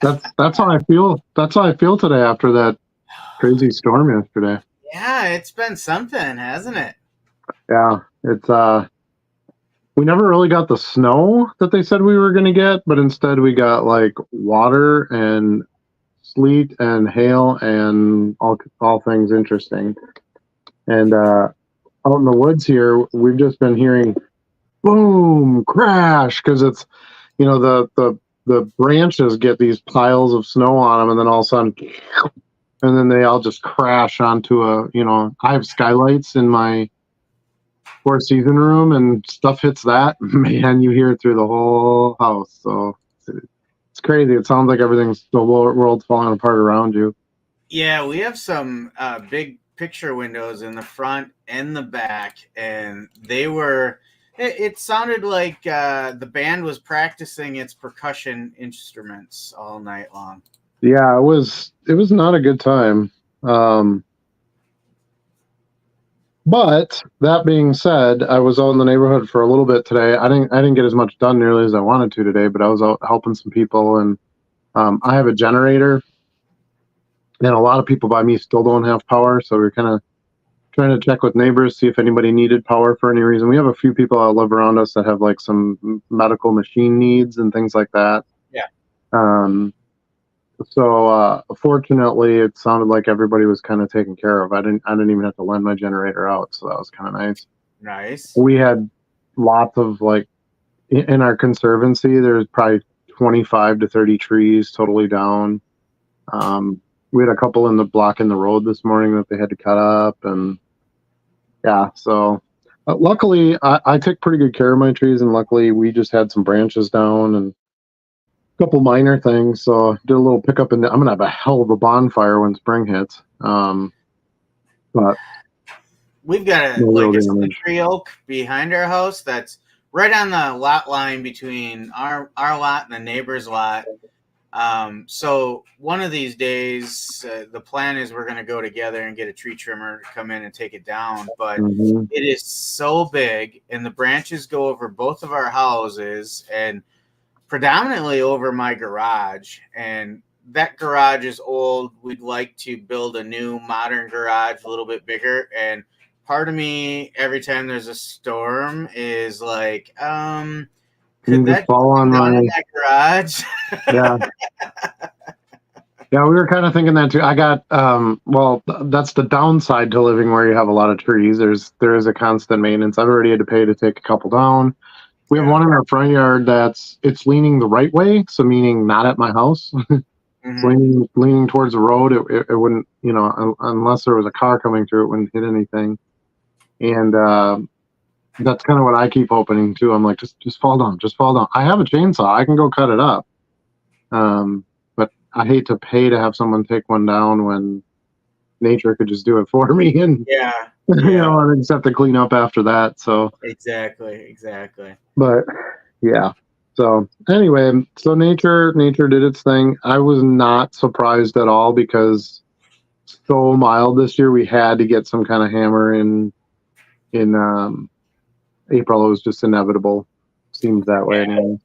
That's how I feel. That's how I feel today after that crazy storm yesterday. Yeah, it's been something, hasn't it? Yeah, it's we never really got the snow that they said we were going to get, but instead we got like water and sleet and hail and all things interesting. And out in the woods here, we've just been hearing boom, crash because it's the branches get these piles of snow on them, and then all of a sudden, and then they all just crash onto I have skylights in my Four Season room, and stuff hits that. Man, you hear it through the whole house. So it's crazy. It sounds like everything's the world's falling apart around you. Yeah, we have some big picture windows in the front and the back, and they were. It sounded like the band was practicing its percussion instruments all night long. Yeah, it was not a good time. But that being said, I was out in the neighborhood for a little bit today. I didn't get as much done nearly as I wanted to today, but I was out helping some people, and I have a generator, and a lot of people by me still don't have power, so we're kind of trying to check with neighbors, see if anybody needed power for any reason. We have a few people that live around us that have like some medical machine needs and things like that. Yeah. So fortunately, it sounded like everybody was kind of taken care of. I didn't even have to lend my generator out, so that was kind of nice. Nice. We had lots of like in our conservancy. There's probably 25 to 30 trees totally down. We had a couple in the block in the road this morning that they had to cut up, and yeah. So luckily, I take pretty good care of my trees, and luckily, we just had some branches down and couple minor things. So did a little pickup I'm gonna have a hell of a bonfire when spring hits. But we've got a century oak behind our house that's right on the lot line between our lot and the neighbor's lot. So one of these days, the plan is we're going to go together and get a tree trimmer to come in and take it down. But it is so big, and the branches go over both of our houses and predominantly over my garage. And that garage is old. We'd like to build a new modern garage, a little bit bigger. And part of me, every time there's a storm, is like, could that fall on that garage? Yeah. Yeah, we were kind of thinking that too. I got that's the downside to living where you have a lot of trees. There is a constant maintenance. I've already had to pay to take a couple down. We have one in our front yard it's leaning the right way, so meaning not at my house. It's leaning towards the road. It wouldn't, unless there was a car coming through, it wouldn't hit anything. And that's kind of what I keep hoping too. I'm like, just fall down, just fall down. I have a chainsaw. I can go cut it up. But I hate to pay to have someone take one down when nature could just do it for me. And I just have to clean up after that. So exactly. But yeah. So anyway, so nature did its thing. I was not surprised at all because so mild this year. We had to get some kind of hammer in April. It was just inevitable. Seems that way anyway.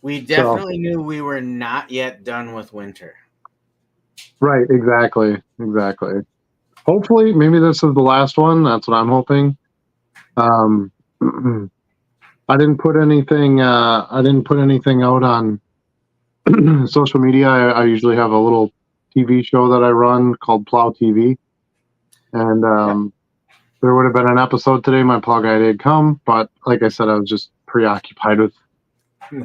We definitely knew we were not yet done with winter. Right, exactly. Hopefully, maybe this is the last one. That's what I'm hoping. I didn't put anything out on social media. I usually have a little TV show that I run called Plow TV, and there would have been an episode today. My plow guy did come, but like I said, I was just preoccupied with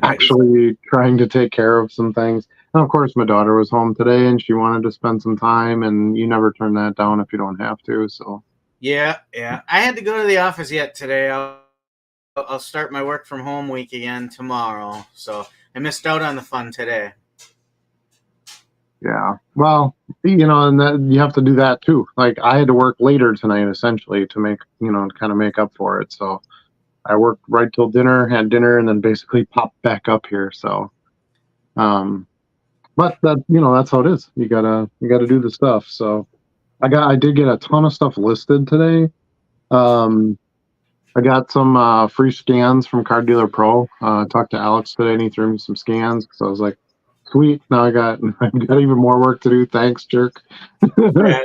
actually trying to take care of some things. And of course, my daughter was home today, and she wanted to spend some time. And you never turn that down if you don't have to. So yeah. I had to go to the office yet today. I'll start my work from home week again tomorrow. So I missed out on the fun today. Yeah. Well, and you have to do that too. Like I had to work later tonight, essentially, to make, kind of make up for it. So I worked right till dinner, had dinner, and then basically popped back up here. So, but that, that's how it is. You gotta do the stuff. So I did get a ton of stuff listed today. I got some free scans from Card Dealer Pro. Talked to Alex today, and he threw me some scans. So I was like, sweet. Now I got even more work to do. Thanks, jerk. But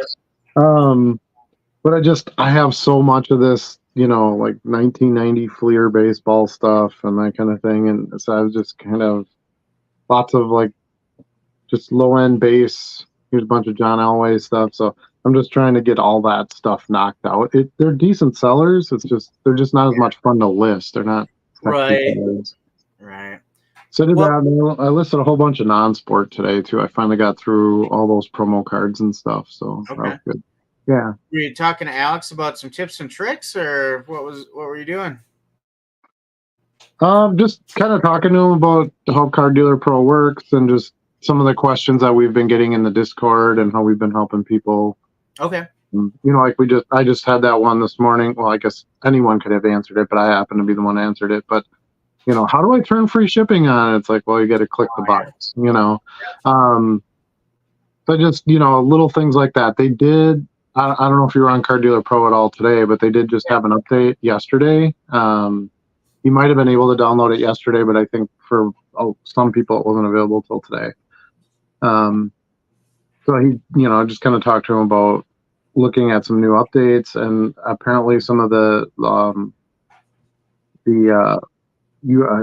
I have so much of this, like 1990 Fleer baseball stuff and that kind of thing. And so I was just kind of lots of like just low end base. Here's a bunch of John Elway stuff. So I'm just trying to get all that stuff knocked out. They're decent sellers. They're just not as much fun to list. They're not right. Right. So I did that. I listed a whole bunch of non-sport today too. I finally got through all those promo cards and stuff. So that was good. Yeah. Were you talking to Alex about some tips and tricks, or what were you doing? Just kind of talking to him about how Card Dealer Pro works and just some of the questions that we've been getting in the Discord and how we've been helping people. Okay. Like I just had that one this morning. Well, I guess anyone could have answered it, but I happen to be the one that answered it. But how do I turn free shipping on? It's like, well, you got to click the box. So just little things like that. They did. I don't know if you were on Card Dealer Pro at all today, but they did just have an update yesterday. You might have been able to download it yesterday, but I think for some people it wasn't available till today. So he, just kind of talked to him about looking at some new updates, and apparently some of the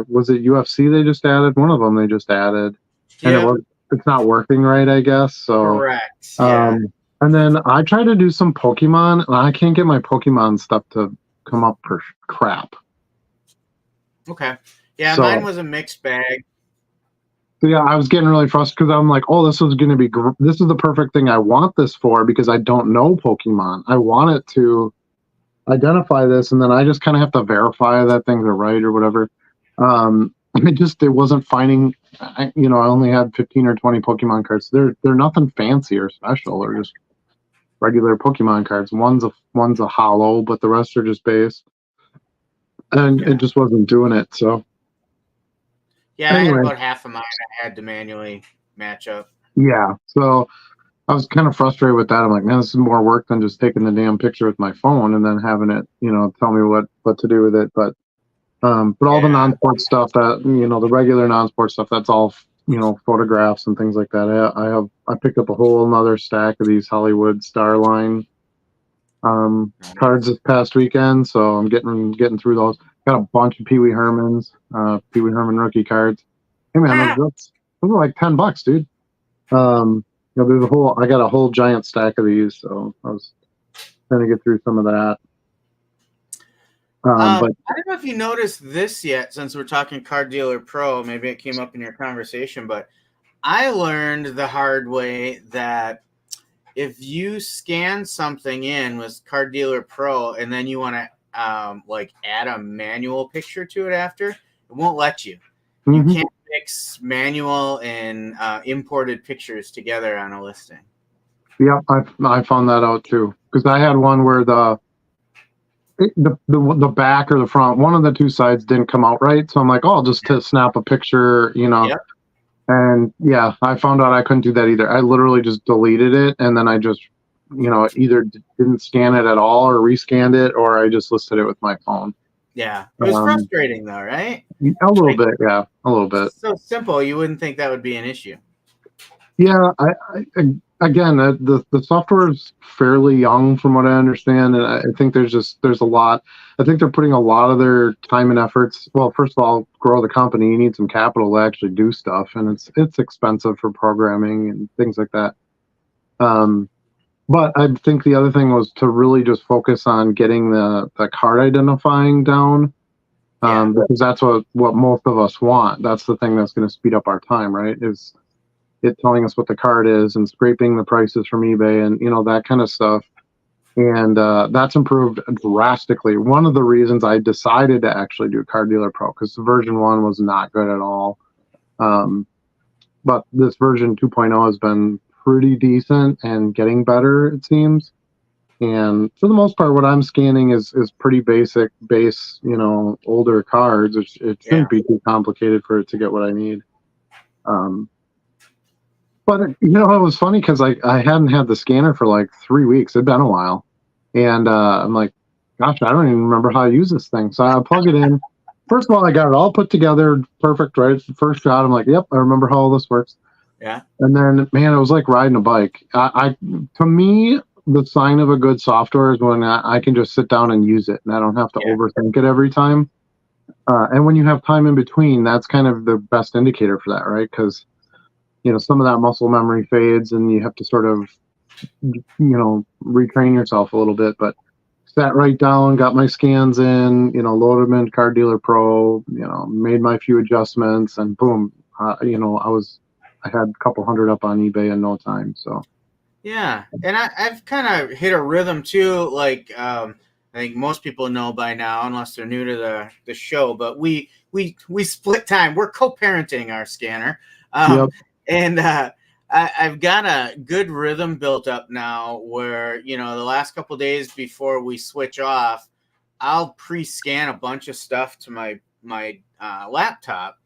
was it UFC they just added? One of them they just added, and it's not working right, I guess. So correct. Yeah. And then I tried to do some Pokemon, and I can't get my Pokemon stuff to come up for crap. Okay. Yeah, so, mine was a mixed bag. So yeah, I was getting really frustrated because I'm like, oh, this is the perfect thing I want this for because I don't know Pokemon. I want it to identify this, and then I just kind of have to verify that things are right or whatever. It wasn't finding. I only had 15 or 20 Pokemon cards. They're nothing fancy or special. They're just regular Pokemon cards. One's a hollow, but the rest are just base. And it just wasn't doing it. So yeah, anyway. I had about half of mine I had to manually match up. Yeah, so I was kind of frustrated with that. I'm like, man, this is more work than just taking the damn picture with my phone and then having it, tell me what to do with it. But all the non-sport stuff that the regular non-sport stuff, that's all photographs and things like that. I picked up a whole another stack of these Hollywood Starline cards this past weekend, so I'm getting through those. Got a bunch of Pee Wee Herman rookie cards. Hey man, those are like $10, dude. There's I got a whole giant stack of these, so I was trying to get through some of that. But I don't know if you noticed this yet, since we're talking Card Dealer Pro. Maybe it came up in your conversation, but I learned the hard way that if you scan something in with Card Dealer Pro and then you want to add a manual picture to it after, it won't let you. Mm-hmm. You can't mix manual and imported pictures together on a listing. Yeah, I found that out too, because I had one where the back or the front, one of the two sides didn't come out right. So I'm like, oh, I'll just snap a picture, Yep. And yeah, I found out I couldn't do that either. I literally just deleted it, and then I just, either didn't scan it at all or rescanned it, or I just listed it with my phone. Yeah, it was frustrating though, right? A little bit, yeah, a little bit. So simple, you wouldn't think that would be an issue. Yeah, again, the software is fairly young from what I understand, and I think there's a lot. I think they're putting a lot of their time and efforts. Well, first of all, grow the company. You need some capital to actually do stuff, and it's expensive for programming and things like that. But I think the other thing was to really just focus on getting the card identifying down, because that's what most of us want. That's the thing that's going to speed up our time, right? Is it telling us what the card is and scraping the prices from eBay and that kind of stuff. And that's improved drastically. One of the reasons I decided to actually do Card Dealer Pro, because version 1 was not good at all. But this version 2.0 has been pretty decent and getting better, it seems. And for the most part, what I'm scanning is pretty basic base, older cards. It shouldn't be too complicated for it to get what I need. But it was funny because I hadn't had the scanner for like 3 weeks. It'd been a while, and I'm like, gosh, I don't even remember how to use this thing. So I plug it in. First of all, I got it all put together, perfect, right? First shot, I'm like, yep, I remember how all this works. Yeah. And then, man, it was like riding a bike. To me, the sign of a good software is when I can just sit down and use it, and I don't have to overthink it every time. And when you have time in between, that's kind of the best indicator for that, right? Because some of that muscle memory fades, and you have to sort of retrain yourself a little bit. But sat right down, got my scans in, loaded them in Car Dealer Pro, made my few adjustments, and boom, I had a couple hundred up on eBay in no time. So yeah, and I've kind of hit a rhythm too. Like I think most people know by now, unless they're new to the show. But we split time. We're co-parenting our scanner, yep. and I've got a good rhythm built up now. Where the last couple of days before we switch off, I'll pre-scan a bunch of stuff to my laptop.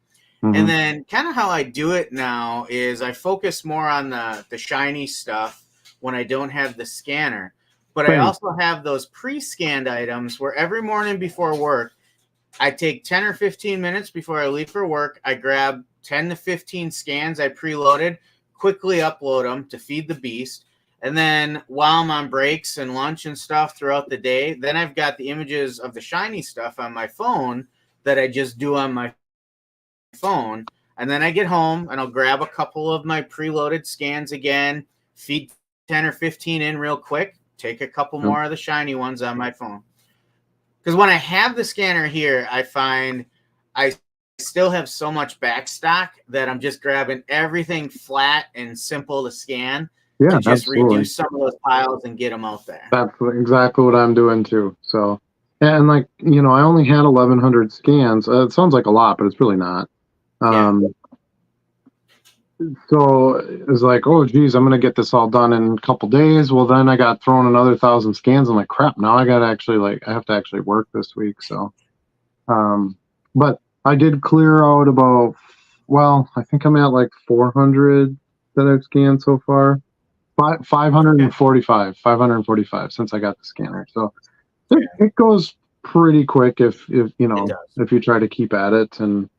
Mm-hmm. And then kind of how I do it now is I focus more on the shiny stuff when I don't have the scanner. But I also have those pre-scanned items where every morning before work, I take 10 or 15 minutes before I leave for work. I grab 10 to 15 scans I preloaded, quickly upload them to feed the beast. And then while I'm on breaks and lunch and stuff throughout the day, then I've got the images of the shiny stuff on my phone that I just do on my phone. And then I get home and I'll grab a couple of my preloaded scans again, feed 10 or 15 in real quick, take a couple more of the shiny ones on my phone. Because when I have the scanner here, I find I still have so much backstock that I'm just grabbing everything flat and simple to scan to just reduce some of those piles and get them out there. That's exactly what I'm doing too. So, and I only had 1,100 scans. It sounds like a lot, but it's really not. So it's like, oh geez, I'm gonna get this all done in a couple days. Well, then I got thrown another 1,000 scans. I'm like, crap, now I have to actually work this week. So but I did clear out about, I think I'm at like 400 that I've scanned so far. 545 since I got the scanner. So it goes pretty quick if you try to keep at it. And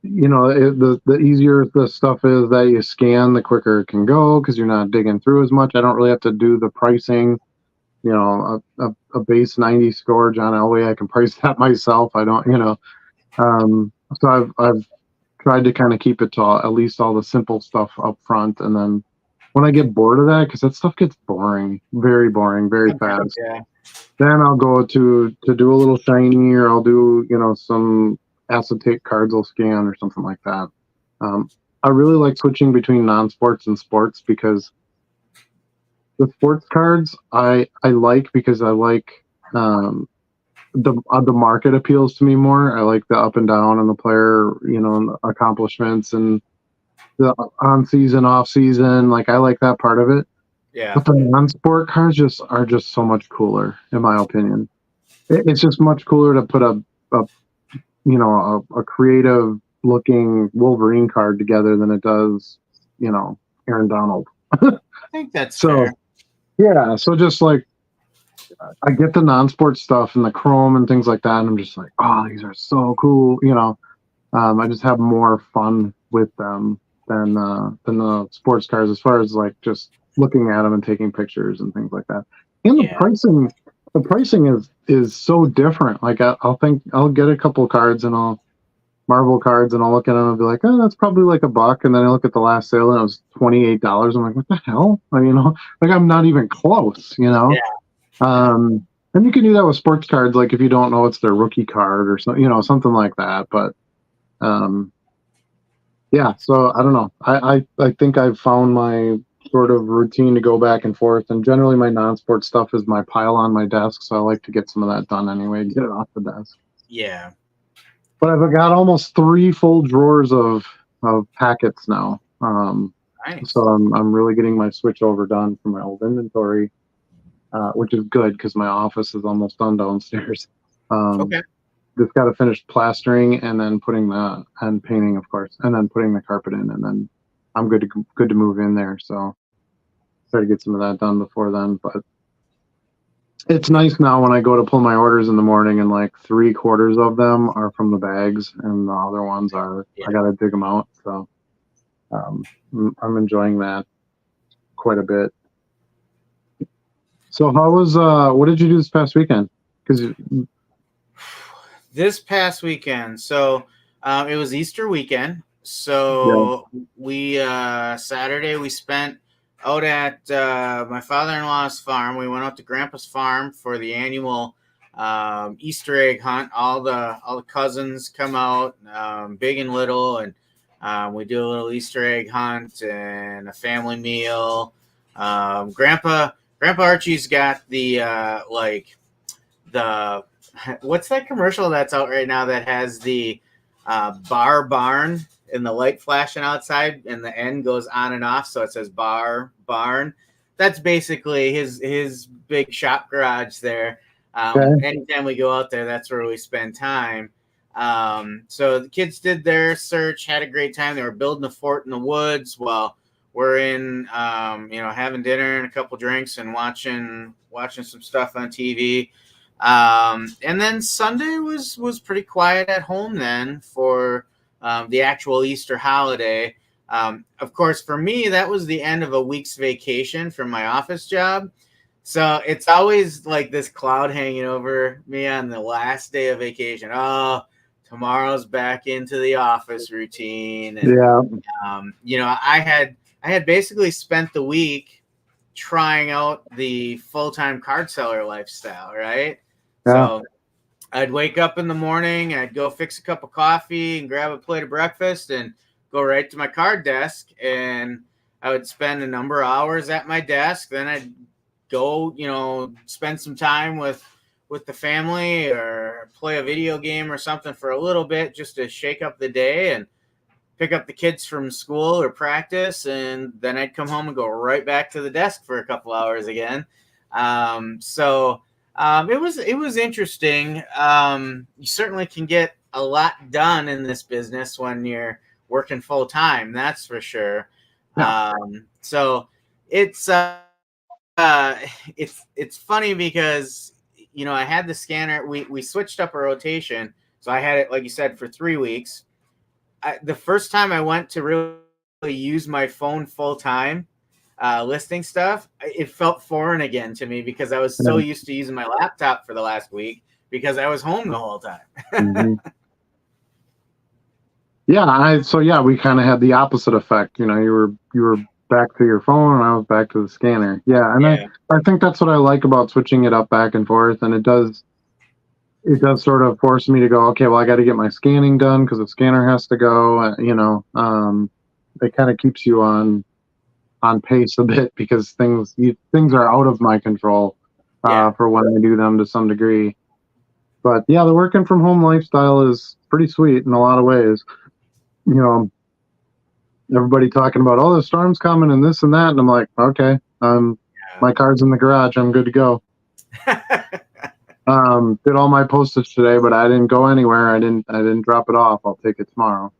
the easier the stuff is that you scan, the quicker it can go because you're not digging through as much. I don't really have to do the pricing. A base 90 score, John Elway, I can price that myself. I don't, so I've tried to kind of keep it to at least all the simple stuff up front. And then when I get bored of that, because that stuff gets boring, very fast. Yeah. Then I'll go to do a little shiny, or I'll do, some acetate cardsel scan or something like that. I really like switching between non-sports and sports because the sports cards I like because I like the market appeals to me more. I like the up and down and the player, accomplishments and the on season, off season. Like I like that part of it. Yeah. But the non-sport cards are just so much cooler, in my opinion. It's just much cooler to put a creative looking Wolverine card together than it does, Aaron Donald. I think that's fair. Yeah. So just like, I get the non-sports stuff and the chrome and things like that, and I'm just like, oh, these are so cool. I just have more fun with them than the sports cards as far as like just looking at them and taking pictures and things like that. And the pricing is so different. Like I'll get a couple cards and Marvel cards and I'll look at them and be like, oh, that's probably like $1. And then I look at the last sale and it was $28. I'm like, what the hell? Like I'm not even close, Yeah. And you can do that with sports cards, like if you don't know it's their rookie card or something like that. But yeah, so I don't know. I think I've found my sort of routine to go back and forth, and generally my non-sport stuff is my pile on my desk, so I like to get some of that done anyway, get it off the desk. Yeah. But I've got almost 3 full drawers of packets now. Nice. So I'm really getting my switch over done from my old inventory, which is good because my office is almost done downstairs. Okay. Just got to finish plastering and then and painting, of course, and then putting the carpet in, and then I'm good to move in there. So try to get some of that done before then. But It's nice now when I go to pull my orders in the morning and like 3/4 of them are from the bags and the other ones are, I gotta dig them out. So I'm enjoying that quite a bit. So how was, what did you do this past weekend? Because this past weekend, so it was Easter weekend. So we Saturday we spent out at my father-in-law's farm. We went out to Grandpa's farm for the annual Easter egg hunt. All the cousins come out, big and little, and we do a little Easter egg hunt and a family meal. Grandpa Archie's got the the what's that commercial that's out right now that has the barn and the light flashing outside and the end goes on and off, so it says barn. That's basically his big shop garage there. Anytime we go out there, that's where we spend time. So the kids did their search, had a great time. They were building a fort in the woods while we're in, having dinner and a couple drinks and watching some stuff on TV. And then Sunday was pretty quiet at home then for the actual Easter holiday. Of course, for me, that was the end of a week's vacation from my office job. So it's always like this cloud hanging over me on the last day of vacation. Oh, tomorrow's back into the office routine. And, I had basically spent the week trying out the full-time card seller lifestyle, right? Yeah. So I'd wake up in the morning, I'd go fix a cup of coffee and grab a plate of breakfast and go right to my card desk. And I would spend a number of hours at my desk. Then I'd go, spend some time with the family or play a video game or something for a little bit just to shake up the day and pick up the kids from school or practice. And then I'd come home and go right back to the desk for a couple hours again. It was interesting. You certainly can get a lot done in this business when you're working full time. That's for sure. Yeah. So it's funny because I had the scanner. We switched up a rotation, so I had it, like you said, for 3 weeks. The first time I went to really use my phone full time, listing stuff, it felt foreign again to me because I was so used to using my laptop for the last week because I was home the whole time. Mm-hmm. Yeah, we kind of had the opposite effect. You were back to your phone and I was back to the scanner. Yeah, and yeah. I think that's what I like about switching it up back and forth, and it does sort of force me to go, okay, well, I got to get my scanning done because the scanner has to go. It kind of keeps you on pace a bit because things are out of my control for when I do them to some degree. But yeah, the working from home lifestyle is pretty sweet in a lot of ways. Everybody talking about, oh, the storm's coming and this and that, and I'm like, okay, my car's in the garage, I'm good to go. Did all my postage today, but I didn't go anywhere. I didn't drop it off. I'll take it tomorrow.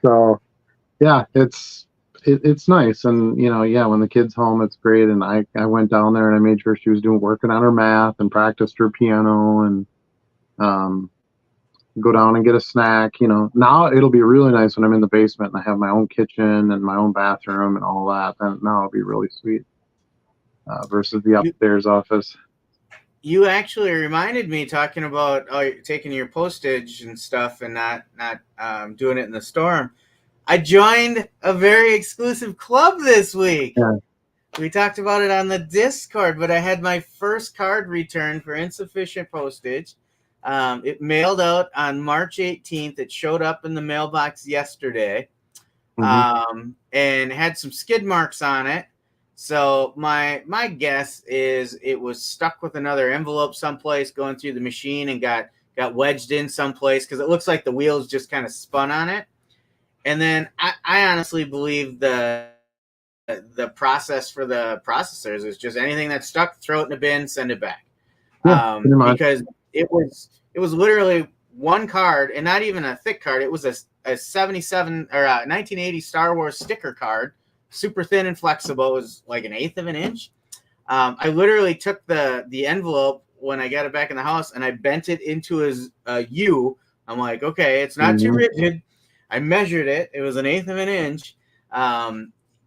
So yeah, it's nice. And when the kid's home, it's great. And I went down there and I made sure she was working on her math and practiced her piano and go down and get a snack. Now it'll be really nice when I'm in the basement and I have my own kitchen and my own bathroom and all that. And now it'll be really sweet versus the upstairs office. You actually reminded me, talking about taking your postage and stuff and not doing it in the storm. I joined a very exclusive club this week. Yeah. We talked about it on the Discord, but I had my first card returned for insufficient postage. It mailed out on March 18th. It showed up in the mailbox yesterday, and had some skid marks on it. So my guess is it was stuck with another envelope someplace going through the machine and got wedged in someplace because it looks like the wheels just kind of spun on it. And then I honestly believe the process for the processors is just anything that's stuck, throw it in a bin, send it back. Yeah, because it was literally one card, and not even a thick card. It was a 77 or a 1980 Star Wars sticker card, super thin and flexible. It was like 1/8 of an inch. I literally took the envelope when I got it back in the house and I bent it into a U. I'm like, okay, it's not too rigid. I measured it. It was 1/8 of an inch.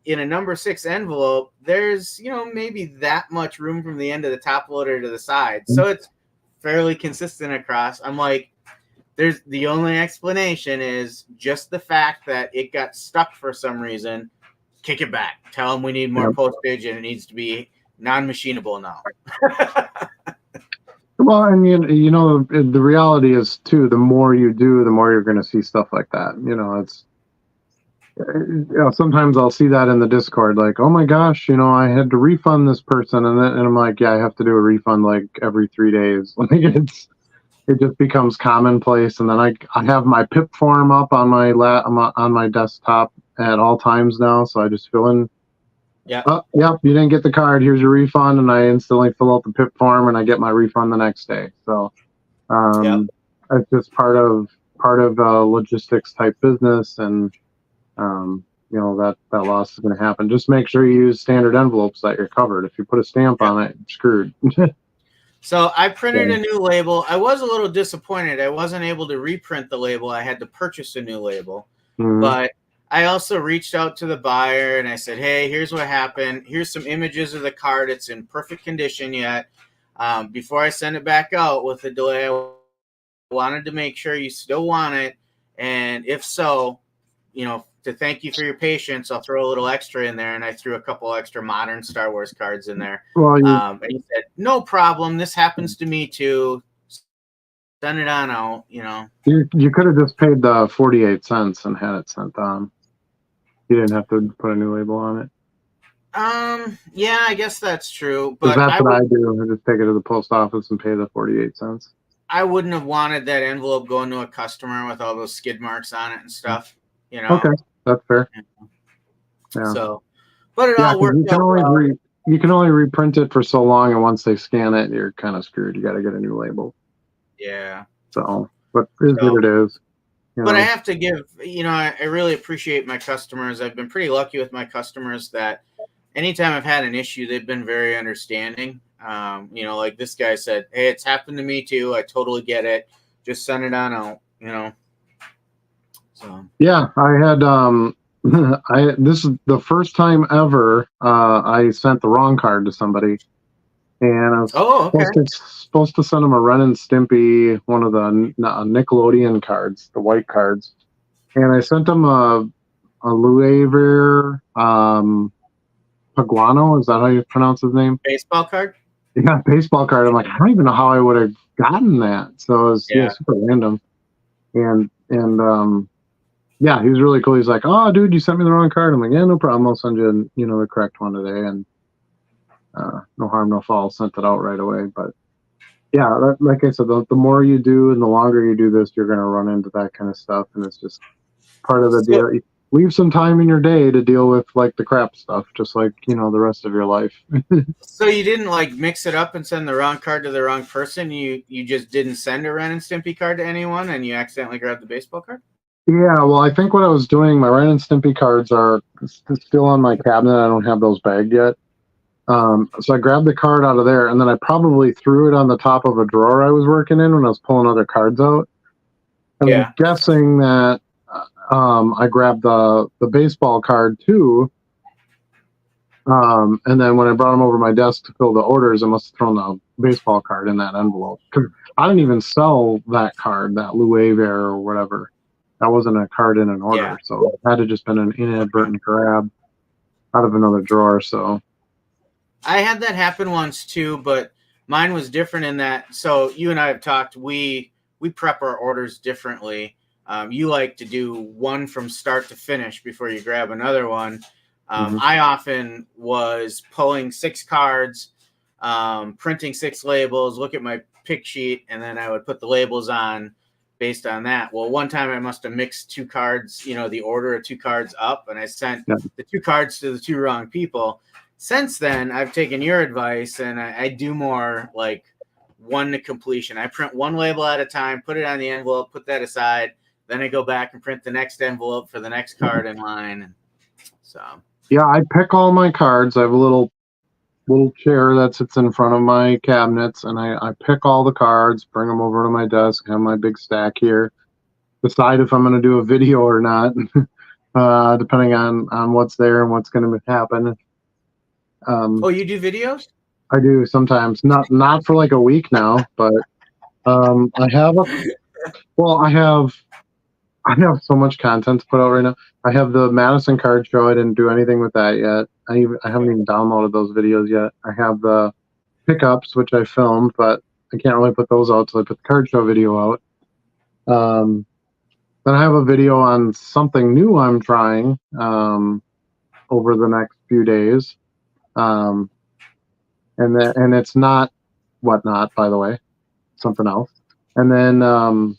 In a number 6 envelope, there's, maybe that much room from the end of the top loader to the side. So it's fairly consistent across. I'm like, there's the only explanation is just the fact that it got stuck for some reason. Kick it back. Tell them we need more postage and it needs to be non-machinable now. Well, and the reality is too, the more you do, the more you're going to see stuff like that. Sometimes I'll see that in the Discord, like, oh my gosh, I had to refund this person, and I'm like, yeah, I have to do a refund like every 3 days. Like it just becomes commonplace. And then I have my PIP form up on my desktop at all times now, so I just fill in. Yeah. Oh, yep, you didn't get the card. Here's your refund, and I instantly fill out the PIP form, and I get my refund the next day. So, it's just part of logistics type business, and that loss is going to happen. Just make sure you use standard envelopes that you're covered. If you put a stamp on it, you're screwed. So I printed a new label. I was a little disappointed. I wasn't able to reprint the label. I had to purchase a new label, but I also reached out to the buyer and I said, hey, here's what happened. Here's some images of the card. It's in perfect condition yet. Before I send it back out with a delay, I wanted to make sure you still want it. And if so, to thank you for your patience, I'll throw a little extra in there. And I threw a couple extra modern Star Wars cards in there. Well, and he said, no problem. This happens to me too. Send it on out, You could have just paid the 48 cents and had it sent on. You didn't have to put a new label on it. Yeah, I guess that's true. But that's what I do. I just take it to the post office and pay the 48 cents. I wouldn't have wanted that envelope going to a customer with all those skid marks on it and stuff. Okay, that's fair. Yeah. So, but it all worked out. You can only reprint it for so long, and once they scan it, you're kind of screwed. You got to get a new label. Yeah. So, but it is what it is. But I have to give, I really appreciate my customers. I've been pretty lucky with my customers that anytime I've had an issue, they've been very understanding. Like this guy said, hey, it's happened to me too. I totally get it. Just send it on out, So. Yeah, I had, this is the first time ever I sent the wrong card to somebody. And I was supposed to send them a Ren and Stimpy, one of the Nickelodeon cards, the white cards. And I sent them a Louisville Paguano. Is that how you pronounce his name? Baseball card? Yeah, baseball card. I'm like, I don't even know how I would have gotten that. So it was super random. And he was really cool. He's like, oh, dude, you sent me the wrong card. I'm like, yeah, no problem. I'll send you, the correct one today. And no harm, no foul, sent it out right away. But yeah, like I said, the more you do and the longer you do this, you're going to run into that kind of stuff. And it's just part of the deal. Leave some time in your day to deal with like the crap stuff, just like, the rest of your life. So you didn't like mix it up and send the wrong card to the wrong person? You just didn't send a Ren and Stimpy card to anyone and you accidentally grabbed the baseball card? Yeah, well, I think what I was doing, my Ren and Stimpy cards are still on my cabinet. I don't have those bagged yet. So I grabbed the card out of there, and then I probably threw it on the top of a drawer I was working in when I was pulling other cards out. And I'm guessing that I grabbed the baseball card too. And then when I brought them over my desk to fill the orders, I must have thrown the baseball card in that envelope. Because I didn't even sell that card, that Louisville or whatever. That wasn't a card in an order. So it had to just been an inadvertent grab out of another drawer. So I had that happen once too, but mine was different in that. So you and I have talked. We prep our orders differently. You like to do one from start to finish before you grab another one. I often was pulling 6 cards, printing 6 labels, look at my pick sheet, and then I would put the labels on based on that. Well, one time I must have mixed 2 cards, the order of 2 cards up, and I sent the 2 cards to the 2 wrong people. Since then, I've taken your advice, and I do more like one to completion. I print 1 label at a time, put it on the envelope, put that aside. Then I go back and print the next envelope for the next card in line. So yeah, I pick all my cards. I have a little little chair that sits in front of my cabinets, and I pick all the cards, bring them over to my desk, have my big stack here, decide if I'm going to do a video or not, depending on what's there and what's going to happen. You do videos? I do sometimes, not for like a week now, but I have so much content to put out right now. I have the Madison card show. I didn't do anything with that yet. I haven't even downloaded those videos yet. I have the pickups, which I filmed, but I can't really put those out until I put the card show video out. Then I have a video on something new I'm trying over the next few days. And it's not Whatnot, by the way. Something else. And then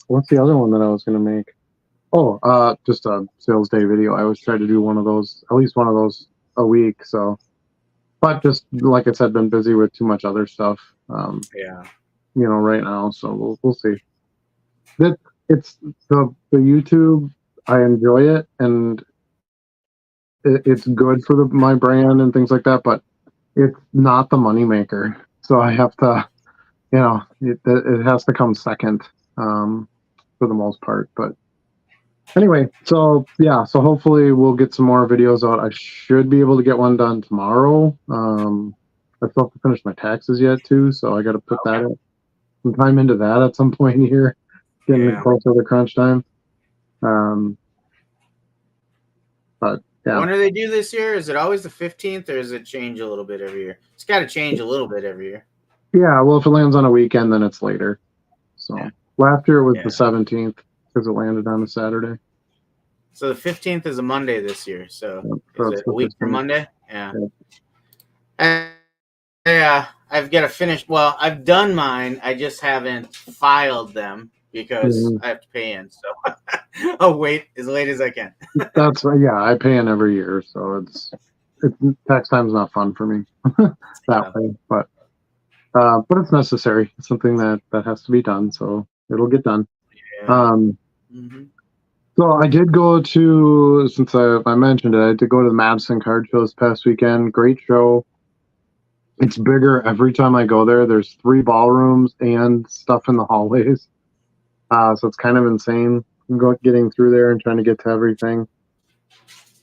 what's the other one that I was going to make? Just a sales day video. I always try to do one of those, at least one of those a week. So, but just like I said, been busy with too much other stuff. Right now. So we'll see. It's the YouTube. I enjoy it, and it's good for my brand and things like that. But it's not the moneymaker. So I have to, it has to come second. For the most part, but anyway, so hopefully we'll get some more videos out. I should be able to get one done tomorrow. I still have to finish my taxes yet too, so I got to put some time into that at some point here, getting closer to crunch time. But yeah. When do they do this year? Is it always the 15th, or does it change a little bit every year? It's got to change a little bit every year. Yeah, well, if it lands on a weekend, then it's later. So. Yeah. Last year was the 17th because it landed on a Saturday. So the 15th is a Monday this year. So is it a week from Monday? Yeah. I've got to finish. Well, I've done mine. I just haven't filed them because I have to pay in. So I'll wait as late as I can. I pay in every year. So it's tax time's not fun for me that way. But it's necessary. It's something that has to be done. So it'll get done. Yeah. So I did go to, since I mentioned it, I did go to the Madison card show this past weekend. Great show. It's bigger every time I go there. There's 3 ballrooms and stuff in the hallways. So it's kind of insane getting through there and trying to get to everything.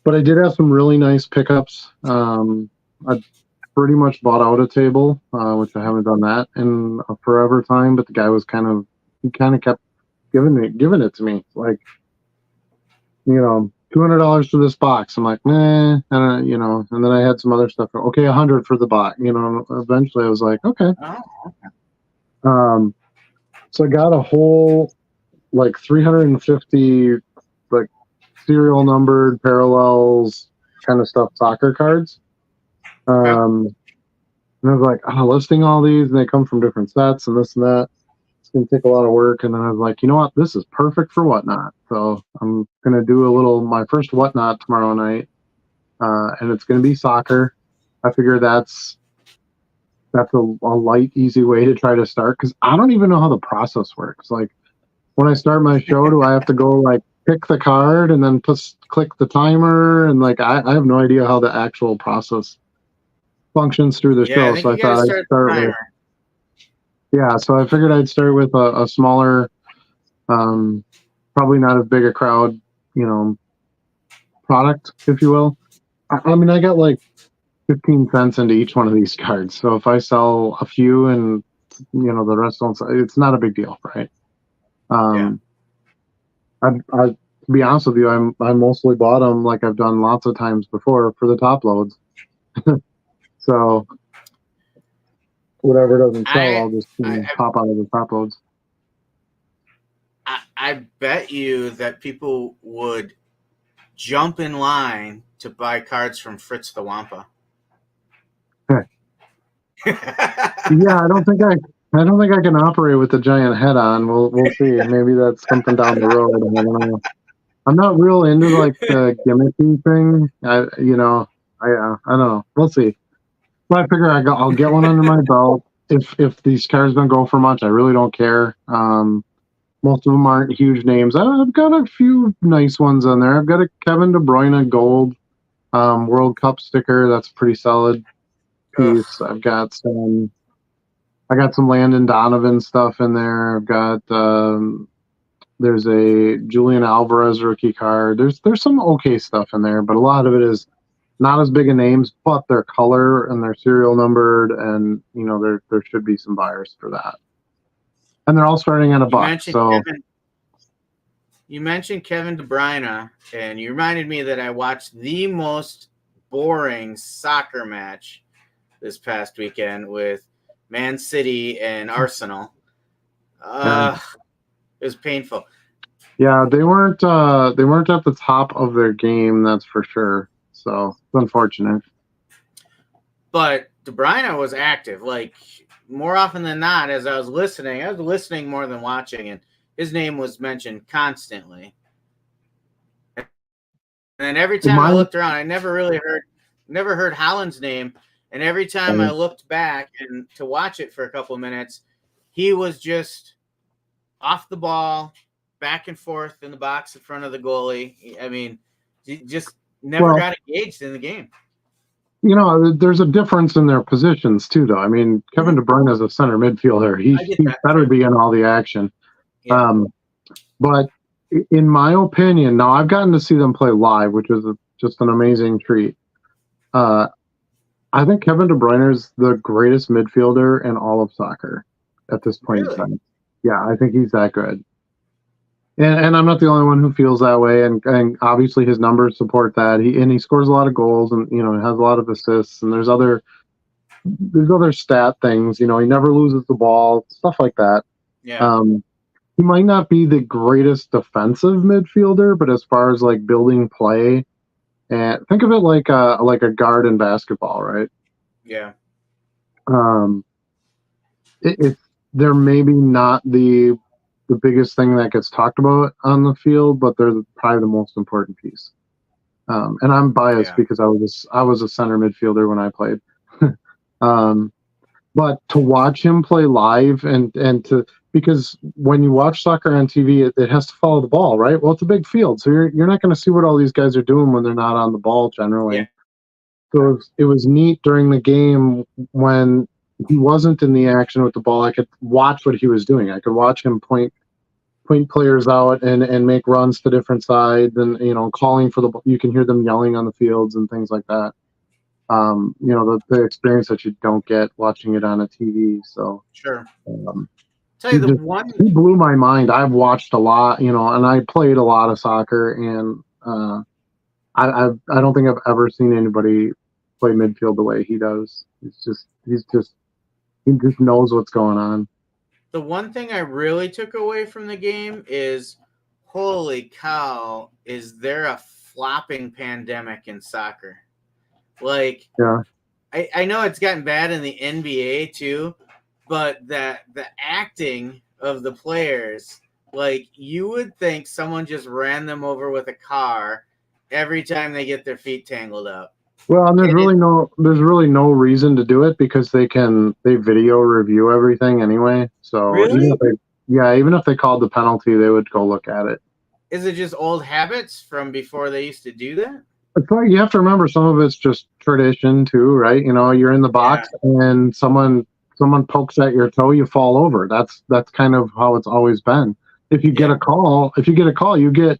But I did have some really nice pickups. I pretty much bought out a table, which I haven't done that in a forever time, but the guy was kind of kept giving it to me, like, $200 for this box. I'm like, meh, and then I had some other stuff. Okay, $100 for the box. Eventually I was like, okay. So I got a whole 350 serial numbered parallels kind of stuff soccer cards. And I was like, listing all these, and they come from different sets and this and that. It's going to take a lot of work. And then I was like, you know what? This is perfect for Whatnot. So I'm going to do my first Whatnot tomorrow night. And it's going to be soccer. I figure that's a light, easy way to try to start. Because I don't even know how the process works. Like, when I start my show, do I have to go, pick the card and then click the timer? And, I have no idea how the actual process functions through the show. So I thought I'd start with... Yeah, so I figured I'd start with a smaller, probably not as big a crowd, product, if you will. I mean, I got 15 cents into each one of these cards. So if I sell a few and, the rest don't sell, it's not a big deal, right? To be honest with you, I mostly bought them like I've done lots of times before for the top loads. So whatever doesn't sell, I'll just pop out of the top loads. I bet you that people would jump in line to buy cards from Fritz the Wampa. Yeah, I don't think I can operate with the giant head on. We'll see. Maybe that's something down the road. I don't know. I'm not real into the gimmicky thing. I don't know. We'll see. But I figure I'll get one under my belt. If these cards don't go for much, I really don't care. Most of them aren't huge names. I've got a few nice ones on there. I've got a Kevin De Bruyne gold World Cup sticker. That's a pretty solid piece. Ugh. I got some Landon Donovan stuff in there. I've got there's a Julian Alvarez rookie card. There's some okay stuff in there, but a lot of it is not as big of names, but their color and their serial numbered, and there should be some buyers for that. And they're all starting at $1. So you mentioned Kevin De Bruyne, and you reminded me that I watched the most boring soccer match this past weekend with Man City and Arsenal. It was painful. Yeah, they weren't at the top of their game, that's for sure. So it's unfortunate. But De Bruyne was active, like more often than not. As I was listening more than watching, and his name was mentioned constantly. And then every time I looked around, I never heard Haaland's name. And every time I looked back and to watch it for a couple of minutes, he was just off the ball, back and forth in the box in front of the goalie. I mean, he just never got engaged in the game. There's a difference in their positions too, though. I mean, Kevin De Bruyne is a center midfielder. He better be in all the action. Yeah. But in my opinion, now I've gotten to see them play live, which is just an amazing treat. I think Kevin De Bruyne is the greatest midfielder in all of soccer at this point in time. Yeah, I think he's that good. And I'm not the only one who feels that way. And obviously his numbers support that. He scores a lot of goals, and has a lot of assists. And there's other stat things. He never loses the ball, stuff like that. Yeah. He might not be the greatest defensive midfielder, but as far as like building play, and think of it like a guard in basketball, right? Yeah. They're maybe not the biggest thing that gets talked about on the field, but they're probably the most important piece. And I'm biased because I was a center midfielder when I played. But to watch him play live because when you watch soccer on TV, it has to follow the ball, right? Well, it's a big field, so you're not going to see what all these guys are doing when they're not on the ball generally. Yeah. So it was neat during the game when he wasn't in the action with the ball. I could watch what he was doing. I could watch him point players out and make runs to different sides, and calling for the ball. You can hear them yelling on the fields and things like that. The experience that you don't get watching it on a TV. So sure. He blew my mind. I've watched a lot, and I played a lot of soccer, and I don't think I've ever seen anybody play midfield the way he does. He just knows what's going on. The one thing I really took away from the game is, holy cow, is there a flopping pandemic in soccer? Like, yeah. I know it's gotten bad in the NBA too, but the acting of the players, like, you would think someone just ran them over with a car every time they get their feet tangled up. Well, and there's really no reason to do it because they video review everything anyway. So really? even if they called the penalty, they would go look at it. Is it just old habits from before they used to do that? It's like, you have to remember some of it's just tradition too, right? You're in the box and someone pokes at your toe, you fall over. That's kind of how it's always been. If you get a call, you get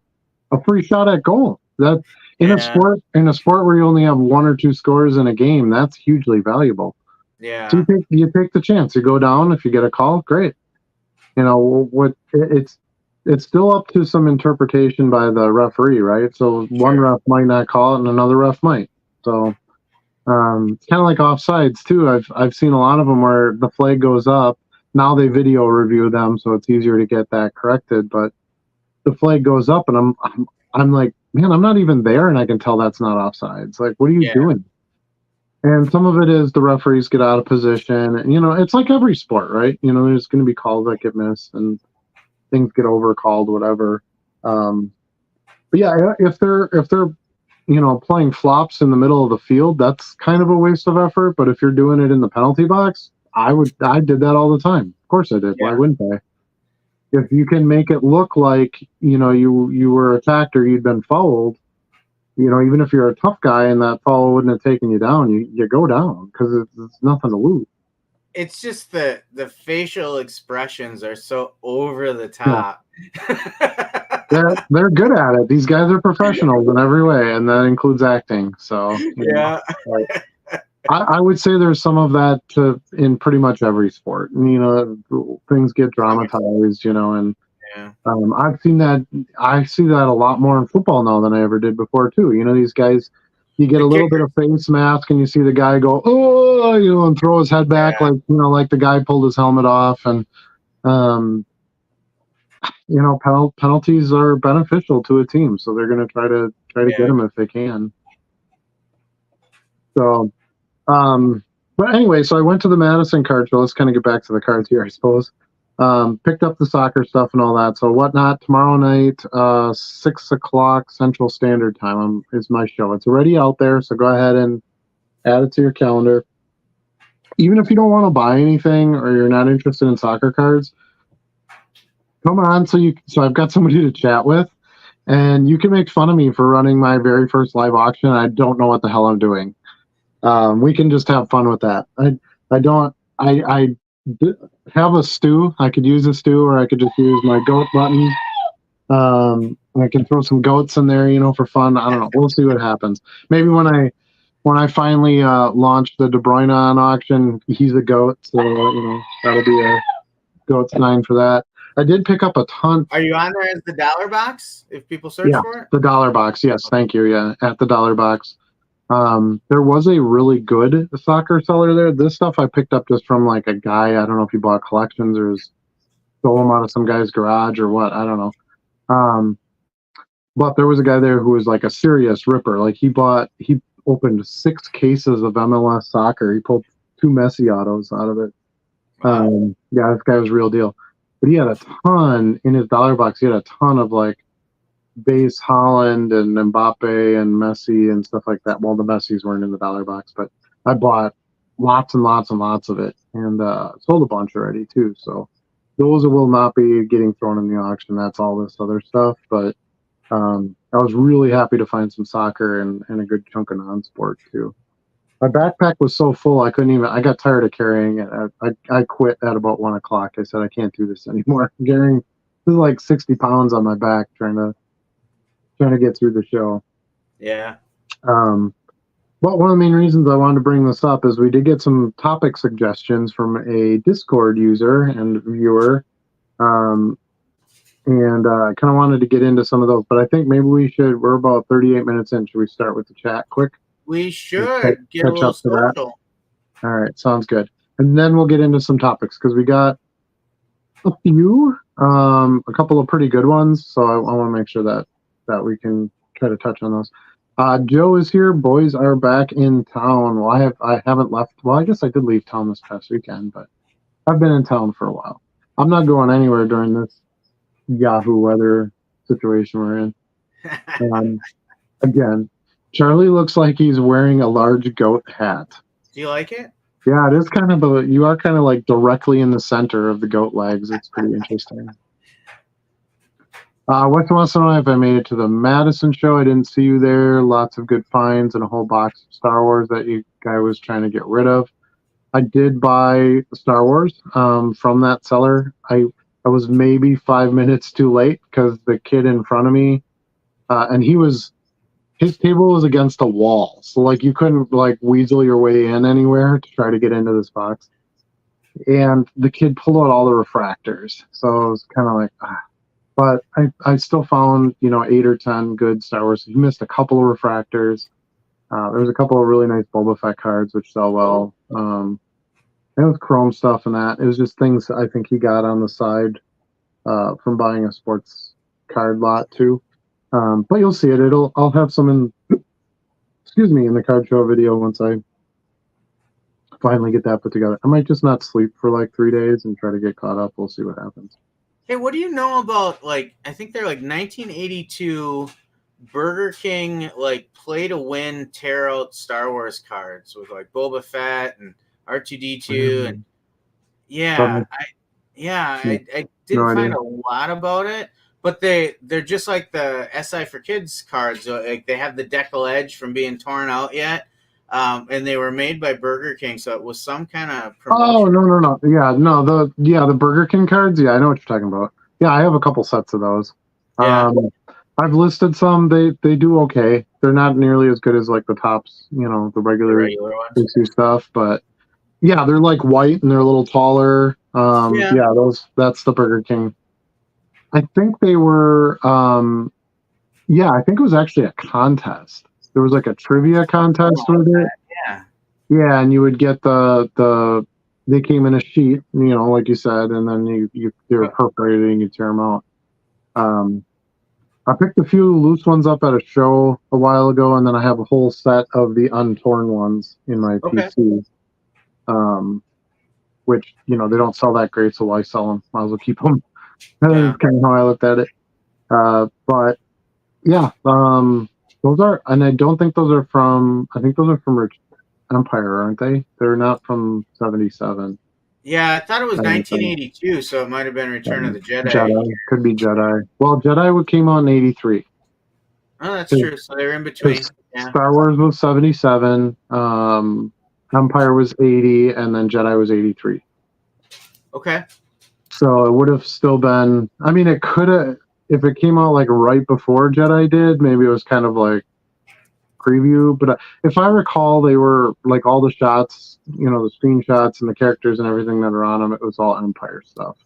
a free shot at goal. That in a sport where you only have one or two scores in a game, that's hugely valuable. Yeah. So you take the chance. You go down. If you get a call, great. It's still up to some interpretation by the referee, right? So one ref might not call it, and another ref might. So it's kind of like offsides too. I've seen a lot of them where the flag goes up. Now they video review them, so it's easier to get that corrected. But the flag goes up, and I'm like, man, I'm not even there, and I can tell that's not offsides. Like, what are you doing? And some of it is the referees get out of position. And, it's like every sport, right? There's going to be calls that get missed and things get overcalled, whatever. But yeah, if they're playing flops in the middle of the field, that's kind of a waste of effort. But if you're doing it in the penalty box, I did that all the time. Of course I did. Yeah. Why wouldn't I? If you can make it look like you were attacked or you'd been fouled, even if you're a tough guy and that fall wouldn't have taken you down, you go down because it's nothing to lose. It's just the facial expressions are so over the top. They're good at it. These guys are professionals in every way, and that includes acting. So yeah. I would say there's some of that in pretty much every sport. Things get dramatized, and yeah. I've seen that. I see that a lot more in football now than I ever did before, too. These guys, you get a little bit of face mask, and you see the guy go, oh, and throw his head back like the guy pulled his helmet off, and penalties are beneficial to a team, so they're going to try to get them if they can. So, but anyway, so I went to the Madison card show. Let's kind of get back to the cards here, I suppose. Picked up the soccer stuff and all that. So Whatnot tomorrow night, 6:00 Central Standard Time is my show. It's already out there, so go ahead and add it to your calendar. Even if you don't want to buy anything or you're not interested in soccer cards, come on. So I've got somebody to chat with, and you can make fun of me for running my very first live auction. I don't know what the hell I'm doing. We can just have fun with that. I have a stew. I could use a stew, or I could just use my goat button. I can throw some goats in there, for fun. I don't know. We'll see what happens. Maybe when I finally launch the De Bruyne on auction, he's a goat, so that'll be a goat sign for that. I did pick up a ton. Are you on there as the dollar box if people search for it? The dollar box. Yes, thank you. Yeah, at the dollar box. There was a really good soccer seller there. This stuff I picked up just from like a guy. I don't know if he bought collections or stole them out of some guy's garage or what. I don't know. But there was a guy there who was like a serious ripper. Like he opened 6 cases of MLS soccer. He pulled 2 Messi autos out of it. Yeah, this guy was real deal. But he had a ton in his dollar box. He had a ton of like base Holland and Mbappe and Messi and stuff like that. Well, the Messis weren't in the dollar box, but I bought lots and lots and lots of it, and sold a bunch already too. So those will not be getting thrown in the auction. That's all this other stuff. But I was really happy to find some soccer and a good chunk of non-sport too. My backpack was so full I couldn't even. I got tired of carrying it. I quit at about 1 o'clock. I said I can't do this anymore. Carrying this is like 60 pounds on my back trying to get through the show. Yeah. But one of the main reasons I wanted to bring this up is we did get some topic suggestions from a Discord user and viewer. And I kind of wanted to get into some of those, but I think maybe we're about 38 minutes in. Should we start with the chat quick? We should get a little up to that. All right, sounds good. And then we'll get into some topics because we got a few, a couple of pretty good ones. So I want to make sure that we can try to touch on those. Joe is here. Boys are back in town. Well, I haven't left. Well, I guess I did leave town this past weekend, but I've been in town for a while. I'm not going anywhere during this Yahoo weather situation we're in. Again, Charlie looks like he's wearing a large goat hat. Do you like it? Yeah, it is kind of you are kind of like directly in the center of the goat legs. It's pretty interesting. Weston wants to know if I made it to the Madison show. I didn't see you there. Lots of good finds and a whole box of Star Wars that you guy was trying to get rid of. I did buy Star Wars from that seller. I was maybe 5 minutes too late because the kid in front of me, and his table was against a wall, so like you couldn't like weasel your way in anywhere to try to get into this box. And the kid pulled out all the refractors, so it was kind of like But I still found 8 or 10 good Star Wars. He missed a couple of refractors. There was a couple of really nice Boba Fett cards which sell well. And it was Chrome stuff and that. It was just things I think he got on the side from buying a sports card lot too. But you'll see it. I'll have some in the card show video once I finally get that put together. I might just not sleep for like 3 days and try to get caught up. We'll see what happens. Hey, what do you know about I think they're 1982 Burger King play to win tear out Star Wars cards with Boba Fett and R2D2 and I didn't find a lot about it, But they're just like the SI for Kids cards. Like they have the decal edge from being torn out yet, and they were made by Burger King, so it was some kind of promotion. Oh no. Yeah, no, the Burger King cards. Yeah, I know what you're talking about. Yeah, I have a couple sets of those. Yeah. I've listed some. They do okay. They're not nearly as good as like the Tops, the regular ones. stuff, but yeah, they're like white and they're a little taller. Yeah, that's the Burger King. I think they were yeah, I think it was actually a contest. There was like a trivia contest with it. Yeah. Yeah, and you would get they came in a sheet, like you said, and then they were perforated and you tear them out. I picked a few loose ones up at a show a while ago, and then I have a whole set of the untorn ones in my PC. Which, they don't sell that great, so why sell them? Might as well keep them. That's kind of how I looked at it. But yeah, those are, and I don't think those are from, I think those are from Empire, aren't they? They're not from 77. Yeah, I thought it was 1982, so it might have been Return of the Jedi. Could be Jedi. Well, Jedi came out in 83. Oh, that's true. So they're in between. Yeah. Star Wars was 77. Empire was 80, and then Jedi was 83. Okay. So it would have still been, I mean, it could have, if it came out like right before Jedi did, maybe it was kind of like preview. But if I recall, they were like all the shots, the screenshots and the characters and everything that are on them, it was all Empire stuff.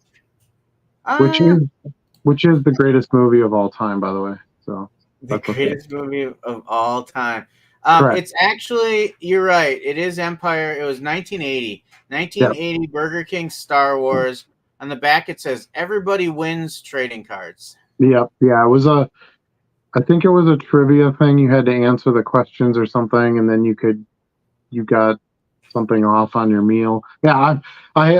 Which is the greatest movie of all time, by the way. So the greatest movie of all time. It's actually, you're right. It is Empire. It was 1980. 1980 Burger King Star Wars. On the back it says everybody wins trading cards. Yep. Yeah. It was I think it was a trivia thing. You had to answer the questions or something, and then you got something off on your meal. Yeah. I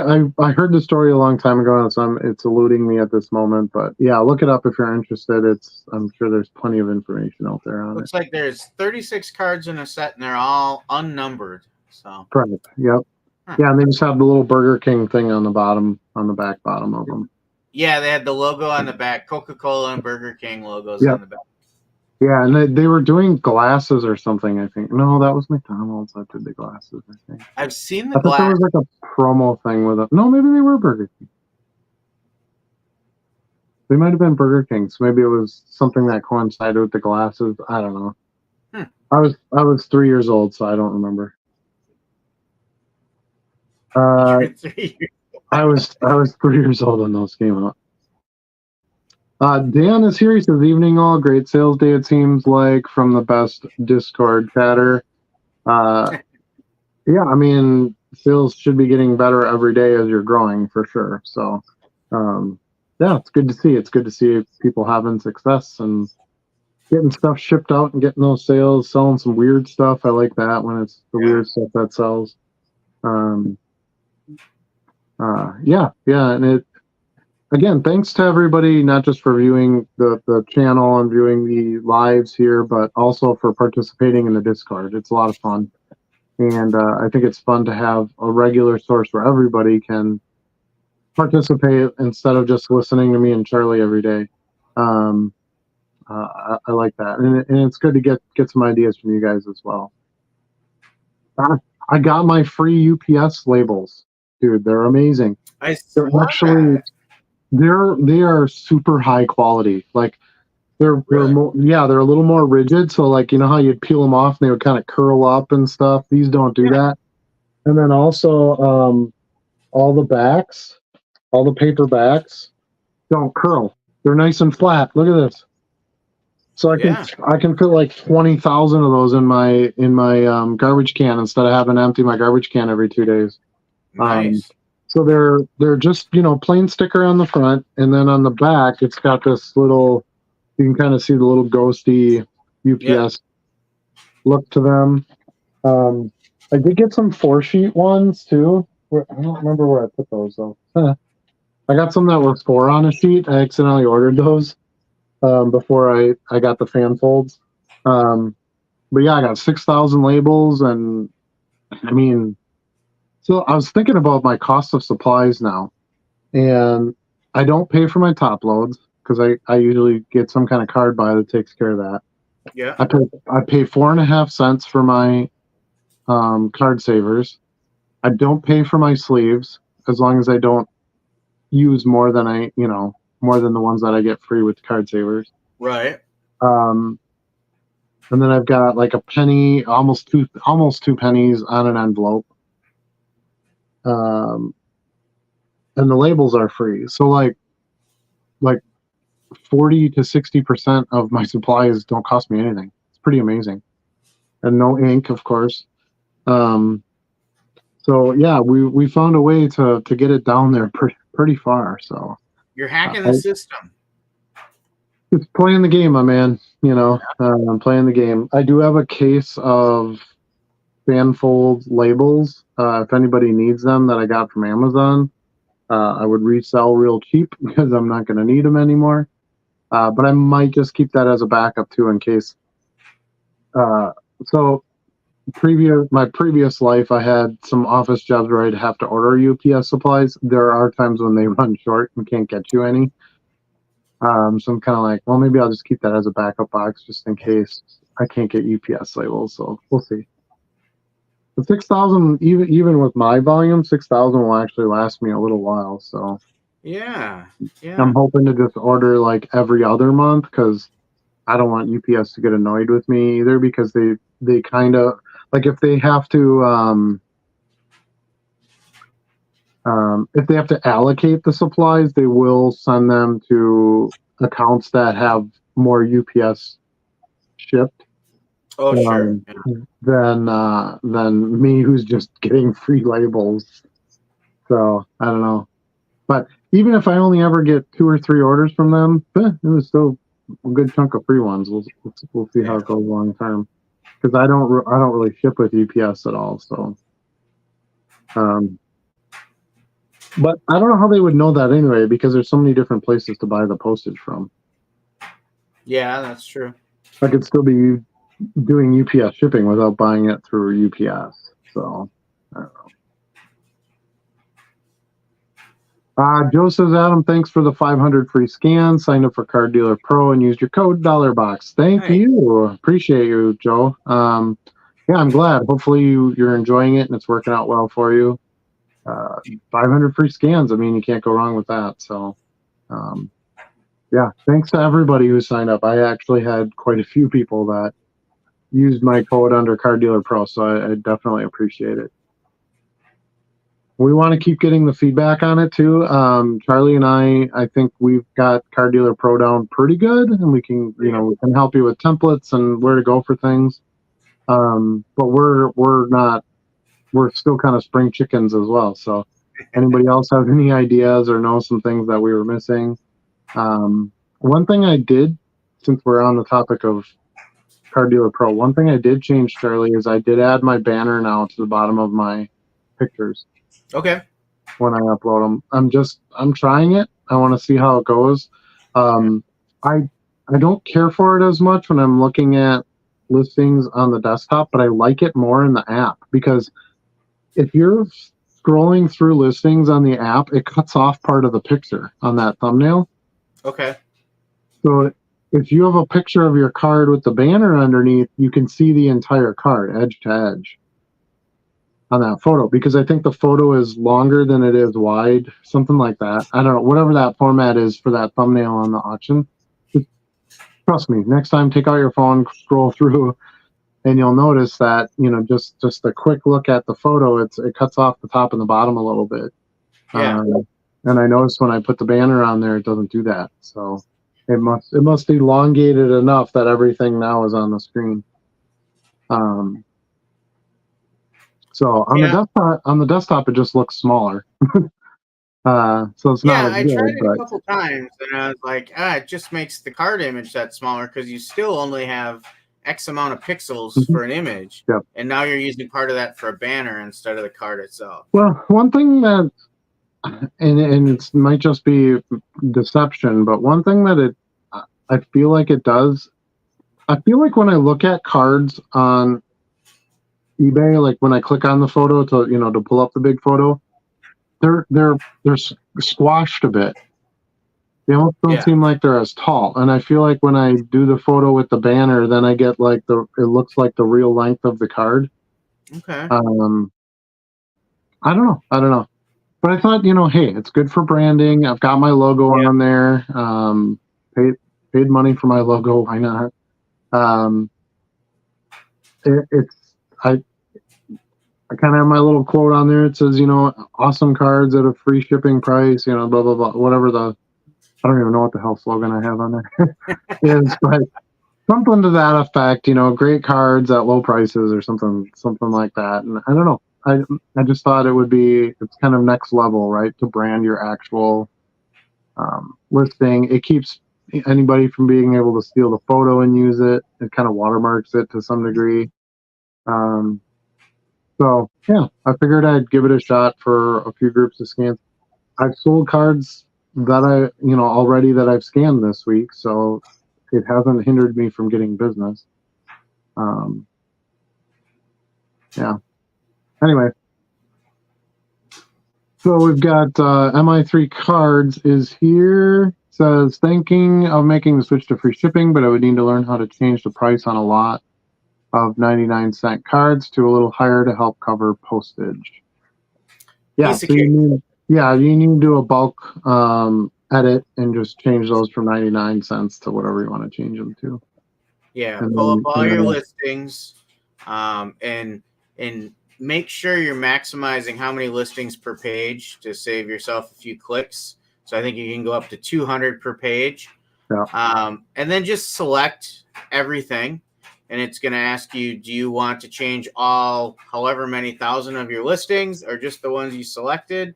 heard the story a long time ago, and so it's eluding me at this moment, but yeah, look it up if you're interested. I'm sure there's plenty of information out there on it. Looks like there's 36 cards in a set, and they're all unnumbered. So. Right. Yep. Yeah, and they just have the little Burger King thing on the back bottom of them. Yeah, they had the logo on the back, Coca-Cola and Burger King logos on the back. Yeah, and they were doing glasses or something, I think. No, that was McDonald's that did the glasses, I think. I've seen the glasses. There was like a promo thing with it. No, maybe they were Burger King. They might have been Burger King, so maybe it was something that coincided with the glasses. I don't know. I was 3 years old, so I don't remember. I was 3 years old when those came out. Dan is here. He says, "Evening all. Great sales day, it seems like, from the best Discord chatter." Yeah, I mean, sales should be getting better every day as you're growing, for sure. So, yeah, it's good to see. It's good to see people having success and getting stuff shipped out and getting those sales, selling some weird stuff. I like that when it's the weird stuff that sells. Yeah, and again, thanks to everybody, not just for viewing the channel and viewing the lives here, but also for participating in the Discord. It's a lot of fun, and I think it's fun to have a regular source where everybody can participate instead of just listening to me and Charlie every day. I like that, and it's good to get some ideas from you guys as well. I got my free UPS labels. Dude, they're amazing. They are super high quality. Like they're a little more rigid. So like, how you'd peel them off and they would kind of curl up and stuff. These don't do that. And then also all the paper backs don't curl. They're nice and flat. Look at this. So I can put like 20,000 of those in my garbage can instead of having to empty my garbage can every 2 days. Nice. So they're just plain sticker on the front, and then on the back it's got this little, you can kind of see the little ghosty UPS look to them. I did get some 4-sheet ones too. I don't remember where I put those though. I got some that were 4 on a sheet. I accidentally ordered those before I got the fan folds. But yeah, I got 6,000 labels, and I mean. So I was thinking about my cost of supplies now, and I don't pay for my top loads because I usually get some kind of card buy that takes care of that. Yeah. I pay 4.5 cents for my card savers. I don't pay for my sleeves as long as I don't use more than more than the ones that I get free with card savers. Right. And then I've got like a penny, almost two pennies on an envelope. And the labels are free. So like 40 to 60% of my supplies don't cost me anything. It's pretty amazing. And no ink, of course. So yeah, we found a way to get it down there pretty far. So you're hacking the system. It's playing the game, my man. I'm playing the game. I do have a case of fanfold labels. If anybody needs them, that I got from Amazon, I would resell real cheap because I'm not going to need them anymore. But I might just keep that as a backup too, in case. So my previous life, I had some office jobs where I'd have to order UPS supplies. There are times when they run short and can't get you any. So I'm kind of like, well, maybe I'll just keep that as a backup box just in case I can't get UPS labels. So we'll see. But 6,000, even with my volume, 6,000 will actually last me a little while. So yeah. I'm hoping to just order like every other month because I don't want UPS to get annoyed with me either, because they kind of like if they have to allocate the supplies, they will send them to accounts that have more UPS shipped. Oh, sure. Than me, who's just getting free labels. So I don't know. But even if I only ever get 2 or 3 orders from them, it was still a good chunk of free ones. We'll see how it goes long term. Because I don't really ship with UPS at all. So, but I don't know how they would know that anyway, because there's so many different places to buy the postage from. Yeah, that's true. I could still be doing UPS shipping without buying it through UPS. So, I don't know. Joe says, Adam, thanks for the 500 free scans. Signed up for Card Dealer Pro and used your code $box. Thank you. Appreciate you, Joe. Yeah, I'm glad. Hopefully you're enjoying it and it's working out well for you. 500 free scans. I mean, you can't go wrong with that. So, yeah, thanks to everybody who signed up. I actually had quite a few people that used my code under Card Dealer Pro, so I definitely appreciate it. We want to keep getting the feedback on it too. Charlie and I think we've got Card Dealer Pro down pretty good, and we can help you with templates and where to go for things. But we're still kind of spring chickens as well. So anybody else have any ideas or know some things that we were missing? One thing I did, since we're on the topic of Card Dealer Pro, one thing I did change, Charlie, is I did add my banner now to the bottom of my pictures. Okay. When I upload them, I'm trying it. I want to see how it goes. I don't care for it as much when I'm looking at listings on the desktop, but I like it more in the app, because if you're scrolling through listings on the app, it cuts off part of the picture on that thumbnail. Okay. So if you have a picture of your card with the banner underneath, you can see the entire card edge to edge on that photo, because I think the photo is longer than it is wide, something like that. I don't know, whatever that format is for that thumbnail on the auction. Just trust me, next time take out your phone, scroll through, and you'll notice that, just a quick look at the photo, it cuts off the top and the bottom a little bit. Yeah. And I noticed when I put the banner on there, it doesn't do that. So it must elongate it enough that everything now is on the screen. So on the desktop, it just looks smaller. So it's not. I tried it a couple times, and I was like, it just makes the card image that smaller, because you still only have X amount of pixels for an image. Yep. And now you're using part of that for a banner instead of the card itself. Well, one thing that, and it might just be deception, but one thing that I feel like it does, I feel like when I look at cards on eBay, like when I click on the photo to pull up the big photo, they're squashed a bit. They almost don't seem like they're as tall. And I feel like when I do the photo with the banner, then I get like it looks like the real length of the card. Okay. I don't know. But I thought, hey, it's good for branding. I've got my logo on there. Paid money for my logo. Why not? I kind of have my little quote on there. It says, awesome cards at a free shipping price, blah, blah, blah, whatever I don't even know what the hell slogan I have on there is, but something to that effect, great cards at low prices or something like that. And I don't know. I just thought it's kind of next level, right? To brand your actual listing. It keeps anybody from being able to steal the photo and use it. It kind of watermarks it to some degree. So yeah, I figured I'd give it a shot for a few groups of scans. I've sold cards that already that I've scanned this week, so it hasn't hindered me from getting business. Yeah. Anyway, so we've got MI3 cards is here. Says thinking of making the switch to free shipping, but I would need to learn how to change the price on a lot of 99-cent cards to a little higher to help cover postage. Yeah, so you need to do a bulk edit and just change those from 99 cents to whatever you want to change them to. Yeah, pull up all your listings, and make sure you're maximizing how many listings per page to save yourself a few clicks. So I think you can go up to 200 per page. Yeah. And then just select everything. And it's going to ask you, do you want to change all however many thousand of your listings or just the ones you selected?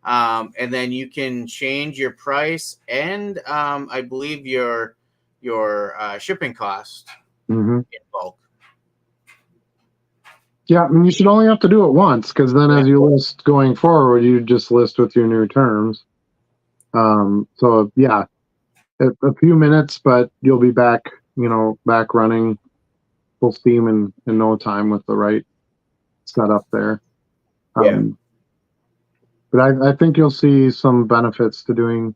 And then you can change your price and I believe your shipping cost in bulk. Yeah, I mean, you should only have to do it once because then as you list going forward, you just list with your new terms. So yeah, a few minutes, but you'll be back running full steam in no time with the right setup there. But I think you'll see some benefits to doing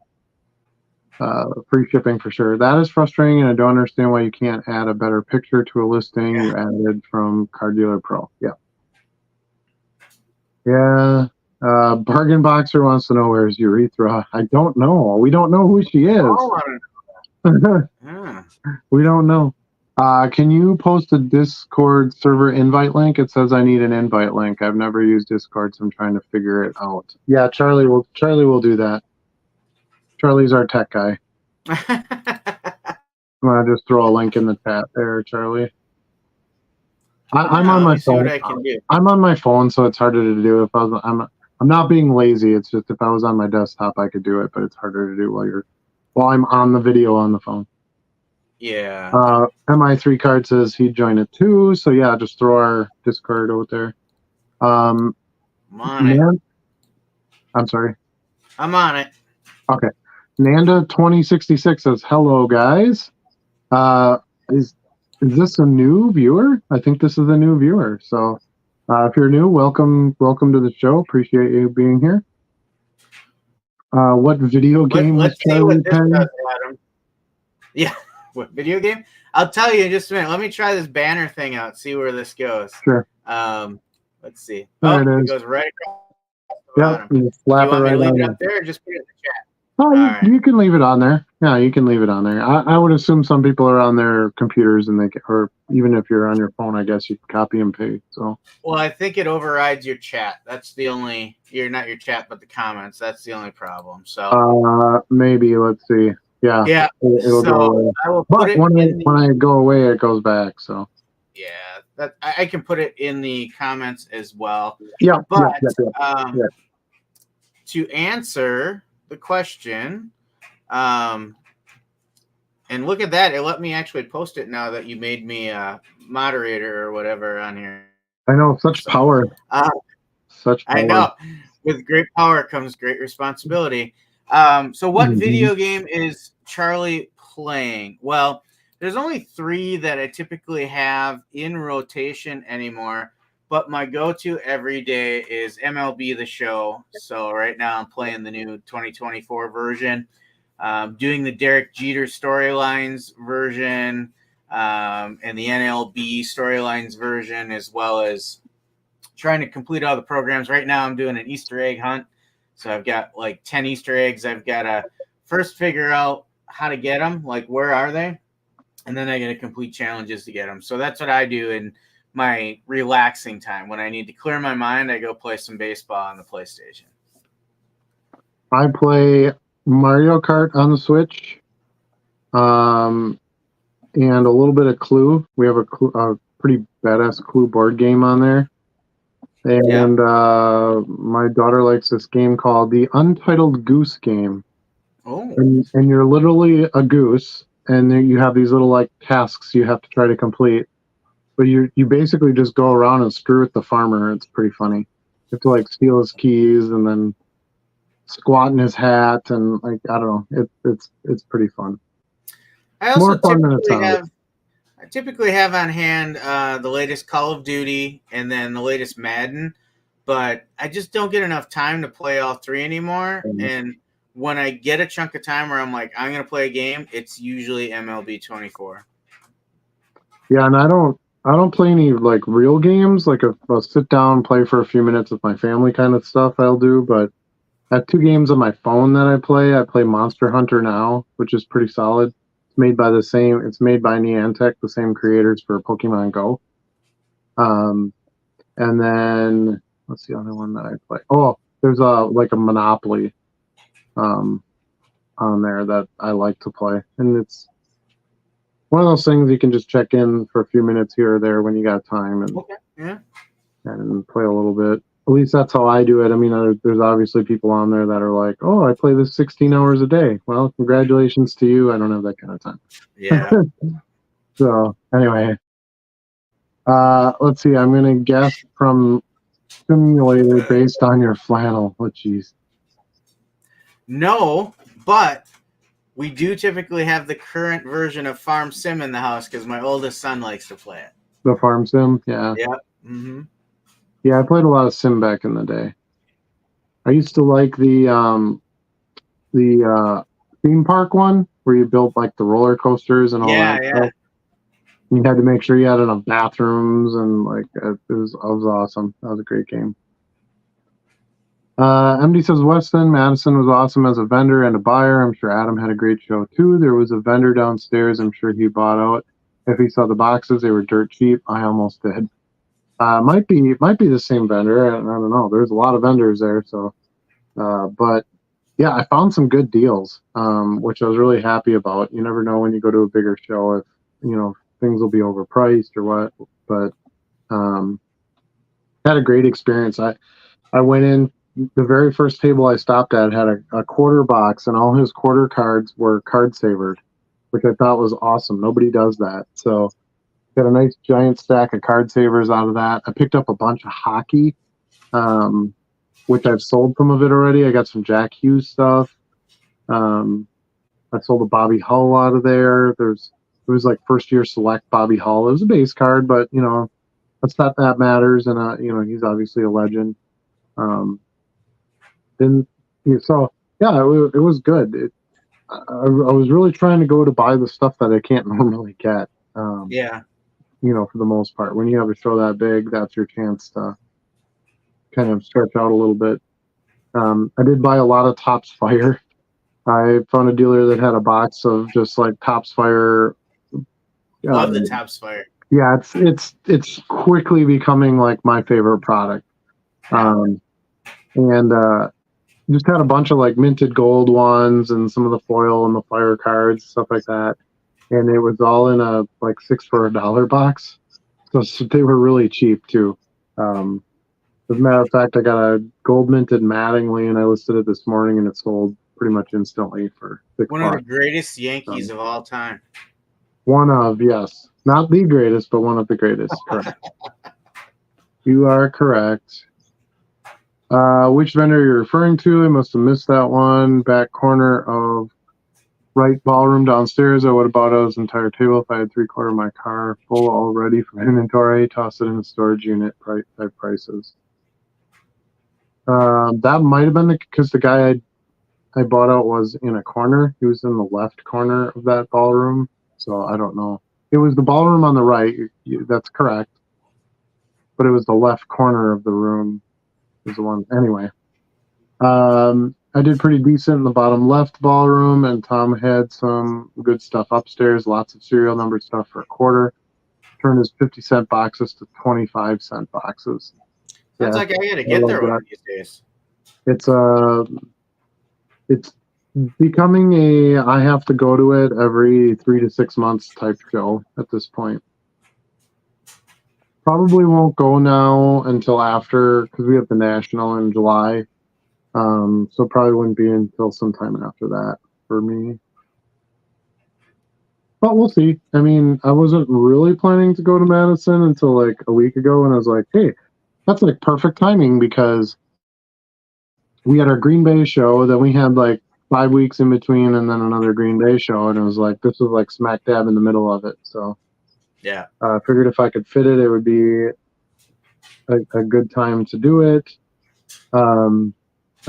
free shipping for sure. That is frustrating, and I don't understand why you can't add a better picture to a listing you added from Card Dealer Pro. Yeah. Bargain Boxer wants to know where's Urethra. I don't know. We don't know who she is. We don't know. Can you post a Discord server invite link? It says I need an invite link. I've never used Discord, so I'm trying to figure it out. Yeah, Charlie will do that. Charlie's our tech guy. I'm gonna just throw a link in the chat there, Charlie. I'm on my phone. I'm on my phone, so it's harder to do. I'm not being lazy. It's just if I was on my desktop, I could do it, but it's harder to do while I'm on the video on the phone. Yeah. MI3 card says he'd join it too. So yeah, just throw our Discord out there. I'm sorry. I'm on it. Okay. Nanda 2066 says hello guys. Is this a new viewer? I think this is a new viewer. So if you're new, welcome to the show. Appreciate you being here. What video game was Charlie playing? Yeah. What video game? I'll tell you in just a minute. Let me try this banner thing out. See where this goes. Sure. Let's see. It goes right across the bottom. Do you want me to leave it up there or just put it in the chat? Oh, you can leave it on there. Yeah, you can leave it on there. I would assume some people are on their computers or even if you're on your phone, I guess you can copy and paste. So. Well, I think it overrides your chat. That's the only. You're not your chat, but the comments. That's the only problem. So. Maybe let's see. Yeah. Yeah. It'll go away. I will put when I go away, it goes back. So. Yeah, that I can put it in the comments as well. Yeah. But to answer the question, and look at that, it let me actually post it now that you made me a moderator or whatever on here. I know, such power. Such power. I know. With great power comes great responsibility. So what video game is Charlie playing? Well, there's only 3 that I typically have in rotation anymore, but my go-to every day is MLB The Show. So right now I'm playing the new 2024 version. doing the Derek Jeter storylines version and the NLB storylines version, as well as trying to complete all the programs. Right now I'm doing an Easter egg hunt. So I've got like 10 Easter eggs. I've got to first figure out how to get them, like where are they? And then I got to complete challenges to get them. So that's what I do in my relaxing time. When I need to clear my mind, I go play some baseball on the PlayStation. I play Mario Kart on the Switch, and a little bit of Clue. We have a pretty badass Clue board game on there. And my daughter likes this game called the Untitled Goose Game. Oh. And you're literally a goose, and then you have these little like tasks you have to try to complete. But you basically just go around and screw with the farmer. It's pretty funny. You have to like steal his keys and then squat in his hat, and like I don't know. It's pretty fun. I also typically have on hand the latest Call of Duty and then the latest Madden, but I just don't get enough time to play all three anymore. Mm-hmm. And when I get a chunk of time where I'm like, I'm going to play a game, it's usually MLB 24. Yeah, and I don't play any like real games. Like if I'll sit down and play for a few minutes with my family kind of stuff, I'll do. But I have 2 games on my phone that I play. I play Monster Hunter now, which is pretty solid. It's made by Niantic, the same creators for Pokemon Go. And then what's the other one that I play? Oh, there's a Monopoly on there that I like to play, and it's one of those things you can just check in for a few minutes here or there when you got time and play a little bit. At least that's how I do it. I mean, there's obviously people on there that are like, oh, I play this 16 hours a day. Well, congratulations to you. I don't have that kind of time. Yeah. So anyway, let's see. I'm going to guess from Simulator based on your flannel. Oh, geez. No, but we do typically have the current version of Farm Sim in the house because my oldest son likes to play it. The Farm Sim? Yeah. Yep. Mm-hmm. Yeah, I played a lot of Sim back in the day. I used to like the theme park one where you built like the roller coasters and all that stuff. You had to make sure you had enough bathrooms and like it was awesome. That was a great game. MD says Weston Madison was awesome as a vendor and a buyer. I'm sure Adam had a great show too. There was a vendor downstairs. I'm sure he bought out. If he saw the boxes, they were dirt cheap. I almost did. Might be the same vendor. I don't know. There's a lot of vendors there. So, but yeah, I found some good deals, which I was really happy about. You never know when you go to a bigger show if things will be overpriced or what. But had a great experience. I went in. The very first table I stopped at had a quarter box, and all his quarter cards were card savored, which I thought was awesome. Nobody does that. So got a nice giant stack of card savers out of that. I picked up a bunch of hockey, which I've sold some of it already. I got some Jack Hughes stuff. I sold a Bobby Hull out of there. It was like first year select Bobby Hull. It was a base card, but that's not that matters. And he's obviously a legend. So yeah, it was good. I was really trying to go to buy the stuff that I can't normally get. For the most part, when you have a show that big, that's your chance to kind of stretch out a little bit. I did buy a lot of Topps Fire. I found a dealer that had a box of just like Topps Fire. Love the Topps Fire. Yeah, it's quickly becoming like my favorite product. Just had a bunch of like minted gold ones and some of the foil and the fire cards, stuff like that. And it was all in a like 6 for $1 box. So they were really cheap too. As a matter of fact, I got a gold minted Mattingly and I listed it this morning and it sold pretty much instantly for $6. One of the greatest Yankees of all time. One of, yes. Not the greatest, but one of the greatest. Correct. You are correct. Which vendor are you referring to? I must have missed that one. Back corner of right ballroom downstairs. I would have bought out his entire table if I had 3/4 of my car full already from inventory. Tossed it in the storage unit type prices. That might have been because the guy I bought out was in a corner. He was in the left corner of that ballroom. So I don't know. It was the ballroom on the right. That's correct. But it was the left corner of the room is the one. Anyway, I did pretty decent in the bottom left ballroom, and Tom had some good stuff upstairs. Lots of serial number stuff for a quarter. Turned his 50-cent boxes to 25-cent boxes. Sounds like I gotta get there one of these days. It's becoming I have to go to it every 3 to 6 months type show at this point. Probably won't go now until after, because we have the National in July. So probably wouldn't be until sometime after that for me. But we'll see. I mean, I wasn't really planning to go to Madison until like a week ago, and I was like, hey, that's like perfect timing, because we had our Green Bay show, then we had like 5 weeks in between, and then another Green Bay show, and it was like, this was like smack dab in the middle of it. So yeah, I figured if I could fit it, it would be a good time to do it. I'm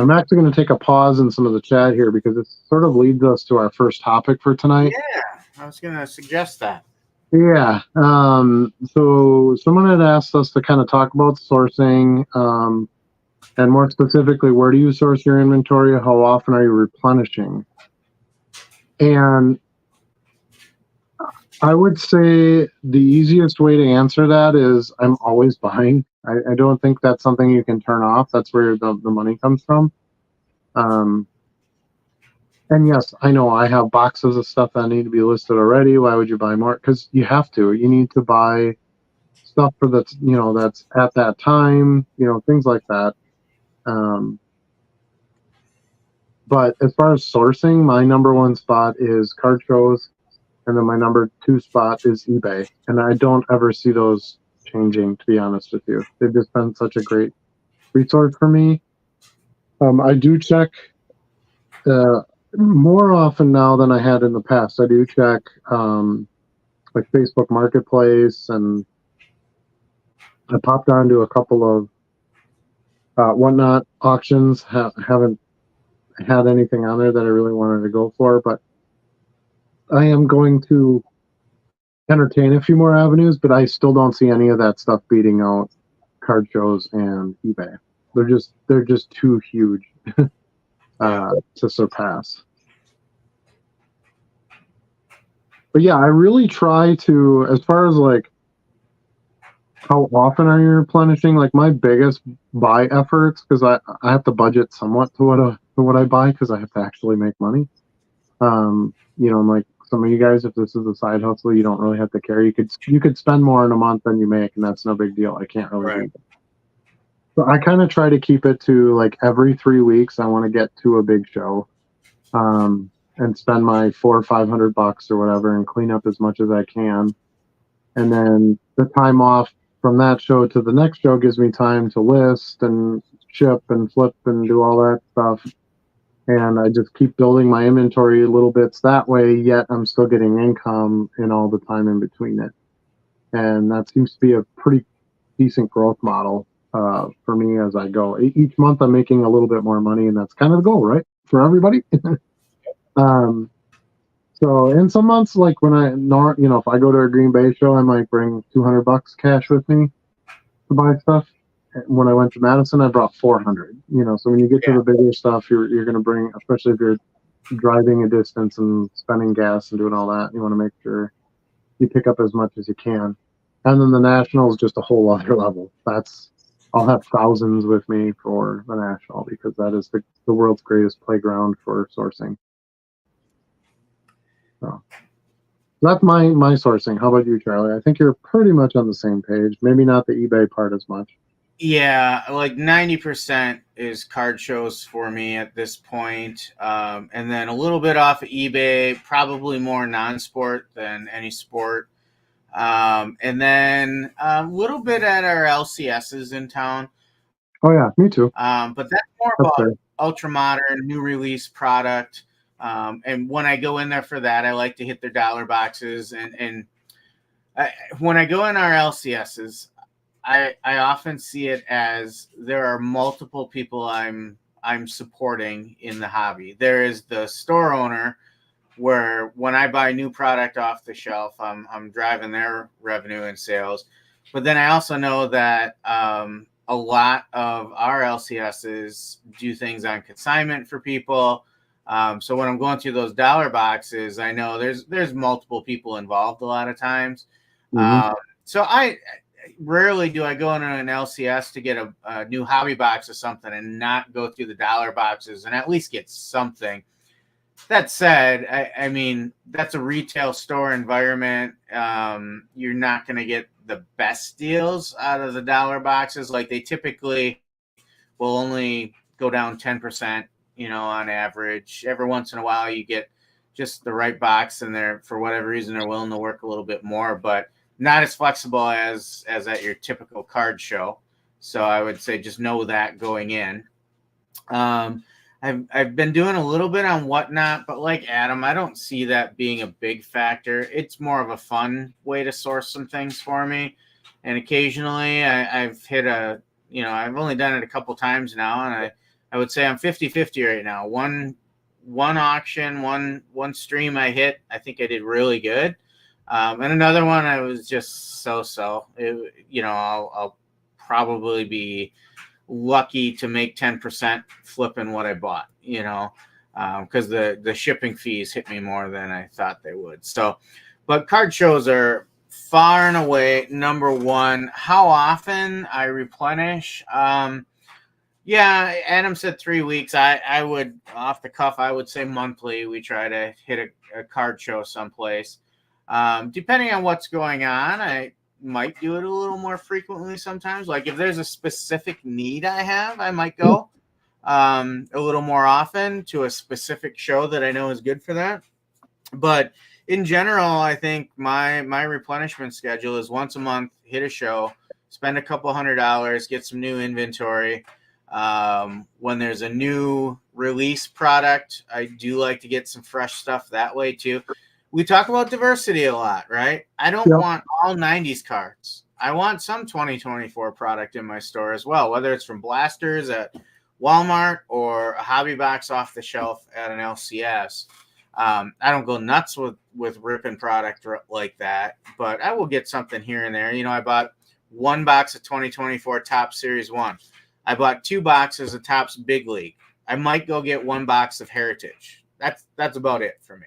actually going to take a pause in some of the chat here, because it sort of leads us to our first topic for tonight. Yeah, I was going to suggest that. Yeah. So someone had asked us to kind of talk about sourcing, and more specifically, where do you source your inventory? How often are you replenishing? And I would say the easiest way to answer that is I'm always buying. I don't think that's something you can turn off. That's where the money comes from. And yes, I know I have boxes of stuff that need to be listed already. Why would you buy more? Because you have to. You need to buy stuff for that's that's at that time. Things like that. But as far as sourcing, my number one spot is card shows, and then my number 2 spot is eBay. And I don't ever see those changing, to be honest with you. They've just been such a great resource for me. I do check more often now than I had in the past. I do check like Facebook Marketplace, and I popped onto a couple of Whatnot auctions. Haven't had anything on there that I really wanted to go for, but I am going to entertain a few more avenues, but I still don't see any of that stuff beating out card shows and eBay. They're just too huge to surpass. But yeah, I really try to, as far as like how often are you replenishing, like my biggest buy efforts, because I have to budget somewhat to what I buy, because I have to actually make money. Like some of you guys, if this is a side hustle, you don't really have to care. You could spend more in a month than you make, and that's no big deal. I can't really do that. So I kind of try to keep it to like every 3 weeks I want to get to a big show, and spend my $400 or $500 or whatever, and clean up as much as I can. And then the time off from that show to the next show gives me time to list and ship and flip and do all that stuff. And I just keep building my inventory little bits that way, yet I'm still getting income in all the time in between it. And that seems to be a pretty decent growth model for me as I go. Each month I'm making a little bit more money, and that's kind of the goal, right? For everybody. So in some months, like when if I go to a Green Bay show, I might bring $200 cash with me to buy stuff. When I went to Madison, I brought 400. So when you get to the bigger stuff, you're going to bring, especially if you're driving a distance and spending gas and doing all that, you want to make sure you pick up as much as you can. And then the National is just a whole other level. I'll have thousands with me for the National, because that is the world's greatest playground for sourcing. So that's my sourcing. How about you, Charlie? I think you're pretty much on the same page. Maybe not the eBay part as much. Yeah, like 90% is card shows for me at this point. And then a little bit off of eBay, probably more non-sport than any sport. And then a little bit at our LCSs in town. Oh, yeah, me too. But that's more about ultra modern, new release product. And when I go in there for that, I like to hit their dollar boxes. And when I go in our LCSs, I often see it as there are multiple people I'm I'm supporting in the hobby. There is the store owner, where when I buy new product off the shelf, I'm driving their revenue and sales. But then I also know that a lot of our LCSs do things on consignment for people. So when I'm going through those dollar boxes, I know there's multiple people involved a lot of times. So I rarely do I go into an LCS to get a new hobby box or something and not go through the dollar boxes and at least get something. That said, I mean, that's a retail store environment. You're not going to get the best deals out of the dollar boxes. Like, they typically will only go down 10%, on average. Every once in a while, you get just the right box, and they're, for whatever reason, they're willing to work a little bit more, but not as flexible as at your typical card show. So I would say just know that going in. I've been doing a little bit on Whatnot, but like Adam, I don't see that being a big factor. It's more of a fun way to source some things for me. And occasionally I've hit I've only done it a couple times now, and I would say I'm 50-50 right now. One auction, one stream I hit, I think I did really good. And another one I was just so-so. I'll probably be lucky to make 10% flipping what I bought, because the shipping fees hit me more than I thought they would. So, but card shows are far and away number one. How often I replenish? Yeah, Adam said 3 weeks. I would, off the cuff, I would say monthly. We try to hit a card show someplace. Depending on what's going on, I might do it a little more frequently sometimes. Like, if there's a specific need I have, I might go a little more often to a specific show that I know is good for that. But in general, I think my replenishment schedule is once a month, hit a show, spend a couple $100, get some new inventory. When there's a new release product, I do like to get some fresh stuff that way too. We talk about diversity a lot, right? I don't want all 90s cards. I want some 2024 product in my store as well, whether it's from Blasters at Walmart or a hobby box off the shelf at an LCS. I don't go nuts with ripping product like that, but I will get something here and there. I bought one box of 2024 Topps Series 1. I bought 2 boxes of Topps Big League. I might go get 1 box of Heritage. That's about it for me.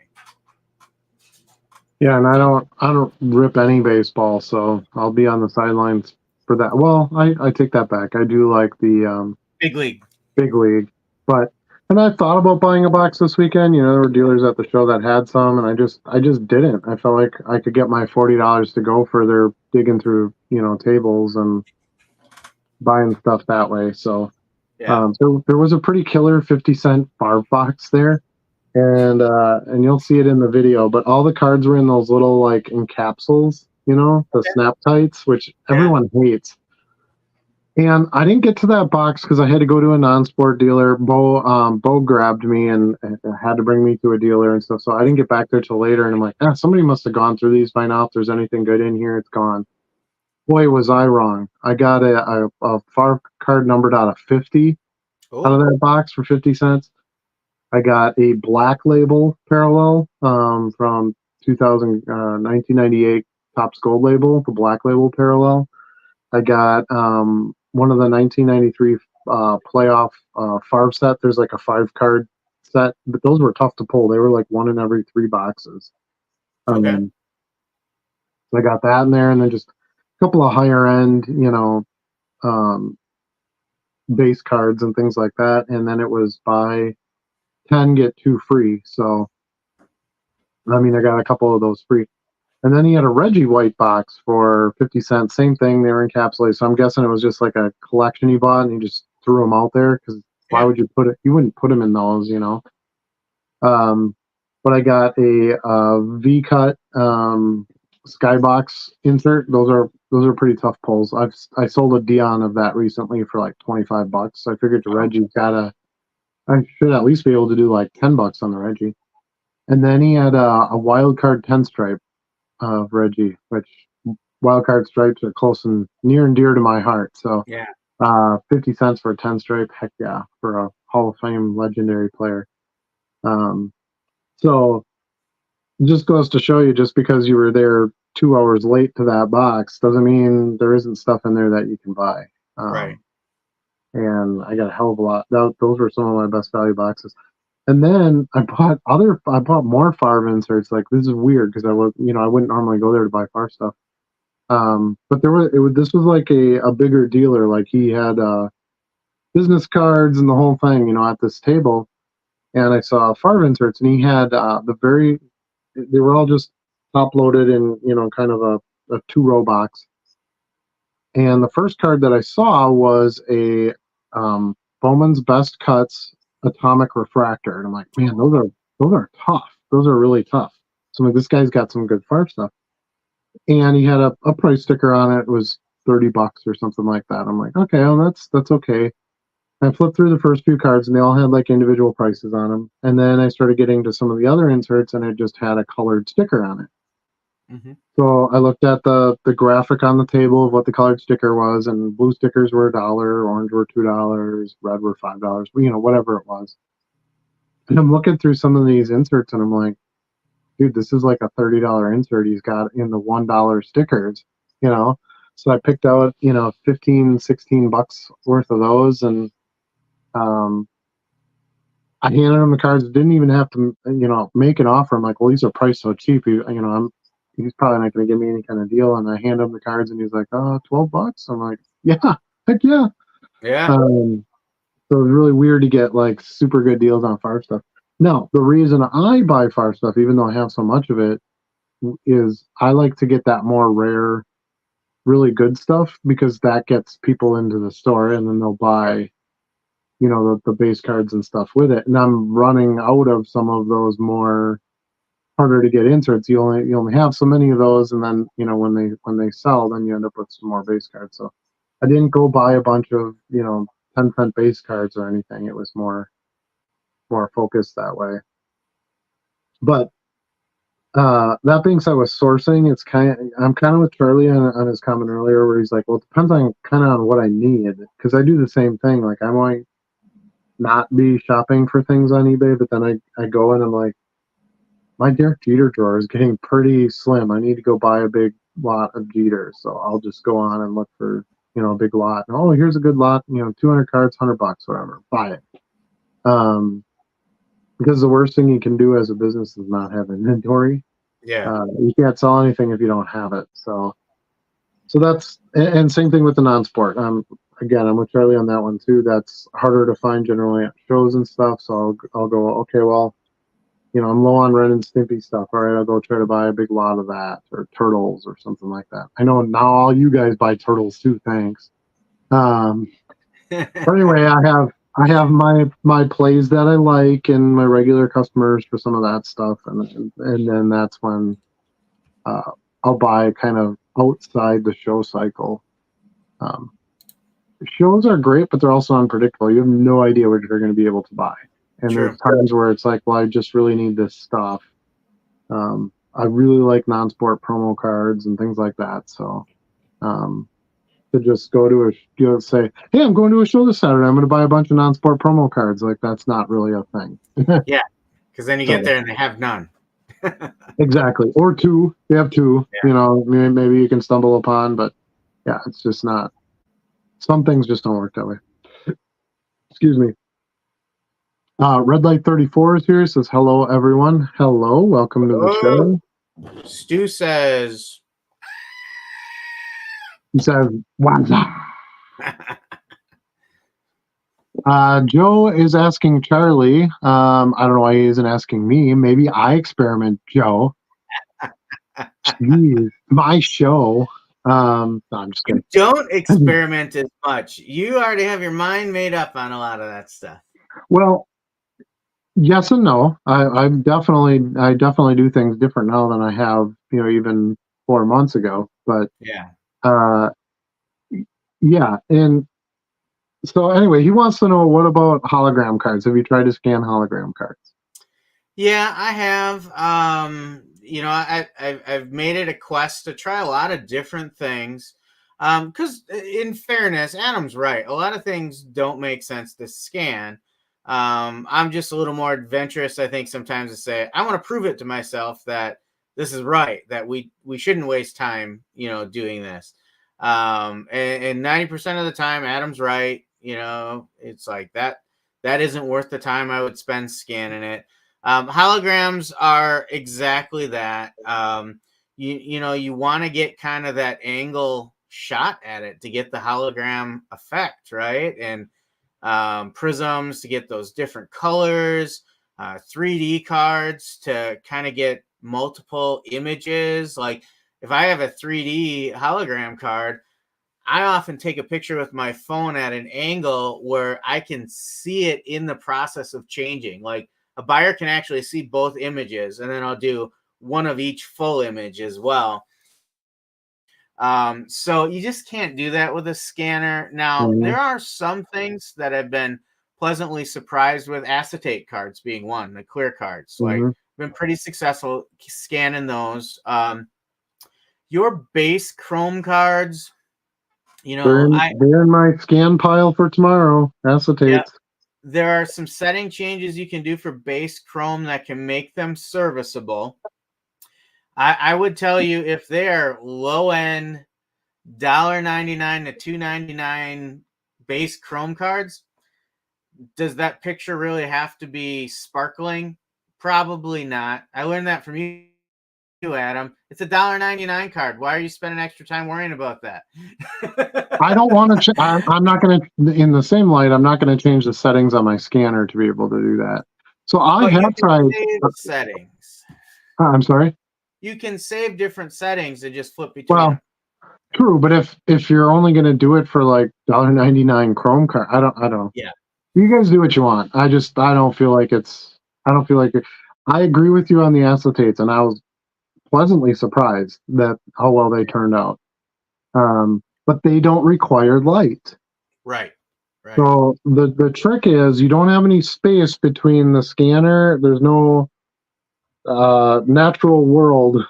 Yeah, and I don't rip any baseball, so I'll be on the sidelines for that. Well, I take that back. I do like the Big League, and I thought about buying a box this weekend. There were dealers at the show that had some, and I just didn't. I felt like I could get my $40 to go further digging through tables and buying stuff that way. So, there was a pretty killer 50-cent barb box there. And you'll see it in the video, but all the cards were in those little like in capsules, the snap tights, which everyone hates. And I didn't get to that box because I had to go to a non-sport dealer. Bo grabbed me and had to bring me to a dealer and stuff. So I didn't get back there till later. And I'm like, somebody must have gone through these by now. If there's anything good in here, it's gone. Boy, was I wrong. I got a far card numbered out of 50 out of that box for 50 cents. I got a black label parallel from 1998 Topps Gold label, the black label parallel. I got one of the 1993 playoff Favre set. There's like a 5-card set, but those were tough to pull. They were like 1 in every 3 boxes. So I got that in there, and then just a couple of higher end, base cards and things like that. And then it was buy 10 get 2 free. So I got a couple of those free. And then he had a Reggie White box for 50 cents. Same thing, they were encapsulated. So I'm guessing it was just like a collection he bought and he just threw them out there, because why would you put it? You wouldn't put them in those, But I got a V-cut Skybox insert. Those are pretty tough pulls. I sold a Dion of that recently for like $25. So I figured the Reggie's I should at least be able to do like $10 on the Reggie. And then he had a wild card 10 stripe of Reggie, which wild card stripes are close and near and dear to my heart. So 50 cents for a 10 stripe. Heck yeah, for a Hall of Fame legendary player. So just goes to show you, just because you were there 2 hours late to that box doesn't mean there isn't stuff in there that you can buy. Right. And I got a hell of a lot. Those were some of my best value boxes. And then I bought more Favre inserts. Like, this is weird because I wouldn't normally go there to buy Favre stuff. But this was like a bigger dealer. Like, he had business cards and the whole thing, at this table. And I saw Favre inserts, and he had they were all just top loaded in, kind of a 2-row box. And the first card that I saw was a Bowman's Best Cuts Atomic Refractor, and I'm like, man, those are tough. Those are really tough. So I'm like, this guy's got some good Favre stuff. And he had a price sticker on it. It was $30 or something like that. I'm like, okay, well, that's okay. I flipped through the first few cards, and they all had like individual prices on them. And then I started getting to some of the other inserts, and it just had a colored sticker on it. Mm-hmm. So I looked at the graphic on the table of what the colored sticker was, and blue stickers were $1, orange were $2, red were $5, whatever it was. And I'm looking through some of these inserts, and I'm like, dude, this is like a $30 insert he's got in the $1 stickers, So I picked out, 15, 16 bucks worth of those, and I handed him the cards. Didn't even have to, make an offer. I'm like, well, these are priced so cheap. He's probably not going to give me any kind of deal. And I hand him the cards, and he's like, $12. I'm like, yeah, heck yeah. Yeah. So it was really weird to get like super good deals on Favre stuff. Now, the reason I buy Favre stuff, even though I have so much of it, is I like to get that more rare, really good stuff, because that gets people into the store, and then they'll buy the base cards and stuff with it. And I'm running out of some of those more harder to get inserts. You only have so many of those, and then when they sell, then you end up with some more base cards. So I didn't go buy a bunch of 10-cent base cards or anything. It was more focused that way. But that being said, with sourcing, I'm kind of with Charlie on his comment earlier, where he's like, well, it depends on what I need, because I do the same thing. Like, I might not be shopping for things on eBay, but then I go in and I'm like, my Derek Jeter drawer is getting pretty slim. I need to go buy a big lot of Jeters. So I'll just go on and look for, a big lot. And, oh, here's a good lot, 200 cards, $100, whatever. Buy it. Because the worst thing you can do as a business is not have inventory. Yeah. You can't sell anything if you don't have it. So that's, and same thing with the non-sport. Again, I'm with Charlie on that one too. That's harder to find generally at shows and stuff. So I'll go, okay, well, I'm low on Ren and Stimpy stuff. All right, I'll go try to buy a big lot of that, or Turtles or something like that. I know now all you guys buy Turtles too. Thanks. But anyway, I have my plays that I like, and my regular customers for some of that stuff, and then that's when I'll buy kind of outside the show cycle. Shows are great, but they're also unpredictable. You have no idea what you're going to be able to buy. And True. There's times where it's like, well, I just really need this stuff. I really like non-sport promo cards and things like that. So to just go to say, hey, I'm going to a show this Saturday, I'm going to buy a bunch of non-sport promo cards. Like, that's not really a thing. Yeah, because then you get there and they have none. Exactly. Or two. They have two. Yeah. Maybe you can stumble upon, but yeah, it's just not. Some things just don't work that way. Excuse me. Red Light 34 is here. Says, hello, everyone. Hello. Welcome to the show. Stu says. He says, Waza. Joe is asking Charlie. I don't know why he isn't asking me. Maybe I experiment, Joe. Jeez, my show. No, I'm just kidding. You don't experiment as much. You already have your mind made up on a lot of that stuff. Well, yes and no. I definitely do things different now than I have, even 4 months ago. But yeah. And so anyway, he wants to know, what about hologram cards? Have you tried to scan hologram cards? Yeah, I have. I've made it a quest to try a lot of different things. Because in fairness, Adam's right. A lot of things don't make sense to scan. I'm just a little more adventurous, I think, sometimes to say, I want to prove it to myself that this is right, that we shouldn't waste time, doing this. And 90% of the time, Adam's right. It's like that isn't worth the time I would spend scanning it. Holograms are exactly that. You want to get kind of that angle shot at it to get the hologram effect, right? And prisms to get those different colors, 3D cards to kind of get multiple images. Like if I have a 3D hologram card, I often take a picture with my phone at an angle where I can see it in the process of changing. Like a buyer can actually see both images, and then I'll do one of each full image as well. So you just can't do that with a scanner. Now, there are some things that I've been pleasantly surprised with, acetate cards being one, the clear cards. So I've been pretty successful scanning those. Your base Chrome cards, they're in my scan pile for tomorrow. Acetates. Yeah, there are some setting changes you can do for base Chrome that can make them serviceable. I would tell you, if they are low end $1.99 to $2.99 base Chrome cards, does that picture really have to be sparkling? Probably not. I learned that from you, Adam. It's a $1.99 card. Why are you spending extra time worrying about that? I don't want to. I'm not going to. In the same light, I'm not going to change the settings on my scanner to be able to do that. So I have tried settings. I'm sorry. You can save different settings and just flip between. Well, true, but if you're only going to do it for like $1.99 Chrome card, I don't. Yeah. You guys do what you want. I don't feel like it's. I don't feel like it. I agree with you on the acetates, and I was pleasantly surprised that how well they turned out. But they don't require light. Right. So the trick is you don't have any space between the scanner. There's no natural world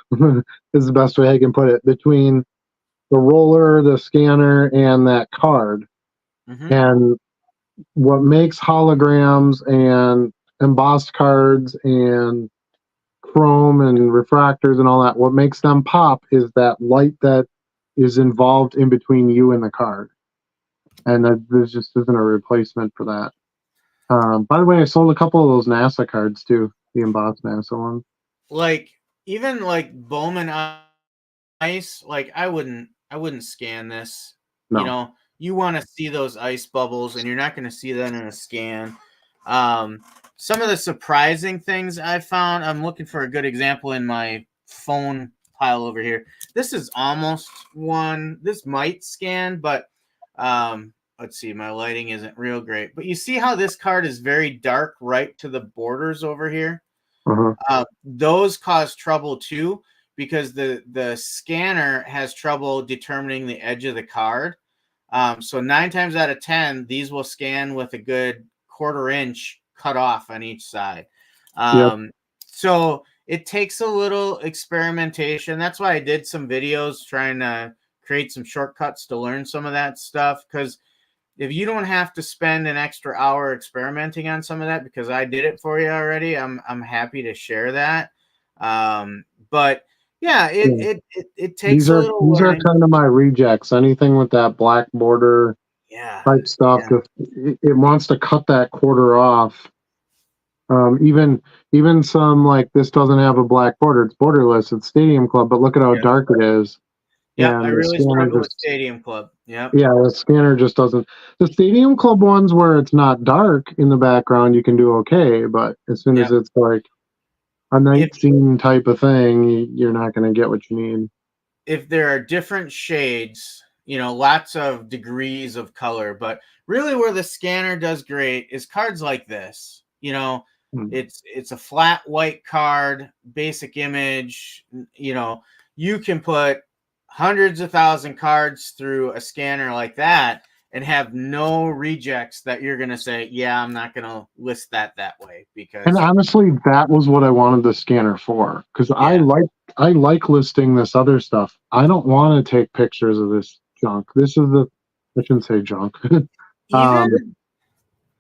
is the best way I can put it, between the roller, the scanner, and that card. And what makes holograms and embossed cards and chrome and refractors and all that, what makes them pop is that light that is involved in between you and the card. And there just isn't a replacement for that. By the way, I sold a couple of those NASA cards too, the embossed NASA ones. Like even like Bowman Ice, like I wouldn't scan this. No. You want to see those ice bubbles, and you're not going to see that in a scan. Some of the surprising things I found, I'm looking for a good example in my phone pile over here. This is almost one. This might scan, but let's see. My lighting isn't real great. But you see how this card is very dark right to the borders over here? Those cause trouble too, because the scanner has trouble determining the edge of the card. So 9 times out of 10, these will scan with a good 1/4 inch cut off on each side. So it takes a little experimentation. That's why I did some videos trying to create some shortcuts to learn some of that stuff. Because if you don't have to spend an extra hour experimenting on some of that, because I did it for you already, I'm happy to share that. But yeah, it takes a little. These are kind of my rejects. Anything with that black border type stuff, it wants to cut that 1/4 off. Even some like this doesn't have a black border. It's borderless. It's Stadium Club, but look at how dark it is. Yeah, I really struggle with Stadium Club. Yeah, the scanner just doesn't. The Stadium Club ones where it's not dark in the background, you can do okay. But as soon as it's like a night scene type of thing, you're not going to get what you need. If there are different shades, lots of degrees of color, but really where the scanner does great is cards like this. It's a flat white card, basic image. You can put hundreds of thousand cards through a scanner like that and have no rejects that you're going to say, yeah, I'm not going to list that way. Because, and honestly, that was what I wanted the scanner for, because I like listing this other stuff. I don't want to take pictures of this junk. This is I shouldn't say junk. Even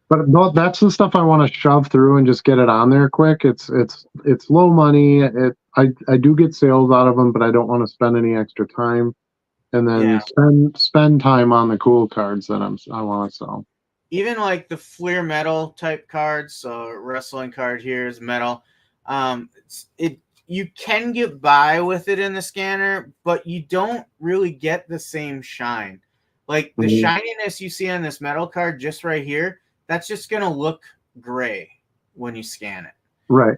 But that's the stuff I want to shove through and just get it on there quick. It's low money. I do get sales out of them, but I don't want to spend any extra time. And then spend time on the cool cards that I want to sell. Even like the Fleer metal type cards, so wrestling card here is metal. You can get by with it in the scanner, but you don't really get the same shine. Like the shininess you see on this metal card just right here, that's just gonna look gray when you scan it. Right.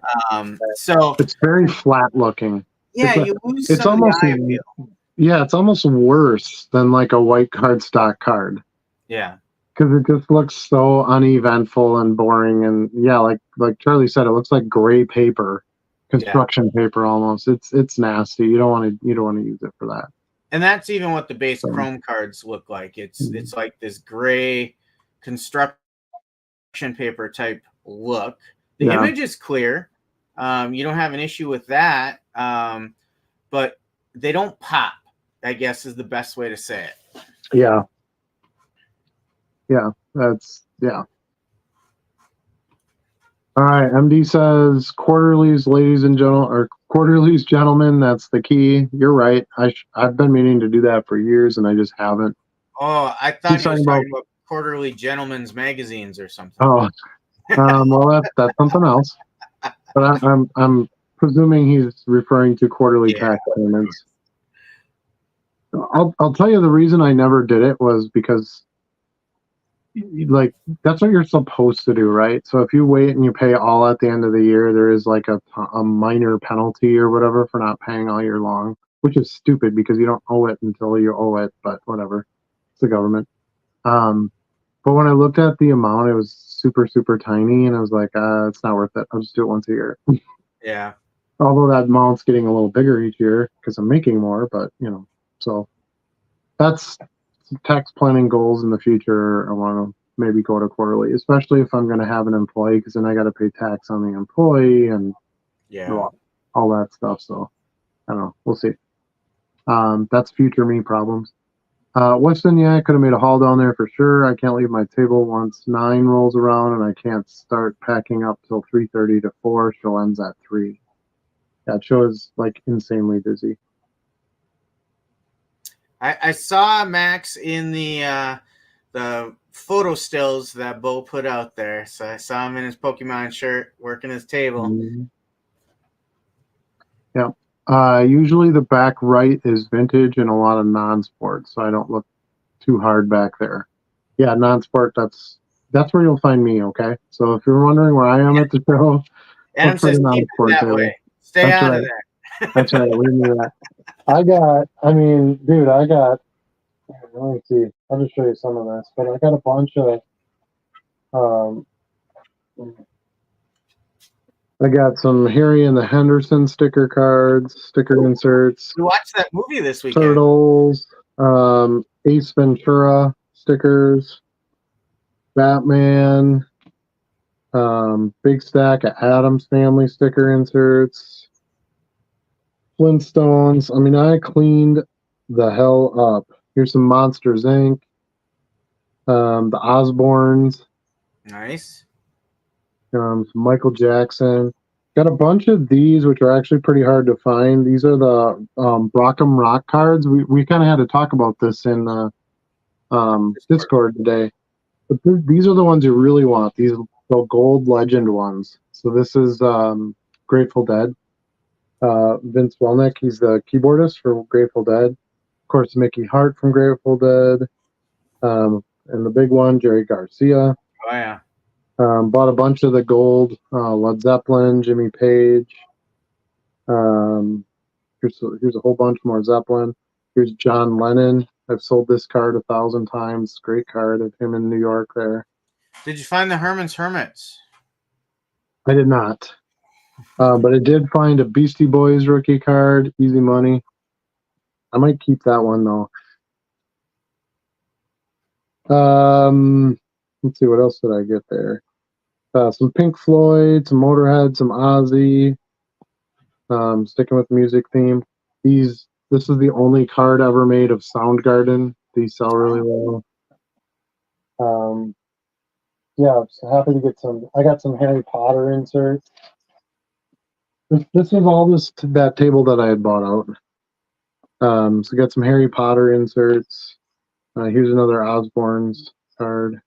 So it's very flat looking. Yeah, you lose some of the eye appeal. Yeah, it's almost worse than like a white cardstock card. Yeah. Because it just looks so uneventful and boring, and like Charlie said, it looks like gray paper, construction paper almost. It's nasty. You don't want to use it for that. And that's even what the base Chrome cards look like. It's like this gray construction paper type look. The image is clear. You don't have an issue with that, but they don't pop, I guess is the best way to say it. Yeah. All right, MD says quarterlies, ladies and gentlemen, or quarterlies, gentlemen. That's the key. You're right. I've been meaning to do that for years, and I just haven't. Oh, I thought you were talking about quarterly gentlemen's magazines or something. Oh, well, that's something else. But I'm presuming he's referring to quarterly tax payments. I'll tell you the reason I never did it was because, like, that's what you're supposed to do, right? So if you wait and you pay all at the end of the year, there is like a minor penalty or whatever for not paying all year long, which is stupid because you don't owe it until you owe it, but whatever. It's the government. But when I looked at the amount, it was super, super tiny, and I was like, it's not worth it. I'll just do it once a year. Yeah. Although that amount's getting a little bigger each year because I'm making more, but, so that's tax planning goals in the future. I want to maybe go to quarterly, especially if I'm going to have an employee, because then I got to pay tax on the employee and all that stuff. So I don't know. We'll see. That's future me problems. Weston, I could have made a haul down there for sure. I can't leave my table once 9 rolls around, and I can't start packing up till 3:30 to 4. Show ends at 3. That show is like insanely busy. I saw Max in the photo stills that Bo put out there. So I saw him in his Pokemon shirt working his table. Mm-hmm. Yeah. Usually the back right is vintage and a lot of non-sport, so I don't look too hard back there. Yeah, non-sport, that's where you'll find me, okay? So if you're wondering where I am at the show, Adam says keep it that way. Stay out of there. That's right, leave me that. Let me see. I'll just show you some of this, but I got a bunch of I got some Harry and the Henderson sticker cards, sticker inserts. We watched that movie this weekend. Turtles, Ace Ventura stickers, Batman, big stack of Addams Family sticker inserts, Flintstones. I mean, I cleaned the hell up. Here's some Monsters Inc. The Osbournes. Nice. Some Michael Jackson. Got a bunch of these, which are actually pretty hard to find. These are the Brockham Rock cards. We kind of had to talk about this in Discord today. But these are the ones you really want. These are the gold legend ones. So this is Grateful Dead. Vince Welnick, he's the keyboardist for Grateful Dead. Of course, Mickey Hart from Grateful Dead. And the big one, Jerry Garcia. Oh, yeah. Bought a bunch of the gold Led Zeppelin, Jimmy Page. Here's a whole bunch more Zeppelin. Here's John Lennon. I've sold this card 1,000 times. Great card of him in New York there. Did you find the Herman's Hermits? I did not. But I did find a Beastie Boys rookie card, Easy Money. I might keep that one, though. Let's see, what else did I get there? Some Pink Floyd, some Motorhead, some Ozzy. Sticking with the music theme. This is the only card ever made of Soundgarden These sell really well. Yeah, I'm so happy to get some. I got some Harry Potter inserts. This is all that table that I had bought out. So I got some Harry Potter inserts. Here's another Osborne's card.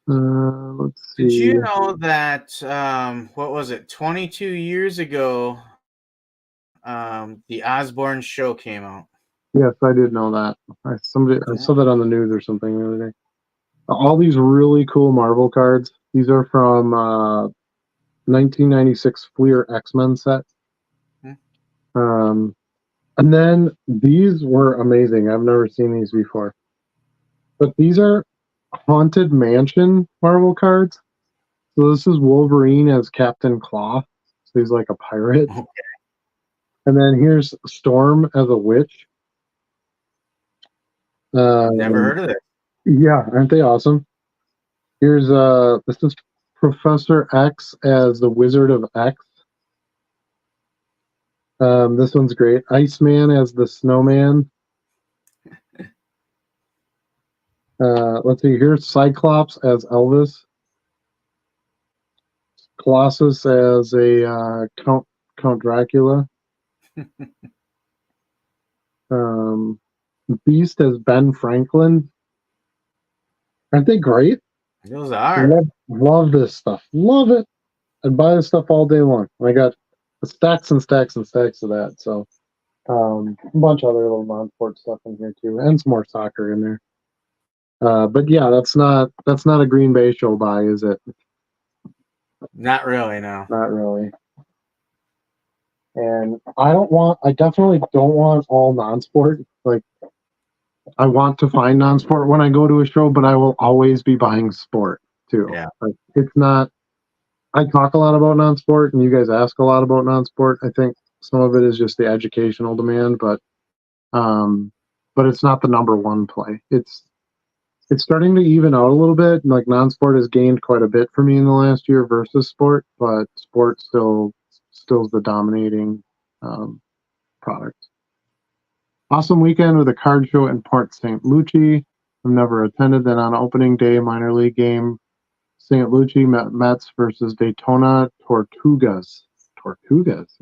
Let's see. Did you know that, what was it, 22 years ago, the Osborne show came out? Yes, I did know that. I saw that on the news or something the other day. All these really cool Marvel cards. These are from 1996 Fleer X-Men set. And then these were amazing. I've never seen these before. But these are Haunted Mansion Marvel cards. So this is Wolverine as Captain Claw. So he's like a pirate. Okay. And then here's Storm as a witch. Never heard of it. Yeah, aren't they awesome? Here's this is Professor X as the Wizard of X. This one's great. Iceman as the Snowman. Let's see. Here's Cyclops as Elvis. Colossus as a Count Dracula. Beast as Ben Franklin. Aren't they great? Those are. Love this stuff. Love it. I'd buy this stuff all day long. I got stacks and stacks and stacks of that. So a bunch of other little non-sport stuff in here too, and some more soccer in there. But yeah, that's not a Green Bay show buy, is it? Not really, no. Not really. And I definitely don't want all non-sport. Like, I want to find non-sport when I go to a show, but I will always be buying sport too. Yeah. Like, it's not, I talk a lot about non-sport and you guys ask a lot about non-sport. I think some of it is just the educational demand, but it's not the number one play. It's starting to even out a little bit. Like, non-sport has gained quite a bit for me in the last year versus sport, but sport still is the dominating product. Awesome weekend with a card show in Port St. Lucie. I've never attended. Then on opening day, minor league game, St. Lucie Mets versus Daytona Tortugas.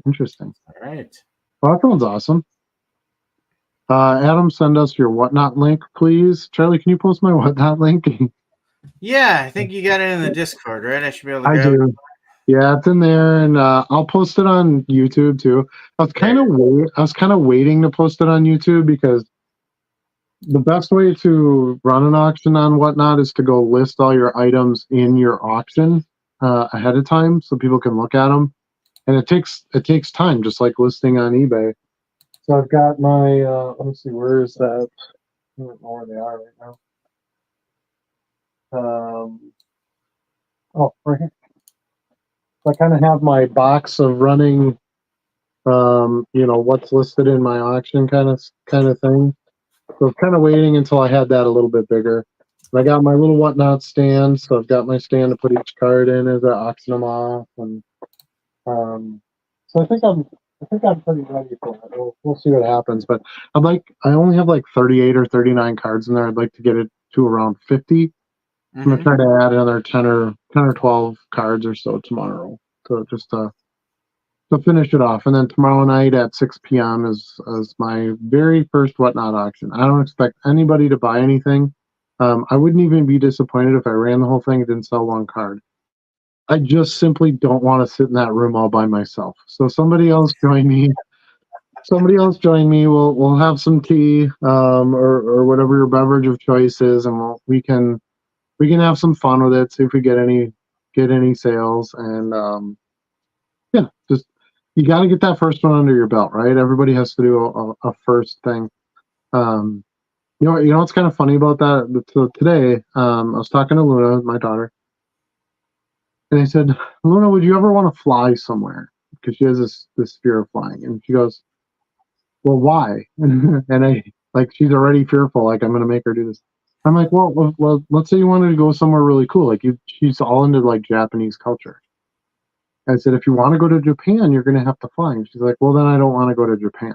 Interesting. All right. Well, that sounds awesome. Adam, send us your Whatnot link, please. Charlie, can you post my Whatnot link? Yeah, I think you got it in the Discord, right? I should be able to grab it. I do. Yeah, it's in there, and I'll post it on YouTube too. I was kind of waiting to post it on YouTube because the best way to run an auction on Whatnot is to go list all your items in your auction ahead of time so people can look at them, and it takes time, just like listing on eBay. So I've got my let me see, where is that? I don't know where they are right now. Right here. I kind of have my box of running, what's listed in my auction kind of thing. So I'm kind of waiting until I had that a little bit bigger. And I got my little Whatnot stand, so I've got my stand to put each card in as I auction them off, and so I think I'm pretty ready for it. We'll see what happens, but I only have like 38 or 39 cards in there. I'd like to get it to around 50. Mm-hmm. I'm gonna try to add another 10 or 12 cards or so tomorrow, so just to finish it off. And then tomorrow night at 6 p.m. is my very first Whatnot auction. I don't expect anybody to buy anything. I wouldn't even be disappointed if I ran the whole thing and didn't sell one card. I just simply don't want to sit in that room all by myself. So somebody else join me. We'll have some tea or whatever your beverage of choice is, and we can have some fun with it. See if we get any sales, and just you got to get that first one under your belt, right? Everybody has to do a first thing. You know what's kind of funny about that? So today, I was talking to Luna, my daughter. And I said, Luna, would you ever want to fly somewhere? Because she has this fear of flying. And she goes, well, why? And she's already fearful. Like, I'm going to make her do this. I'm like, well, let's say you wanted to go somewhere really cool. Like, she's all into like Japanese culture. I said, if you want to go to Japan, you're going to have to fly. And she's like, well, then I don't want to go to Japan.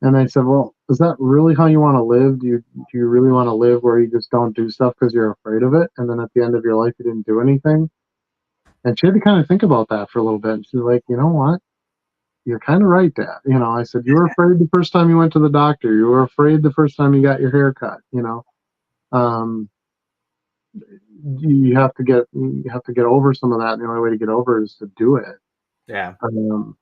And I said, well, is that really how you want to live? Do you really want to live where you just don't do stuff because you're afraid of it? And then at the end of your life, you didn't do anything? And she had to kind of think about that for a little bit. And she's like, you know what? You're kind of right, Dad. I said, you were afraid the first time you went to the doctor. You were afraid the first time you got your hair cut, Um, you have to get over some of that. And the only way to get over it is to do it. Yeah. And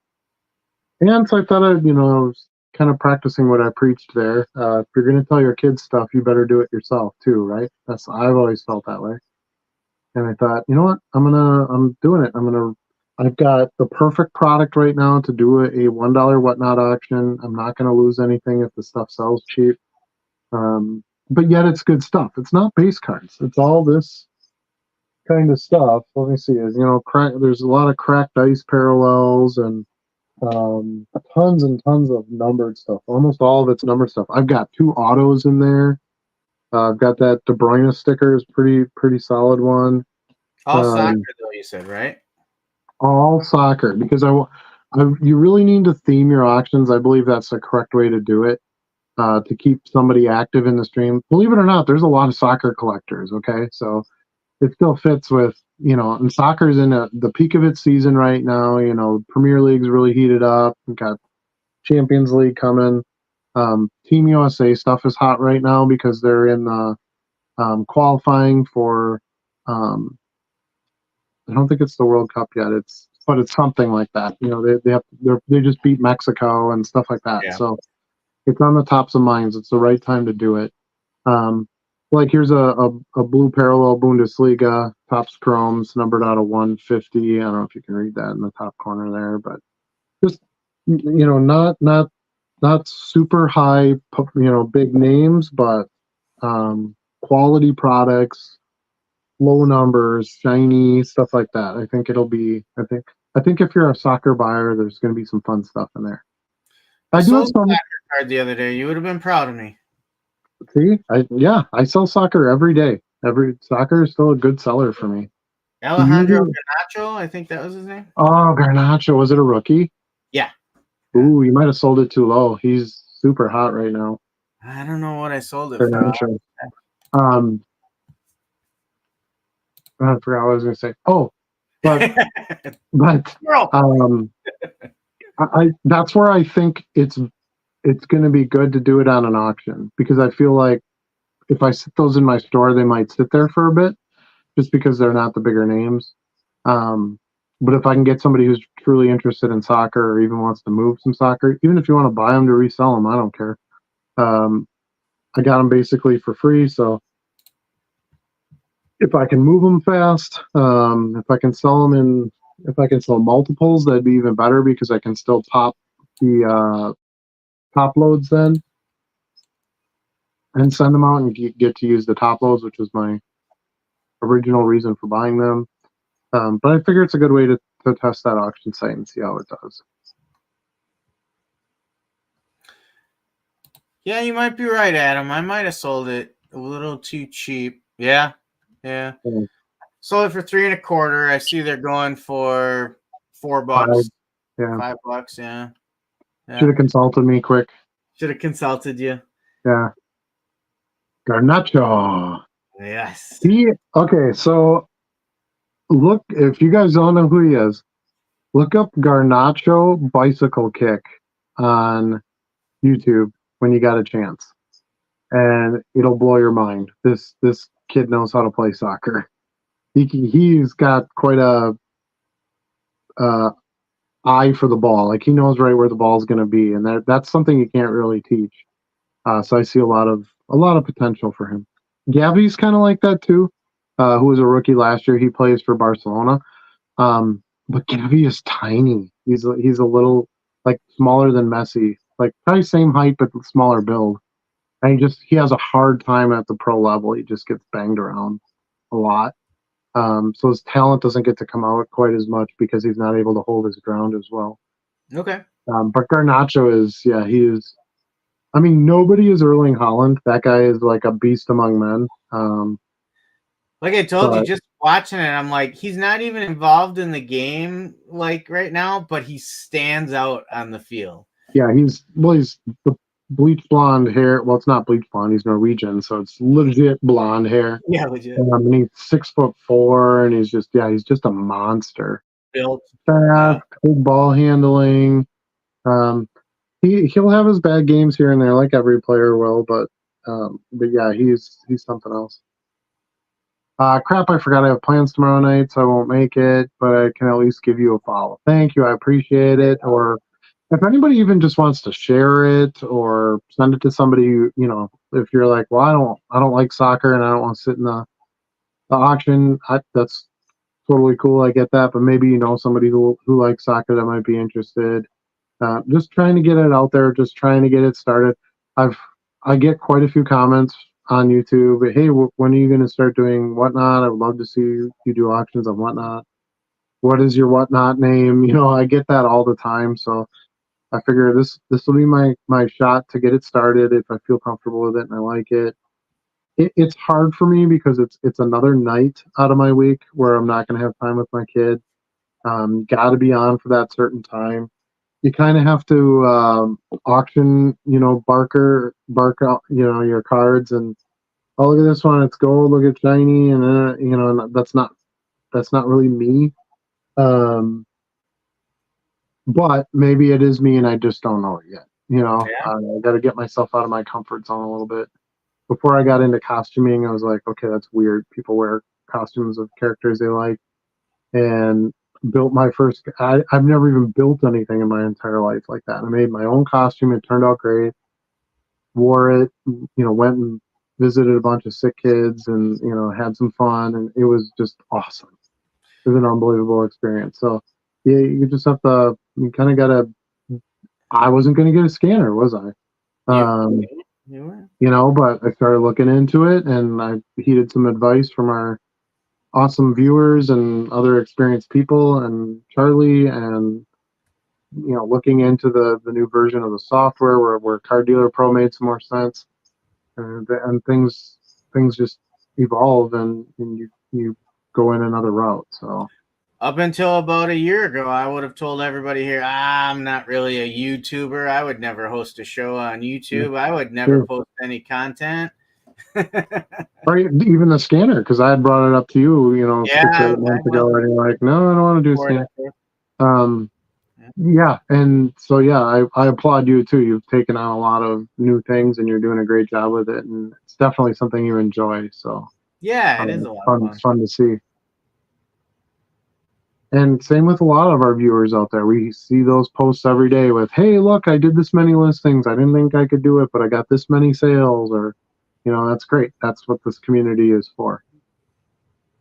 so I thought I was kind of practicing what I preached there. If you're going to tell your kids stuff, you better do it yourself too, right? I've always felt that way. And I thought, you know what? I'm doing it. I've got the perfect product right now to do a $1 whatnot auction. I'm not going to lose anything if the stuff sells cheap. But yet it's good stuff. It's not base cards. It's all this kind of stuff. Let me see. There's a lot of cracked dice parallels and tons and tons of numbered stuff. Almost all of it's numbered stuff. I've got 2 autos in there. I've got that De Bruyne sticker is pretty solid one. All soccer though, you said, right? All soccer, because you really need to theme your auctions. I believe that's the correct way to do it, to keep somebody active in the stream. Believe it or not, there's a lot of soccer collectors. Okay, so it still fits with, and soccer's in the peak of its season right now. Premier League's really heated up. We've got Champions League coming. Team USA stuff is hot right now because they're in the qualifying for. I don't think it's the World Cup yet. But it's something like that. They just beat Mexico and stuff like that. Yeah. So it's on the tops of minds. It's the right time to do it. Like here's a blue parallel Bundesliga, Topps Chromes, numbered out of 150. I don't know if you can read that in the top corner there, but just not super high, big names, but quality products, low numbers, shiny stuff like that. I think I think if you're a soccer buyer, there's going to be some fun stuff in there. I sold a soccer card the other day. You would have been proud of me. See, I sell soccer every day. Soccer is still a good seller for me. Alejandro Garnacho, I think that was his name. Oh, Garnacho. Was it a rookie? Yeah. Ooh, you might have sold it too low. He's super hot right now. I don't know what I sold it Garnacho. For. I forgot what I was going to say. Oh, but that's where I think it's going to be good to do it on an auction, because I feel like if I sit those in my store, they might sit there for a bit just because they're not the bigger names. But if I can get somebody who's truly interested in soccer or even wants to move some soccer, even if you want to buy them to resell them, I don't care. I got them basically for free. So if I can move them fast, if I can sell multiples, that'd be even better, because I can still pop the top loads then and send them out and get to use the top loads, which was my original reason for buying them. But I figure it's a good way to test that auction site and see how it does. Yeah, you might be right, Adam. I might have sold it a little too cheap. Yeah. Sold it for $3.25. I see they're going for $4. Yeah. $5. Yeah. Should have consulted me quick. Should have consulted you. Yeah. Garnacho. Yes. Okay, so look, if you guys don't know who he is, look up Garnacho bicycle kick on YouTube when you got a chance, and it'll blow your mind. This kid knows how to play soccer. He's got quite a eye for the ball. Like, he knows right where the ball's going to be, and that's something you can't really teach. So I see a lot of potential for him. Gavi's kind of like that too, who was a rookie last year. He plays for Barcelona, but Gavi is tiny. He's a little, like, smaller than Messi, like probably same height but smaller build. And he has a hard time at the pro level. He just gets banged around a lot. So his talent doesn't get to come out quite as much because he's not able to hold his ground as well. Okay. But Garnacho he is. I mean, nobody is Erling Haaland. That guy is like a beast among men. Like I told you, just watching it, I'm like, he's not even involved in the game like right now, but he stands out on the field. Yeah, he's the bleach blonde hair. Well, it's not bleach blonde. He's Norwegian, so it's legit blonde hair. Yeah, legit. And he's 6'4", and he's just a monster. Built. Fast, good ball handling. He'll have his bad games here and there, like every player will, but yeah, he's something else. Crap, I forgot I have plans tomorrow night, so I won't make it, but I can at least give you a follow. Thank you, I appreciate it. Or if anybody even just wants to share it or send it to somebody, if you're like, well, I don't like soccer and I don't want to sit in the auction, that's totally cool. I get that, but maybe somebody who likes soccer that might be interested. Just trying to get it out there, just trying to get it started. I get quite a few comments on YouTube. Hey, when are you going to start doing Whatnot? I would love to see you do auctions on Whatnot. What is your Whatnot name? I get that all the time. So I figure this will be my shot to get it started if I feel comfortable with it and I like it. It's hard for me because it's another night out of my week where I'm not going to have time with my kid. Got to be on for that certain time. You kind of have to auction, bark out, your cards and, oh, look at this one, it's gold, look at shiny, and and that's not really me. But maybe it is me, and I just don't know it yet. Yeah. I got to get myself out of my comfort zone a little bit. Before I got into costuming, I was like, okay, that's weird. People wear costumes of characters they like, and built my first. I've never even built anything in my entire life like that. I made my own costume. It turned out great. Wore it. Went and visited a bunch of sick kids, and had some fun, and it was just awesome. It was an unbelievable experience. So yeah, you just have to. You kind of gotta. I wasn't going to get a scanner, was I? You were. But I started looking into it, and I heeded some advice from our awesome viewers and other experienced people and Charlie, and looking into the new version of the software where Card Dealer Pro made some more sense, and things just evolve, and you go in another route. So up until about a year ago, I would have told everybody here, I'm not really a YouTuber. I would never host a show on YouTube. I would never post any content. Right, even the scanner, because I had brought it up to you, 6 or 8 months ago, and you're like, no, I don't want to do a scanner. Yeah, and so I applaud you too. You've taken on a lot of new things, and you're doing a great job with it, and it's definitely something you enjoy. So yeah, it is a lot of fun to see. And same with a lot of our viewers out there. We see those posts every day with, hey, look, I did this many listings. I didn't think I could do it, but I got this many sales. Or, that's great. That's what this community is for.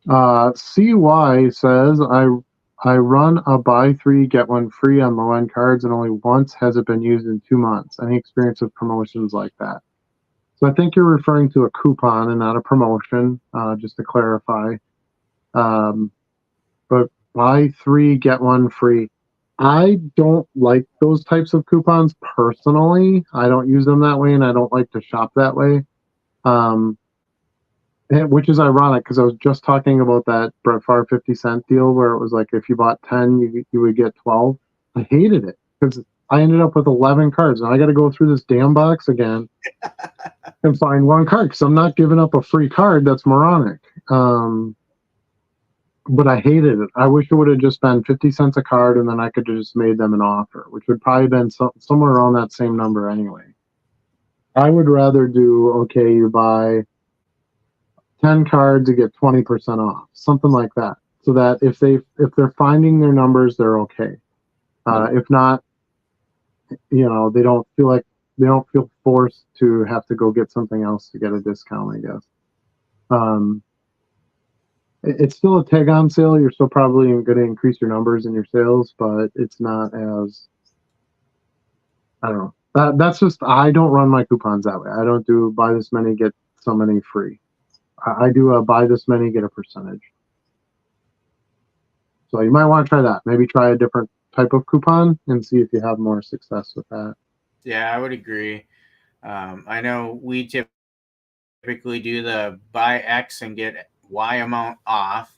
CY says, I run a buy 3, get 1 free on low end cards, and only once has it been used in 2 months. Any experience with promotions like that? So I think you're referring to a coupon and not a promotion, just to clarify. But buy 3, get 1 free. I don't like those types of coupons personally. I don't use them that way, and I don't like to shop that way. Which is ironic because I was just talking about that Brett Favre 50-cent deal where it was like if you bought 10, you would get 12. I hated it because I ended up with 11 cards, and I got to go through this damn box again and find 1 card because I'm not giving up a free card. That's moronic. But I hated it. I wish it would have just been 50 cents a card, and then I could have just made them an offer, which would probably been somewhere around that same number anyway. I would rather do, okay, you buy 10 cards, you get 20% off, something like that, so that if they're finding their numbers, they're okay. If not, they don't feel forced to have to go get something else to get a discount, I guess. It's still a tag on sale. You're still probably going to increase your numbers in your sales, but it's not as, I don't know. That's just, I don't run my coupons that way. I don't do buy this many, get so many free. I do a buy this many, get a percentage. So you might want to try that. Maybe try a different type of coupon and see if you have more success with that. Yeah, I would agree. I know we typically do the buy X and get Y amount off.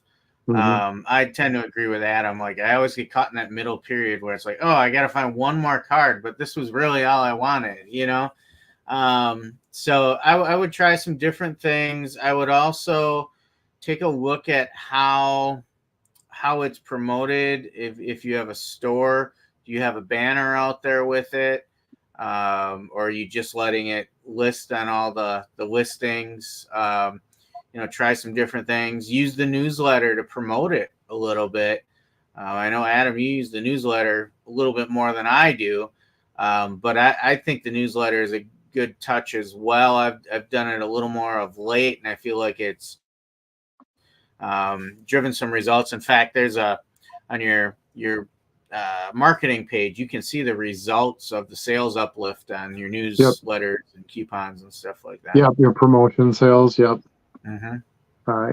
Mm-hmm. I tend to agree with Adam. Like I always get caught in that middle period where it's like, oh, I got to find 1 more card, but this was really all I wanted, So I would try some different things. I would also take a look at how it's promoted. If you have a store, do you have a banner out there with it? Or are you just letting it list on all the listings? Try some different things. Use the newsletter to promote it a little bit. I know, Adam, you use the newsletter a little bit more than I do, but I think the newsletter is a good touch as well. I've done it a little more of late, and I feel like it's driven some results. In fact, there's on your marketing page, you can see the results of the sales uplift on your newsletters and coupons and stuff like that. Yep, your promotion sales. Yep. Mm-hmm.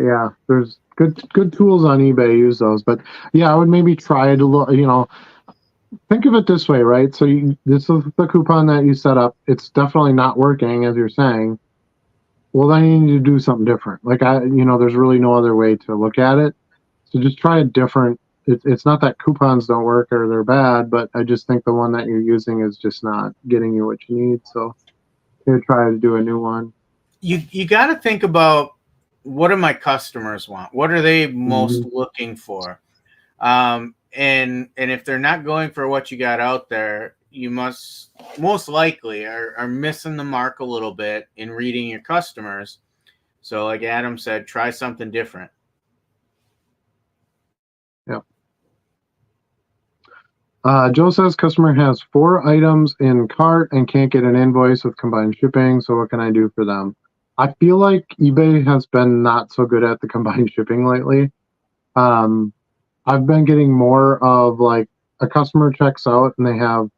Yeah, there's good tools on eBay. Use those, but yeah, I would maybe try to think of it this way, right? So this is the coupon that you set up. It's definitely not working, as you're saying. Well, then you need to do something different. There's really no other way to look at it. So just try a different. It's not that coupons don't work or they're bad, but I just think the one that you're using is just not getting you what you need. So you try to do a new one. You got to think about, what do my customers want? What are they most looking for? And if they're not going for what you got out there, you most likely are missing the mark a little bit in reading your customers. So like Adam said, try something different. Yeah. Joe says customer has 4 items in cart and can't get an invoice with combined shipping. So what can I do for them? I feel like eBay has been not so good at the combined shipping lately. I've been getting more of like a customer checks out and they have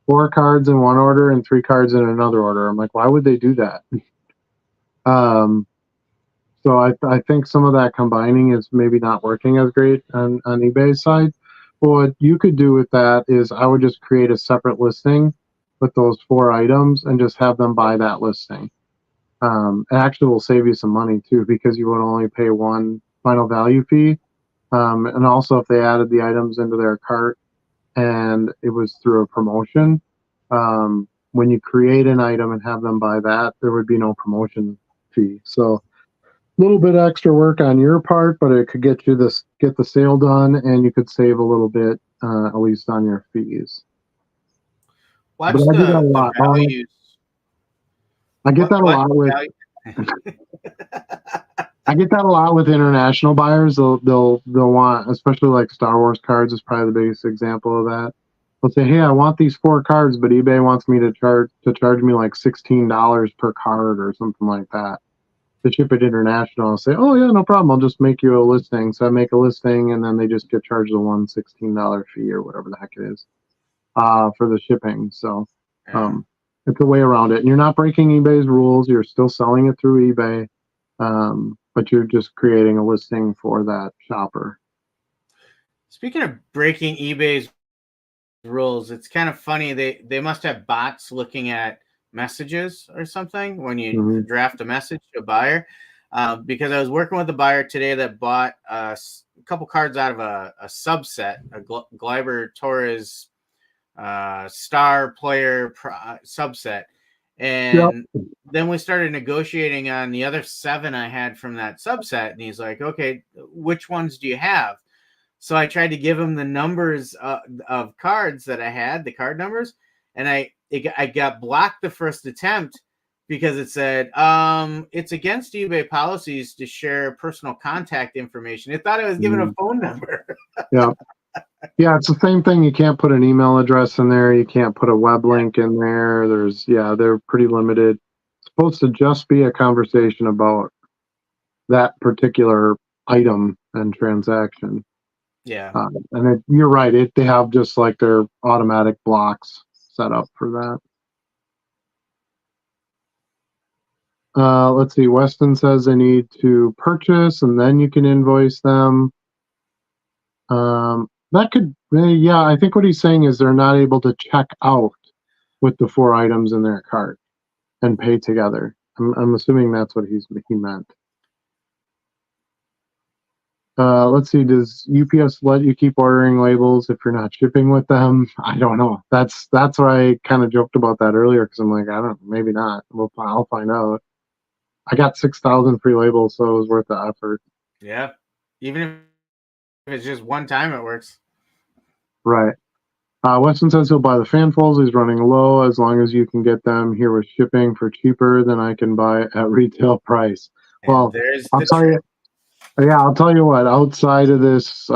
4 cards in one order and 3 cards in another order. I'm like, why would they do that? So I think some of that combining is maybe not working as great on eBay's side. What you could do with that is I would just create a separate listing with those 4 items and just have them buy that listing. It actually will save you some money too, because you would only pay one final value fee. And also if they added the items into their cart and it was through a promotion, when you create an item and have them buy that, there would be no promotion fee. So a little bit extra work on your part, but it could get the sale done, and you could save a little bit, at least on your fees. Watch the values. I get that a lot with. I get that a lot with international buyers. They'll want, especially like Star Wars cards is probably the biggest example of that. They'll say, "Hey, I want these 4 cards, but eBay wants me to charge me like $16 per card or something like that to ship it international." I'll say, "Oh yeah, no problem. I'll just make you a listing." So I make a listing, and then they just get charged the $16 fee or whatever the heck it is for the shipping. So it's a way around it, and you're not breaking eBay's rules. You're still selling it through eBay. But you're just creating a listing for that shopper. Speaking of breaking eBay's rules, it's kind of funny. They must have bots looking at messages or something when you draft a message to a buyer. Because I was working with a buyer today that bought a couple cards out of a subset, a Gleyber Torres star player subset. And then we started negotiating on the other 7 I had from that subset. And he's like, okay, which ones do you have? So I tried to give him the numbers of cards that I had, the card numbers. And I got blocked the first attempt because it said, it's against eBay policies to share personal contact information. It thought I was giving a phone number. Yeah, it's the same thing. You can't put an email address in there. You can't put a web link in there. They're pretty limited. It's supposed to just be a conversation about that particular item and transaction. Yeah. And you're right. They have just like their automatic blocks set up for that. Let's see. Weston says they need to purchase and then you can invoice them. That could, yeah, I think what he's saying is they're not able to check out with the 4 items in their cart and pay together. I'm assuming that's what he meant. Let's see. Does UPS let you keep ordering labels if you're not shipping with them? I don't know. That's why I kind of joked about that earlier because I'm like, I don't. Maybe not. I'll find out. I got 6,000 free labels, so it was worth the effort. Yeah, even if it's just one time, it works. Right. Weston says he'll buy the fanfuls. He's running low. As long as you can get them here with shipping for cheaper than I can buy at retail price. And well, there's I'll the tell trick. you. Yeah, I'll tell you what. Outside of this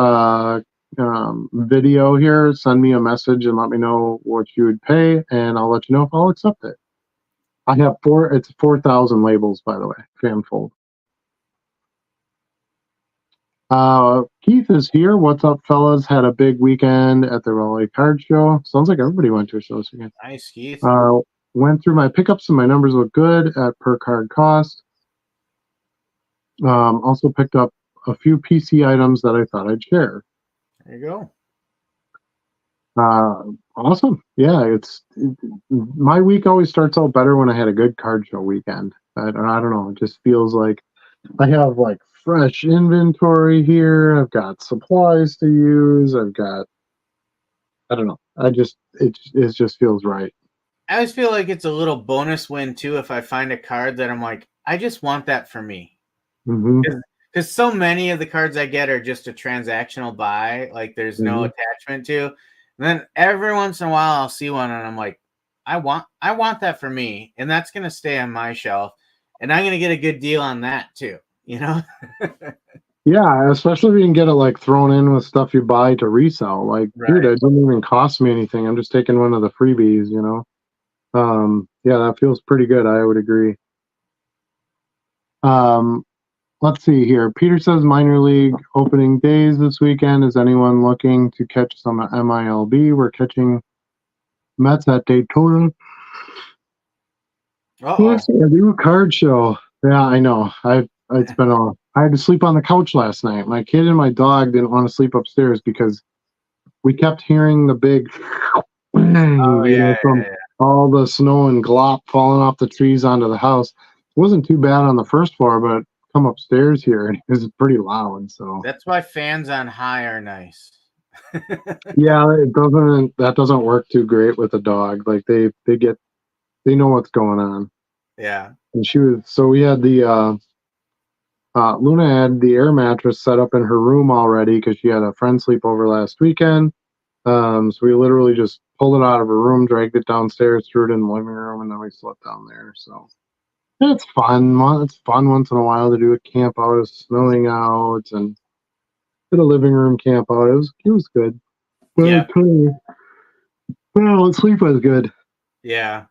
video here, send me a message and let me know what you would pay, and I'll let you know if I'll accept it. I have it's 4,000 labels, by the way, fanfold. Keith is here. What's up, fellas? Had a big weekend at the Raleigh Card Show. Sounds like everybody went to a show this weekend. Nice, Keith. Went through my pickups and my numbers look good at per card cost. Also picked up a few PC items that I thought I'd share. There you go. Awesome. Yeah, my week always starts out better when I had a good card show weekend. I don't know. It just feels like I have like fresh inventory here. I've got supplies to use. I don't know. It just feels right. I always feel like it's a little bonus win too if I find a card that I'm like, I just want that for me. Because so many of the cards I get are just a transactional buy, like there's no attachment to. And then every once in a while I'll see one and I'm like, I want that for me, and that's gonna stay on my shelf, and I'm gonna get a good deal on that too, you know? Yeah, especially if you can get it like thrown in with stuff you buy to resell. Like, dude, it didn't even cost me anything. I'm just taking one of the freebies, you know? Yeah, that feels pretty good. I would agree. Let's see here. Peter says minor league opening days this weekend. Is anyone looking to catch some MILB? We're catching Mets at Daytona. Yes, a new card show. Yeah, I know. I had to sleep on the couch last night. My kid and my dog didn't want to sleep upstairs because we kept hearing the big from all the snow and glop falling off the trees onto the house. It wasn't too bad on the first floor, but come upstairs here and it was pretty loud. So that's why fans on high are nice. Yeah, that doesn't work too great with a dog. Like they know what's going on. Yeah. And we had the Luna had the air mattress set up in her room already because she had a friend sleep over last weekend. So we literally just pulled it out of her room, dragged it downstairs, threw it in the living room, and then we slept down there. So it's fun. It's fun once in a while to do a camp out. It's snowing out and did a living room camp out. It was good. But yeah. Well, sleep was good. Yeah.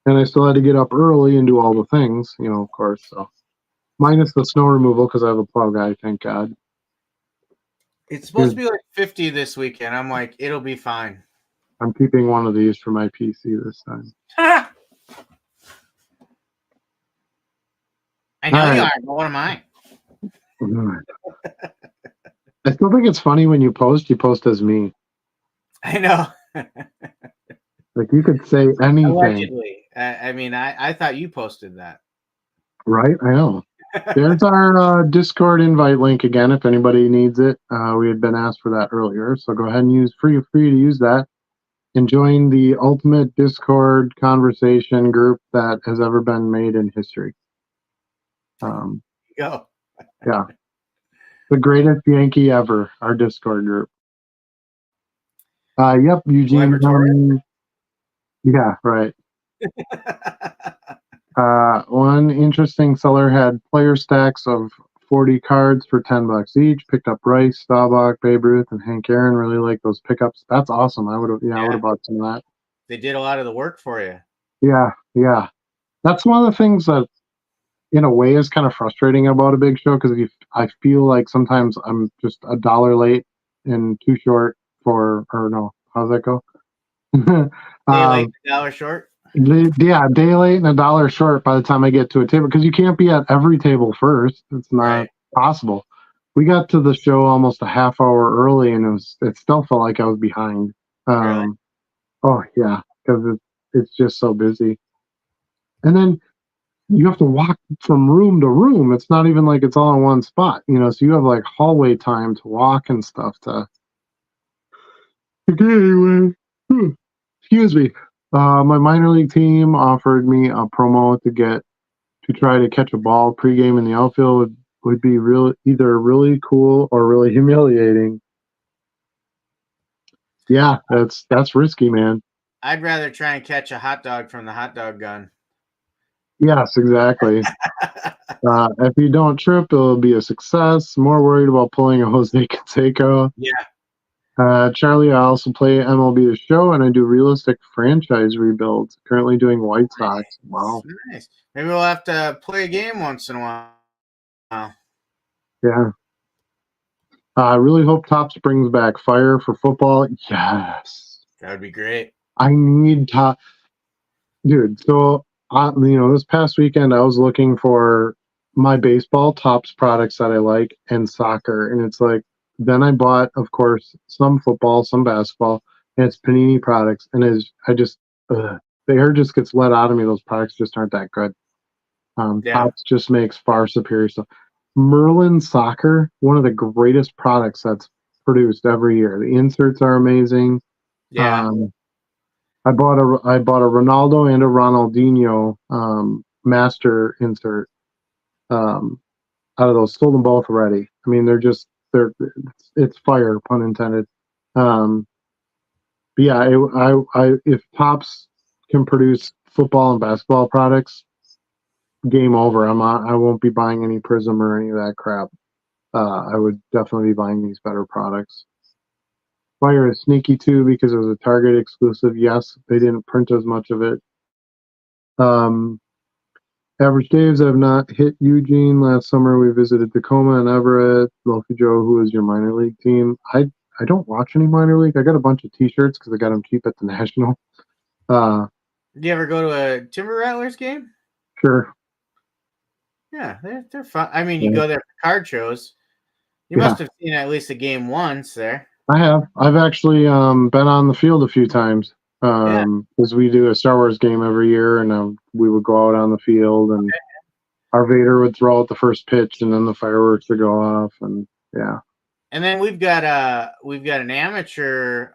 And I still had to get up early and do all the things, of course. So minus the snow removal because I have a plow guy, thank God. It's supposed to be like 50 this weekend. I'm like, it'll be fine. I'm keeping one of these for my PC this time. I know you are, but what am I? I still think it's funny when you post as me. I know. Like you could say anything. Allegedly. I mean, I thought you posted that. Right? I know. There's our Discord invite link again if anybody needs it. We had been asked for that earlier, so go ahead and use free to use that and join the ultimate Discord conversation group that has ever been made in history. Go. Yeah. The greatest Yankee ever, our Discord group. Yep, Eugene. Yeah, right. One interesting seller had player stacks of 40 cards for $10 each. Picked up Rice, Staubach, Babe Ruth, and Hank Aaron. Really like those pickups. That's awesome. I would have bought some of that. They did a lot of the work for you. Yeah. That's one of the things that, in a way, is kind of frustrating about a big show because I feel like sometimes I'm just $1 late and too short how's that go? Day late, $1 short. Yeah, day late and $1 short by the time I get to a table because you can't be at every table first. It's not possible. We got to the show almost a half hour early, and it still felt like I was behind. Really? Oh yeah, because it's just so busy. And then you have to walk from room to room. It's not even like it's all in one spot, so you have like hallway time to walk and stuff to anyway. Excuse me. My minor league team offered me a promo to try to catch a ball pregame in the outfield would be either really cool or really humiliating. Yeah, that's risky, man. I'd rather try and catch a hot dog from the hot dog gun. Yes, exactly. If you don't trip, it'll be a success. More worried about pulling a Jose Canseco. Yeah. Charlie, I also play MLB The Show, and I do realistic franchise rebuilds. Currently doing White Sox. Wow. Nice. Maybe we'll have to play a game once in a while. Yeah. I really hope Topps brings back Fire for football. Yes. That would be great. I need Top. Dude, so, this past weekend, I was looking for my baseball Topps products that I like and soccer. And it's like, then I bought, of course, some football, some basketball, and it's Panini products. And the air just gets let out of me. Those products just aren't that good. Topps just makes far superior stuff. Merlin Soccer, one of the greatest products that's produced every year. The inserts are amazing. Yeah. I bought a Ronaldo and a Ronaldinho master insert out of those. Sold them both already. I mean, it's fire, pun intended. But yeah, if Topps can produce football and basketball products, game over. I won't be buying any Prism or any of that crap. I would definitely be buying these better products. Fire is sneaky too because it was a Target exclusive. Yes, they didn't print as much of it. Average Daves, I've not hit Eugene. Last summer we visited Tacoma and Everett. Lofi Joe, who is your minor league team? I don't watch any minor league. I got a bunch of T-shirts because I got them cheap at the National. Do you ever go to a Timber Rattlers game? Sure. Yeah, they're fun. I mean, you go there for card shows. You must have seen at least a game once there. I have. I've actually been on the field a few times because we do a Star Wars game every year, and we would go out on the field, and our Vader would throw out the first pitch, and then the fireworks would go off, and yeah. And then we've got an amateur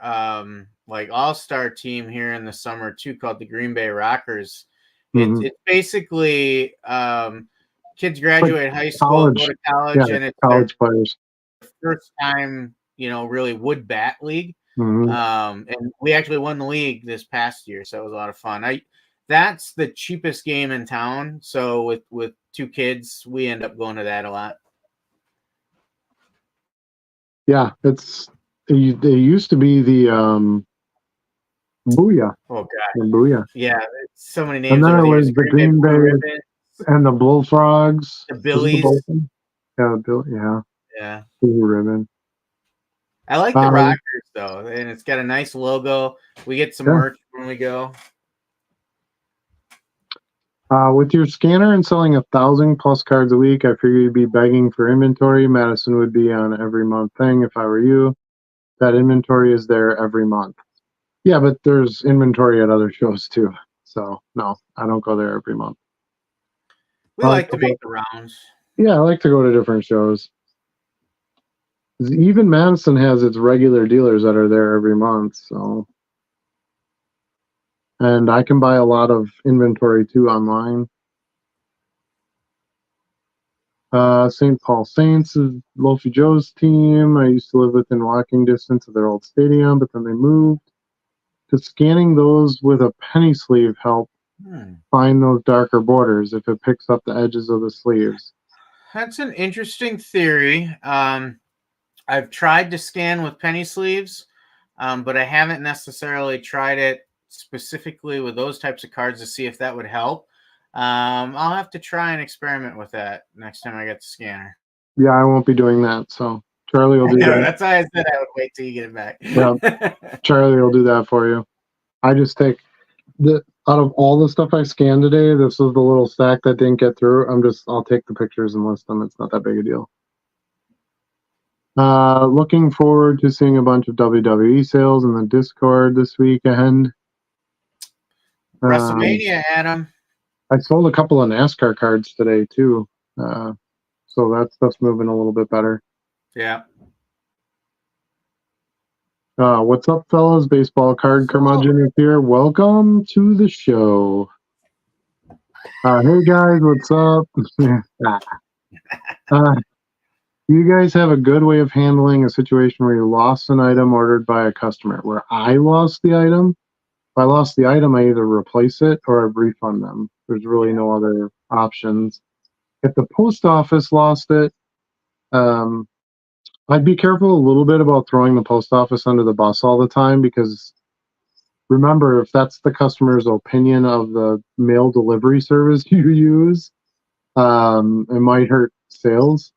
like all-star team here in the summer too, called the Green Bay Rockers. Mm-hmm. It's basically kids graduate high school, go to college, and it's college players. First time, really wood bat league. Mm-hmm. And we actually won the league this past year, so it was a lot of fun. That's the cheapest game in town. So with two kids, we end up going to that a lot. Yeah, they used to be the Booyah. Oh god, the Booyah. Yeah, so many names. And then it was the Green Bay and the Bullfrogs. The Billies. Yeah, the Bill. Yeah. Yeah. Blue ribbon. I like the Rockers though, and it's got a nice logo. We get some merch when we go. With your scanner and selling 1,000+ cards a week, I figure you'd be begging for inventory. Madison would be on every month thing if I were you. That inventory is there every month. Yeah, but there's inventory at other shows too. So no, I don't go there every month. We like to make the rounds. Yeah, I like to go to different shows. Even Madison has its regular dealers that are there every month, so. And I can buy a lot of inventory too online. St. Paul Saints is Lofi Joe's team. I used to live within walking distance of their old stadium, but then they moved. Does scanning those with a penny sleeve help find those darker borders if it picks up the edges of the sleeves? That's an interesting theory. I've tried to scan with penny sleeves, but I haven't necessarily tried it specifically with those types of cards to see if that would help. I'll have to try and experiment with that next time I get the scanner. Yeah, I won't be doing that, so Charlie will do that. That's why I said I would wait till you get it back. Yeah, Charlie will do that for you. I just take out of all the stuff I scanned today, this was the little stack that didn't get through. I'll take the pictures and list them. It's not that big a deal. Looking forward to seeing a bunch of WWE sales in the Discord this weekend. WrestleMania, Adam. I sold a couple of NASCAR cards today too, so that stuff's moving a little bit better. Yeah. What's up, fellas? Baseball card curmudgeon is here. Welcome to the show. Hey guys, what's up? You guys have a good way of handling a situation where you lost an item ordered by a customer. Where I lost the item, if I lost the item, I either replace it or I refund them. There's really no other options. If the post office lost it, I'd be careful a little bit about throwing the post office under the bus all the time, because remember, if that's the customer's opinion of the mail delivery service you use, it might hurt sales.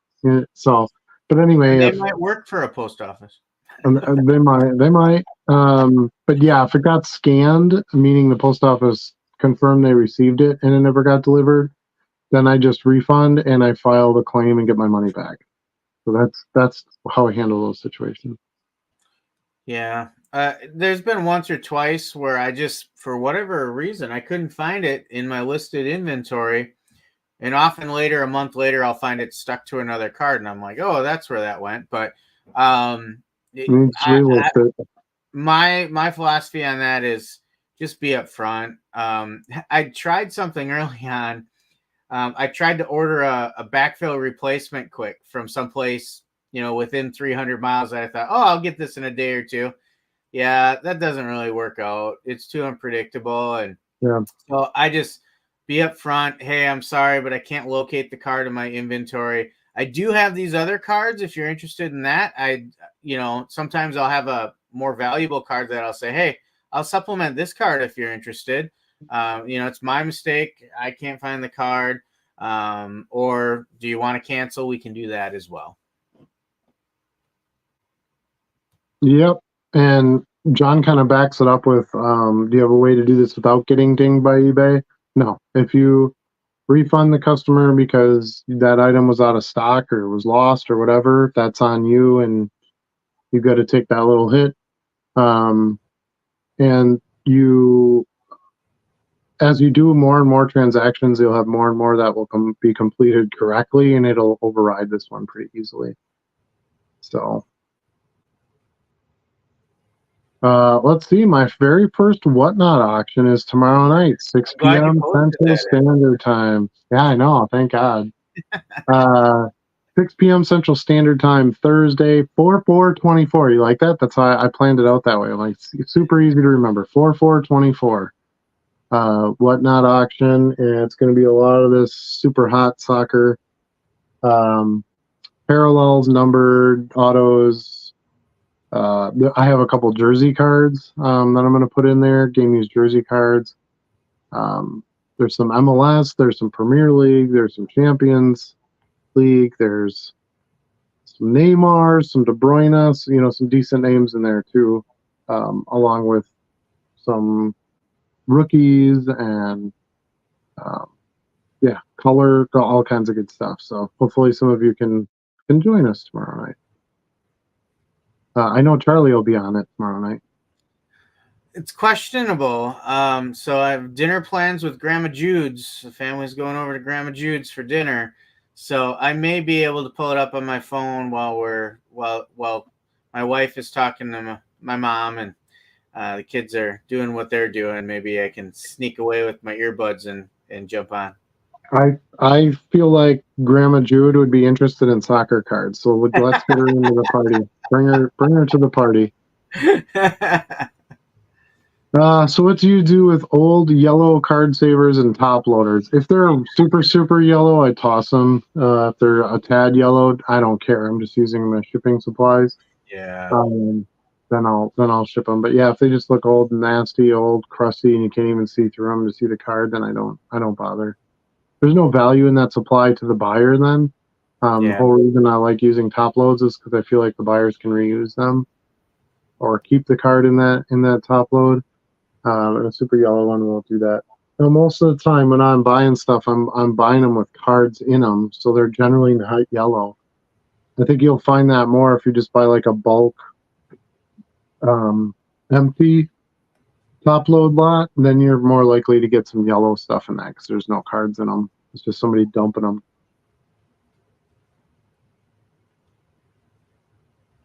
So, but anyway, they might work for a post office. They might. But yeah, if it got scanned, meaning the post office confirmed they received it and it never got delivered, then I just refund and I file the claim and get my money back. So that's how I handle those situations. Yeah. There's been once or twice where I just, for whatever reason, I couldn't find it in my listed inventory. And often later, a month later, I'll find it stuck to another card. And I'm like, oh, that's where that went. But my philosophy on that is just be upfront. I tried something early on. I tried to order a backfill replacement quick from someplace, within 300 miles. That I thought, oh, I'll get this in a day or two. Yeah, that doesn't really work out. It's too unpredictable. And so I just be upfront. Hey, I'm sorry, but I can't locate the card in my inventory. I do have these other cards if you're interested in that. Sometimes I'll have a more valuable card that I'll say, hey, I'll supplement this card if you're interested. It's my mistake. I can't find the card. Or do you want to cancel? We can do that as well. Yep. And John kind of backs it up with, do you have a way to do this without getting dinged by eBay? No. If you refund the customer because that item was out of stock or was lost or whatever, that's on you, and you got to take that little hit. And as you do more and more transactions, you'll have more and more that will be completed correctly, and it'll override this one pretty easily. So let's see. My very first Whatnot auction is tomorrow night, 6 p.m. Central Standard Time. Yeah, I know. Thank God. 6 p.m. Central Standard Time, Thursday, 4/4/24. You like that? That's why I planned it out that way. Like, it's super easy to remember. 4/4/24. Whatnot auction. And it's going to be a lot of this super hot soccer. Parallels, numbered, autos. I have a couple jersey cards that I'm going to put in there. Game used jersey cards. There's some MLS. There's some Premier League. There's some Champions League. There's some Neymar, some De Bruyne. Some decent names in there too, along with some rookies and color, all kinds of good stuff. So hopefully some of you can join us tomorrow night. I know Charlie will be on it tomorrow night. It's questionable. So I have dinner plans with Grandma Jude's. The family's going over to Grandma Jude's for dinner. So I may be able to pull it up on my phone while my wife is talking to my mom and the kids are doing what they're doing. Maybe I can sneak away with my earbuds and jump on. I feel like Grandma Jude would be interested in soccer cards, so let's get her into the party. Bring her to the party. So what do you do with old yellow card savers and top loaders? If they're super, super yellow, I toss them. If they're a tad yellow, I don't care. I'm just using them as shipping supplies. Yeah. Then I'll ship them. But yeah, if they just look old and nasty, old, crusty, and you can't even see through them to see the card, then I don't bother. There's no value in that supply to the buyer then. The whole reason I like using top loads is because I feel like the buyers can reuse them or keep the card in that top load. And a super yellow one won't do that. Now, most of the time when I'm buying stuff, I'm buying them with cards in them, so they're generally not yellow. I think you'll find that more if you just buy like a bulk empty top load lot, then you're more likely to get some yellow stuff in that because there's no cards in them. It's just somebody dumping them.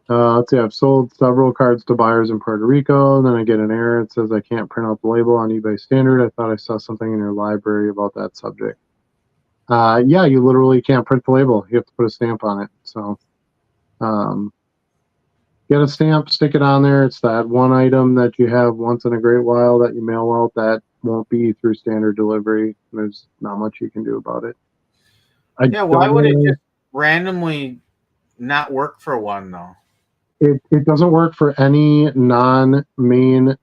Let's see, I've sold several cards to buyers in Puerto Rico. Then I get an error. It says I can't print out the label on eBay Standard. I thought I saw something in your library about that subject. Yeah, you literally can't print the label. You have to put a stamp on it. So get a stamp, stick it on there. It's that one item that you have once in a great while that you mail out that won't be through standard delivery. There's not much you can do about it. Why would it just randomly not work for one, though? It doesn't work for any non-main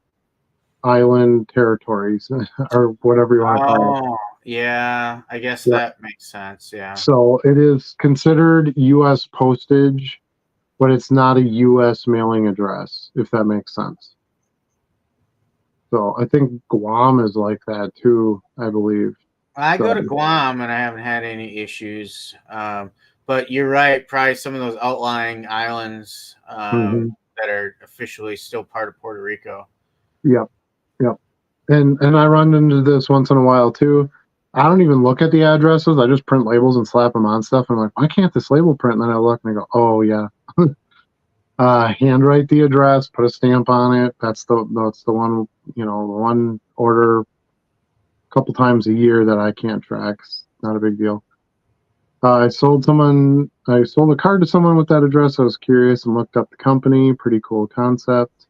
island territories or whatever you want to call it. Oh, yeah, I guess that makes sense. Yeah. So it is considered U.S. postage, but it's not a U.S. mailing address, if that makes sense. So I think Guam is like that too, I believe. I go to Guam and I haven't had any issues. But you're right, probably some of those outlying islands that are officially still part of Puerto Rico. Yep. And I run into this once in a while too. I don't even look at the addresses. I just print labels and slap them on stuff. I'm like, why can't this label print? And then I look and I go, oh yeah. Handwrite the address, put a stamp on it. That's the one, one order a couple times a year that I can't track. It's not a big deal. I sold a card to someone with that address. I was curious and looked up the company. Pretty cool concept.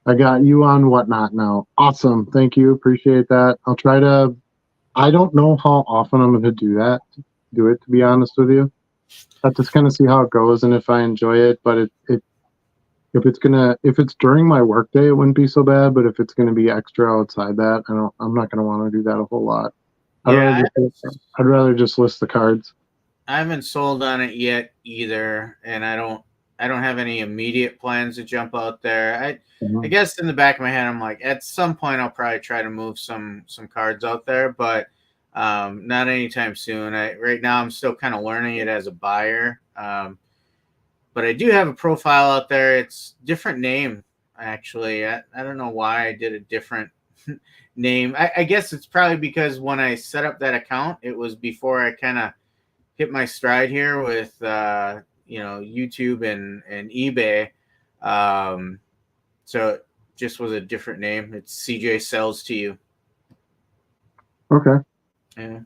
I got you on Whatnot now. Awesome. Thank you. Appreciate that. I don't know how often I'm going to do it, to be honest with you. I just kind of see how it goes and if I enjoy it. But if it's during my workday, it wouldn't be so bad. But if it's going to be extra outside that, I'm not going to want to do that a whole lot. I'd rather just list the cards. I haven't sold on it yet either, and I don't have any immediate plans to jump out there. I guess in the back of my head, I'm like, at some point, I'll probably try to move some cards out there, but not anytime soon. Right now, I'm still kind of learning it as a buyer. But I do have a profile out there. It's different name, actually. I don't know why I did a different name. I guess it's probably because when I set up that account, it was before I kind of hit my stride here with YouTube and eBay. So it just was a different name. It's CJ Sells to You. Okay. Yeah.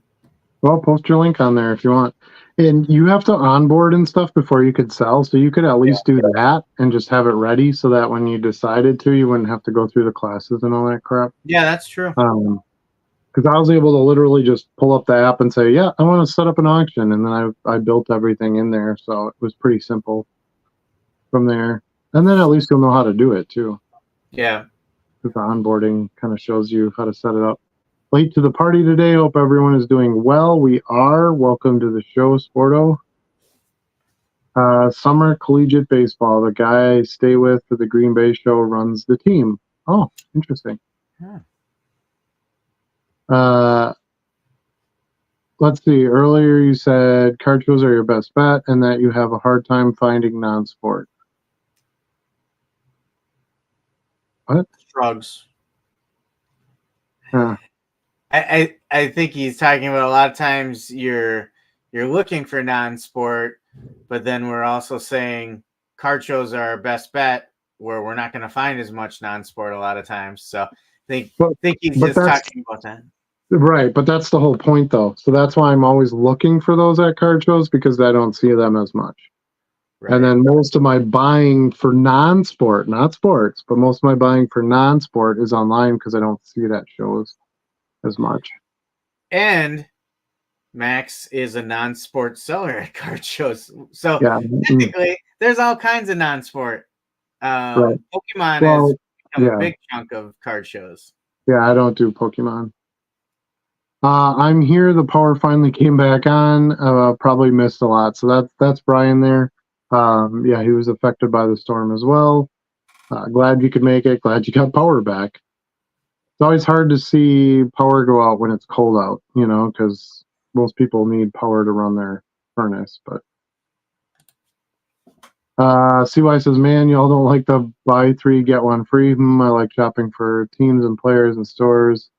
Well, post your link on there if you want. And you have to onboard and stuff before you could sell. So you could at least do that and just have it ready so that when you decided to, you wouldn't have to go through the classes and all that crap. Yeah, that's true. Because I was able to literally just pull up the app and say, yeah, I want to set up an auction. And then I built everything in there. So it was pretty simple from there. And then at least you'll know how to do it too. Yeah. Because the onboarding kind of shows you how to set it up. Late to the party today. Hope everyone is doing well. We are. Welcome to the show, Sporto. Summer collegiate baseball. The guy I stay with for the Green Bay show runs the team. Oh, interesting. Let's see. Earlier you said card shows are your best bet and that you have a hard time finding non-sport. What? Shrugs. I think he's talking about a lot of times you're looking for non-sport, but then we're also saying card shows are our best bet where we're not going to find as much non-sport a lot of times. So I think he's just talking about that. Right, but that's the whole point though. So that's why I'm always looking for those at card shows because I don't see them as much. Right. And then most of my buying for non-sport, not sports, but most of my buying for non-sport is online because I don't see it at shows as much. And Max is a non-sport seller at card shows. So technically, there's all kinds of non-sport. Right. Pokemon has become a big chunk of card shows. Yeah, I don't do Pokemon. I'm here. The power finally came back on. Probably missed a lot. So that's Brian there. Yeah, he was affected by the storm as well. Glad you could make it. Glad you got power back. It's always hard to see power go out when it's cold out, because most people need power to run their furnace. But CY says, man, y'all don't like the buy 3, get 1 free. I like shopping for teams and players and stores,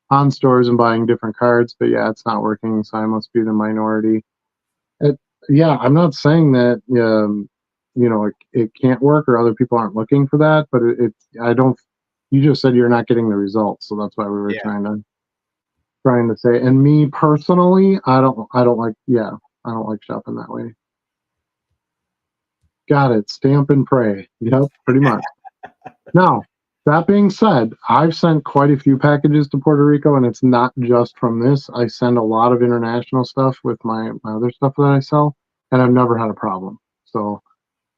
on stores and buying different cards, but yeah, it's not working, so I must be the minority. Yeah, I'm not saying that, it can't work or other people aren't looking for that, but you just said you're not getting the results, so that's why we were trying to say. And me personally, I don't like shopping that way. Got it. Stamp and pray. Yep, pretty much. Now, that being said, I've sent quite a few packages to Puerto Rico, and it's not just from this. I send a lot of international stuff with my other stuff that I sell, and I've never had a problem. So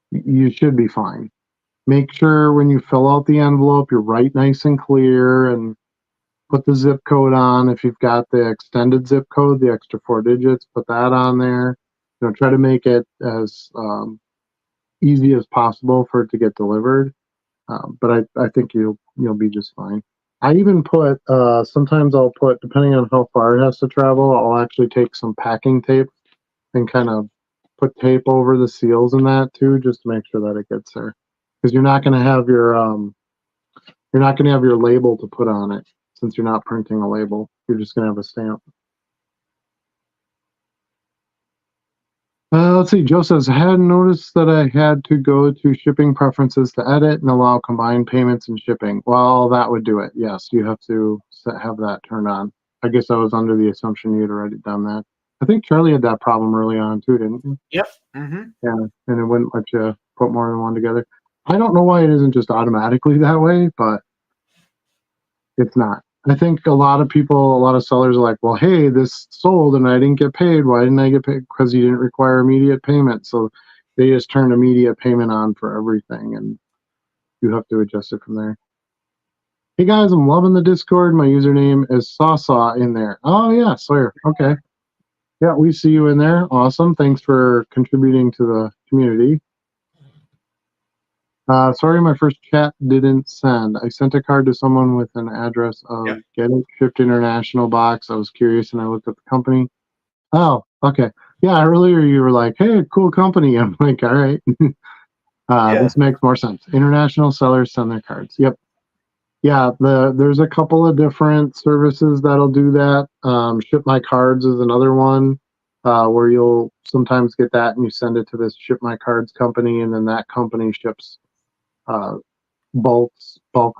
you should be fine. Make sure when you fill out the envelope, you write nice and clear and put the zip code on. If you've got the extended zip code, the extra 4 digits, put that on there. Try to make it as easy as possible for it to get delivered. But I think you'll be just fine. I even put sometimes I'll put, depending on how far it has to travel, I'll actually take some packing tape and kind of put tape over the seals and that too, just to make sure that it gets there. Because you're not going to have your label to put on it, since you're not printing a label. You're just going to have a stamp. Let's see. Joe says, I hadn't noticed that I had to go to shipping preferences to edit and allow combined payments and shipping. Well, that would do it. Yes, you have to have that turned on. I guess I was under the assumption you had already done that. I think Charlie had that problem early on too, didn't you? Yep. Mm-hmm. Yeah, and it wouldn't let you put more than one together. I don't know why it isn't just automatically that way, but it's not. I think a lot of sellers are like, well, hey, this sold and I didn't get paid. Why didn't I get paid? Because you didn't require immediate payment. So they just turned immediate payment on for everything, and you have to adjust it from there. Hey guys, I'm loving the Discord. My username is Sawsaw in there. Oh yeah, Sawyer. Okay. Yeah, we see you in there. Awesome. Thanks for contributing to the community. Sorry, my first chat didn't send. I sent a card to someone with an address of Get It Shipped International box. I was curious and I looked at the company. Oh, okay. Yeah, earlier you were like, hey, cool company. I'm like, all right. This makes more sense. International sellers send their cards. Yep. Yeah, there's a couple of different services that'll do that. Ship My Cards is another one where you'll sometimes get that and you send it to this Ship My Cards company, and then that company ships bulk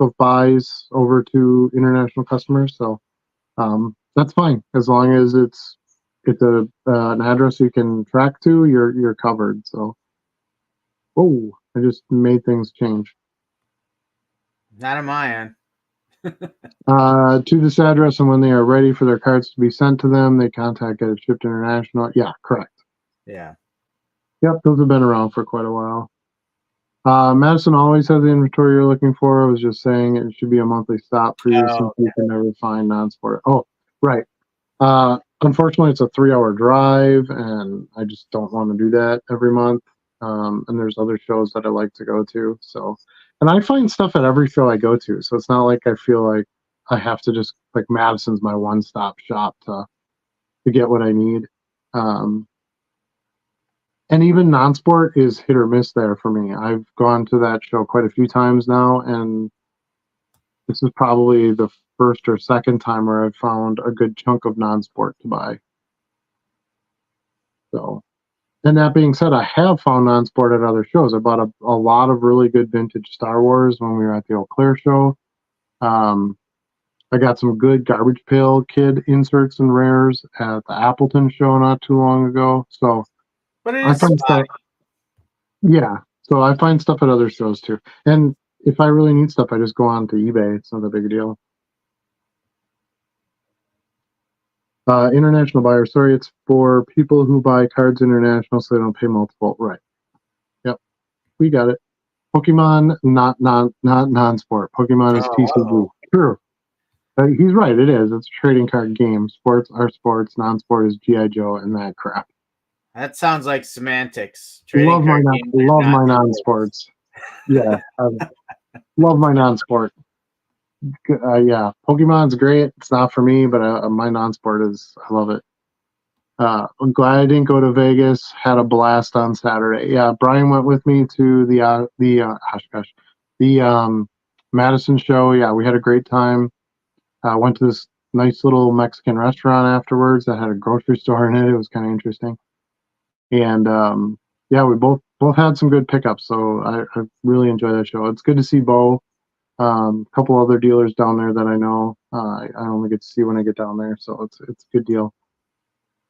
of buys over to international customers. So that's fine as long as it's an address you can track to. You're covered. So, I just made things change. Not on my end. To this address, and when they are ready for their cards to be sent to them, they contact Get It Shipped International. Yeah, correct. Yeah. Yep, those have been around for quite a while. Madison always has the inventory you're looking for. I was just saying it should be a monthly stop for you since you can never find non-sport. Oh, right. Unfortunately, it's a 3-hour drive, and I just don't want to do that every month. And there's other shows that I like to go to. So, and I find stuff at every show I go to. So it's not like I feel like I have to just, like, Madison's my one-stop shop to get what I need. And even non-sport is hit or miss there for me. I've gone to that show quite a few times now, and this is probably the first or second time where I've found a good chunk of non-sport to buy. So, and that being said, I have found non-sport at other shows. I bought a lot of really good vintage Star Wars when we were at the Eau Claire show. I got some good Garbage Pail Kid inserts and rares at the Appleton show not too long ago. So, but I find stuff. Yeah, so I find stuff at other shows too. And if I really need stuff, I just go on to eBay. It's not a big deal. International buyer. Sorry, it's for people who buy cards international so they don't pay multiple. Right. Yep. We got it. Pokemon, not non-sport. Pokemon is TCG. True. He's right. It is. It's a trading card game. Sports are sports. Non-sport is G.I. Joe and that crap. That sounds like semantics. Love my non-sports. Yeah, love my non-sport. Yeah, Pokemon's great. It's not for me, but my non-sport is. I love it. I'm glad I didn't go to Vegas. Had a blast on Saturday. Yeah, Brian went with me to the Madison show. Yeah, we had a great time. Went to this nice little Mexican restaurant afterwards that had a grocery store in it. It was kind of interesting. And yeah, we both had some good pickups. So I really enjoyed that show. It's good to see Bo. A couple other dealers down there that I know. I only get to see when I get down there, so it's a good deal.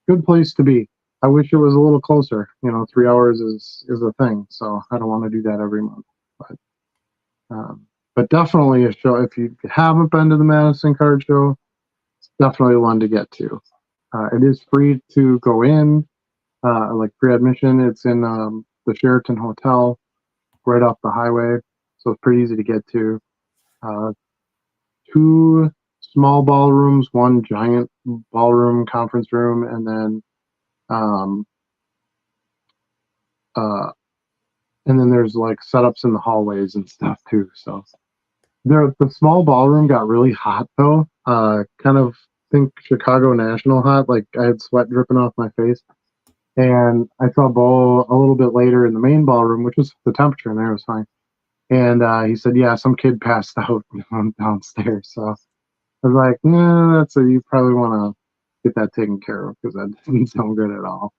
Good place to be. I wish it was a little closer. 3 hours is a thing, so I don't want to do that every month. But definitely a show. If you haven't been to the Madison Card Show, it's definitely one to get to. It is free to go in, like free admission. It's in the Sheraton Hotel, right off the highway, so it's pretty easy to get to. 2 small ballrooms, 1 giant ballroom conference room, and then there's like setups in the hallways and stuff too. So the small ballroom got really hot though. Kind of think Chicago National hot. Like I had sweat dripping off my face. And I saw Bo a little bit later in the main ballroom, which was the temperature in there was fine. And he said, yeah, some kid passed out downstairs. So I was like, nah, you probably want to get that taken care of because that didn't sound good at all.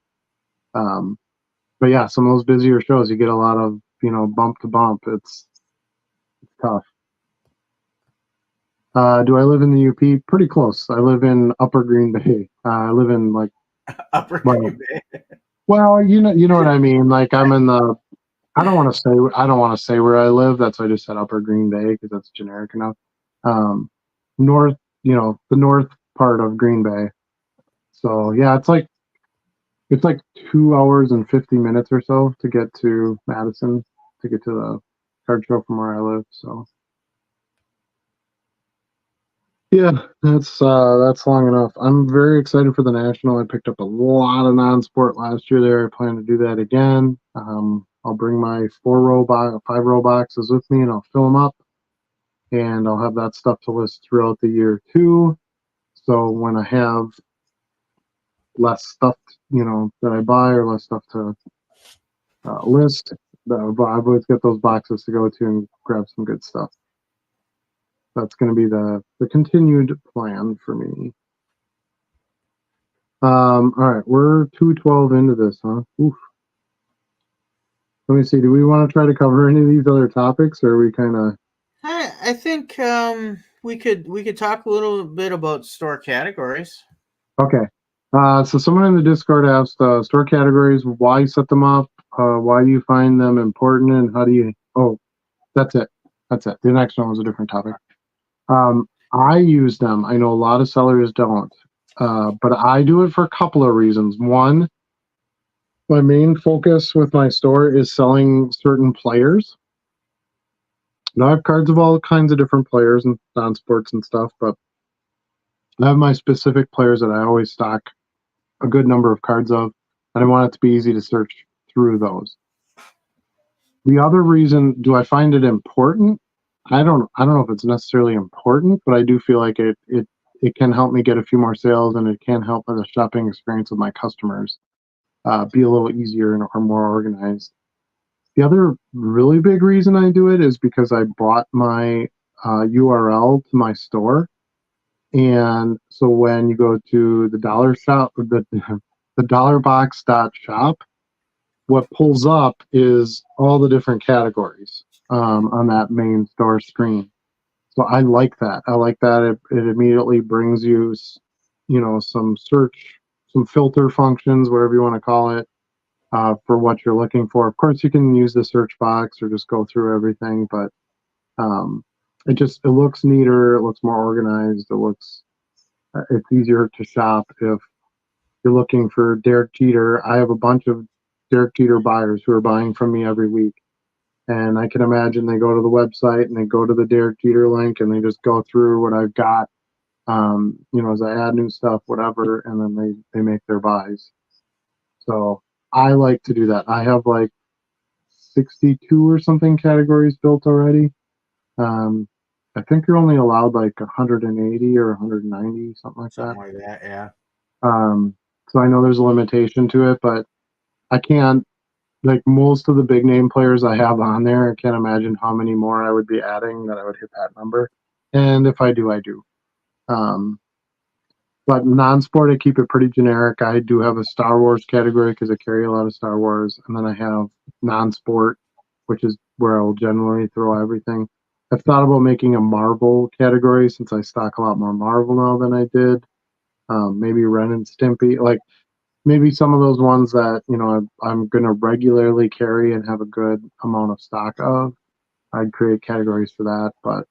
But yeah, some of those busier shows, you get a lot of, bump to bump. It's tough. Do I live in the UP? Pretty close. I live in Upper Green Bay. I live in like Upper Green Bay. Well, you know what I mean. Like I'm in the. I don't want to say where I live. That's why I just said Upper Green Bay because that's generic enough. North, the north part of Green Bay. So yeah, it's like 2 hours and 50 minutes or so to get to Madison, to get to the card show from where I live. So yeah, that's long enough. I'm very excited for the National. I picked up a lot of non-sport last year there. I plan to do that again. I'll bring my 5-row boxes with me and I'll fill them up. And I'll have that stuff to list throughout the year too. So when I have less stuff, that I buy or less stuff to list, I've always got those boxes to go to and grab some good stuff. That's going to be the continued plan for me. All right, we're 2:12 into this, huh? Oof. Let me see. Do we want to try to cover any of these other topics, or are we kind of? I think we could talk a little bit about store categories. Okay. So someone in the Discord asked store categories. Why set them up? Why do you find them important, and how do you? Oh, that's it. That's it. The next one was a different topic. I use them. I know a lot of sellers don't, but I do it for a couple of reasons. One, my main focus with my store is selling certain players. Now I have cards of all kinds of different players and non-sports and stuff, but I have my specific players that I always stock a good number of cards of, and I want it to be easy to search through those. The other reason, do I find it important? I don't know if it's necessarily important, but I do feel like it can help me get a few more sales, and it can help the shopping experience with my customers be a little easier or more organized. The other really big reason I do it is because I bought my URL to my store. And so when you go to the dollar shop, the dollarbox.shop, what pulls up is all the different categories on that main store screen. So I like that. I like that it immediately brings you, some search, some filter functions, whatever you want to call it, for what you're looking for. Of course, you can use the search box or just go through everything, but it looks neater. It looks more organized. It's easier to shop if you're looking for Derek Jeter. I have a bunch of Derek Jeter buyers who are buying from me every week. And I can imagine they go to the website and they go to the Derek Jeter link and they just go through what I've got, as I add new stuff, whatever, and then they make their buys. So I like to do that. I have like 62 or something categories built already. I think you're only allowed like 180 or 190, something like that. Something like that, yeah. So I know there's a limitation to it, but I can't, like most of the big name players I have on there, I can't imagine how many more I would be adding that I would hit that number. And if I do, I do. But non-sport, I keep it pretty generic. I do have a Star Wars category because I carry a lot of Star Wars. And then I have non-sport, which is where I'll generally throw everything. I've thought about making a Marvel category since I stock a lot more Marvel now than I did. Maybe Ren and Stimpy, like maybe some of those ones that, I'm going to regularly carry and have a good amount of stock of. I'd create categories for that. But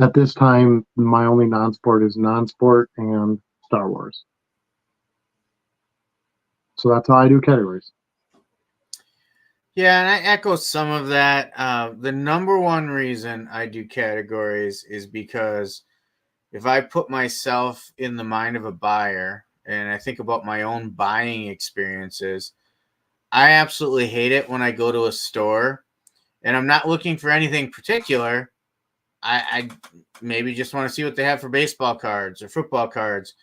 at this time, my only non-sport is non-sport and Star Wars. So that's how I do categories. Yeah, and I echo some of that. The number one reason I do categories is because if I put myself in the mind of a buyer and I think about my own buying experiences, I absolutely hate it when I go to a store and I'm not looking for anything particular. I maybe just want to see what they have for baseball cards or football cards.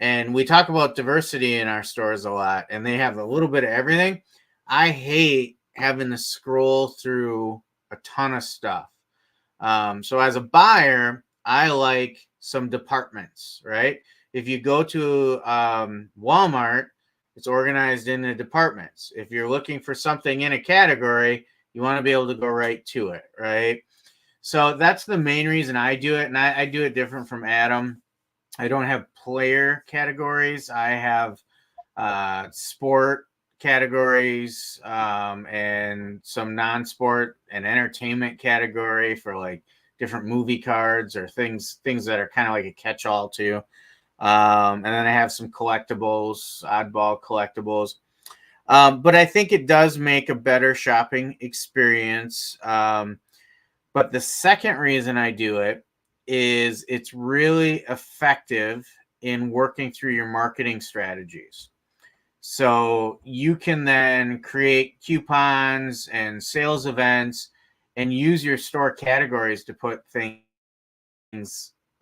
And we talk about diversity in our stores a lot, and they have a little bit of everything. I hate having to scroll through a ton of stuff. So as a buyer, I like some departments, right? If you go to Walmart, it's organized into departments. If you're looking for something in a category, you want to be able to go right to it, right? So that's the main reason I do it. And I do it different from Adam. I don't have player categories. I have sport categories and some non-sport and entertainment category for like different movie cards or things that are kind of like a catch-all too. And then I have some collectibles, oddball collectibles. But I think it does make a better shopping experience. But the second reason I do it is it's really effective in working through your marketing strategies. So you can then create coupons and sales events and use your store categories to put things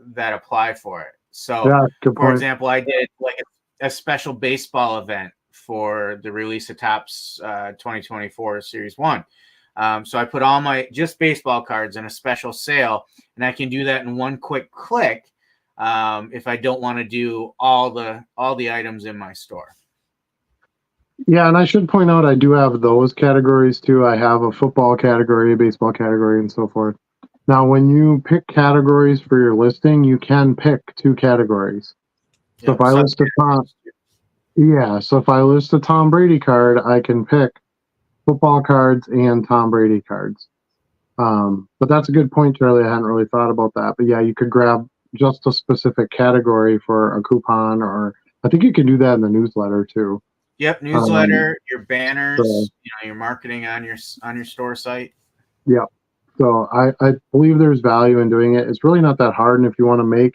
that apply for it. So, yeah, for example, I did like a special baseball event for the release of Topps 2024 Series 1. So I put all my just baseball cards in a special sale, and I can do that in one quick click if I don't want to do all the items in my store. Yeah, and I should point out I do have those categories too. I have a football category, a baseball category, and so forth. Now, when you pick categories for your listing, you can pick 2 categories. So if I list if I list a Tom Brady card, I can pick football cards and Tom Brady cards. But that's a good point, Charlie. I hadn't really thought about that. But yeah, you could grab just a specific category for a coupon, or I think you can do that in the newsletter too. Yep, newsletter, your banners, your marketing on your store site. Yeah. So I believe there's value in doing it. It's really not that hard. And if you want to if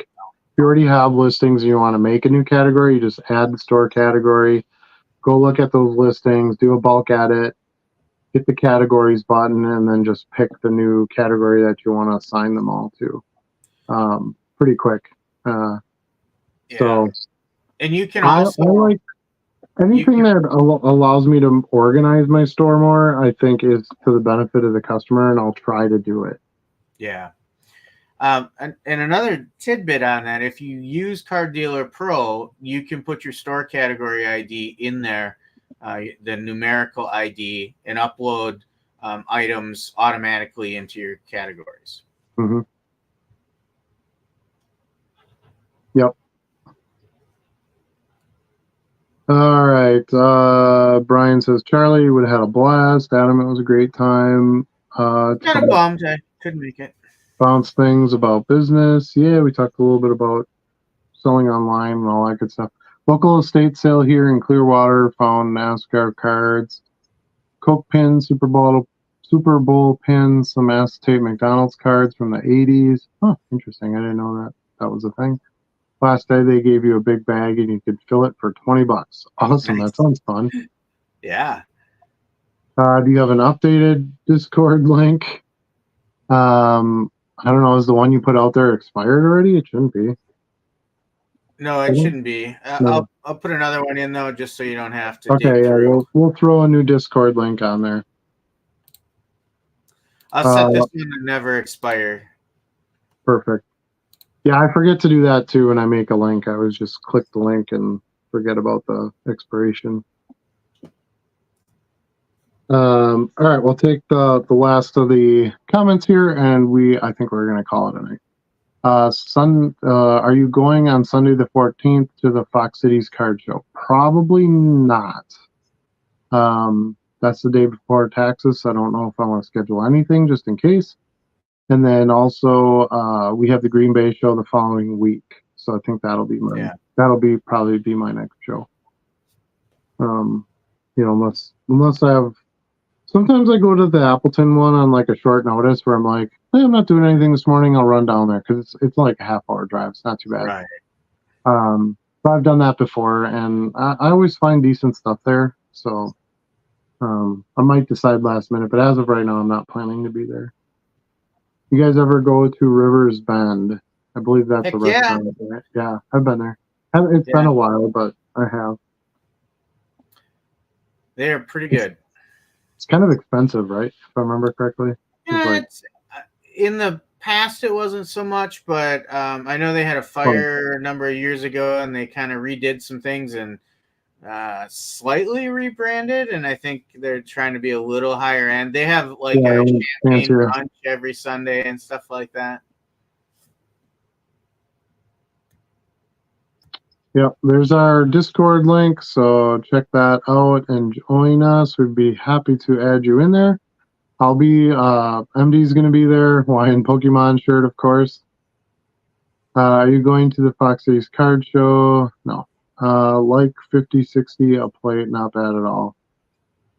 you already have listings and you want to make a new category, you just add the store category, go look at those listings, do a bulk edit, hit the categories button, and then just pick the new category that you want to assign them all to. Pretty quick. So, and you can also I like anything that allows me to organize my store more, I think is to the benefit of the customer, and I'll try to do it. Yeah. And another tidbit on that, if you use Card Dealer Pro, you can put your store category ID in there, the numerical ID, and upload items automatically into your categories. Mm-hmm. Yep. All right. Brian says, Charlie, you would have had a blast. Adam, it was a great time. Kind of bummed I couldn't make it. Bounce things about business. Yeah, we talked a little bit about selling online and all that good stuff. Local estate sale here in Clearwater. Found NASCAR cards, Coke pins, Super Bowl pins, some acetate McDonald's cards from the 80s. Huh, interesting. I didn't know that was a thing. Last day they gave you a big bag and you could fill it for $20. Awesome. Nice. That sounds fun. Yeah. Do you have an updated Discord link? I don't know. Is the one you put out there expired already? It shouldn't be. No, it shouldn't be. No. I'll put another one in though, just so you don't have to Okay, dig through. we'll throw a new Discord link on there. I'll set this one to never expire. Perfect. Yeah, I forget to do that too when I make a link. I always just click the link and forget about the expiration. All right, we'll take the last of the comments here, and I think we're gonna call it a night. Are you going on Sunday the 14th to the Fox Cities Card Show? Probably not. That's the day before taxes, so I don't know if I want to schedule anything just in case. And then also, we have the Green Bay show the following week, so I think that'll be probably be my next show. Unless I have. Sometimes I go to the Appleton one on like a short notice where I'm like, hey, I'm not doing anything this morning. I'll run down there because it's like a half-hour drive. It's not too bad. Right. So I've done that before, and I always find decent stuff there. So I might decide last minute, but as of right now, I'm not planning to be there. You guys ever go to Rivers Bend? I believe that's a restaurant. Yeah, I've been there. It's been a while, but I have. They're pretty good. It's kind of expensive, right? If I remember correctly. Yeah, in the past it wasn't so much, but I know they had a fire a number of years ago, and they kind of redid some things and slightly rebranded, and I think they're trying to be a little higher end. They have like a champagne brunch every Sunday and stuff like that. Yep, there's our Discord link, so check that out and join us. We'd be happy to add you in there. I'll be, MD's going to be there, Hawaiian Pokemon shirt, of course. Are you going to the Fox Cities Card Show? No. Like 50-60 a plate, not bad at all.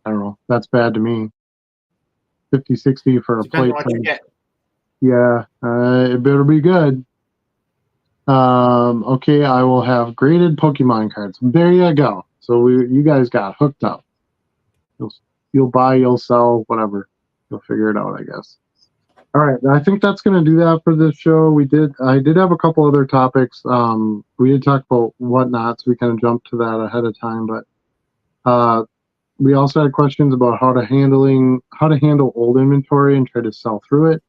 I don't know. That's bad to me. 50-60 for a plate. Yeah, it better be good. Okay, I will have graded Pokemon cards. There you go. So you guys got hooked up. You'll buy, you'll sell, whatever. You'll figure it out, I guess. All right, I think that's going to do that for this show. I did have a couple other topics. We did talk about whatnots. We kind of jumped to that ahead of time, but we also had questions about how to handle old inventory and try to sell through it.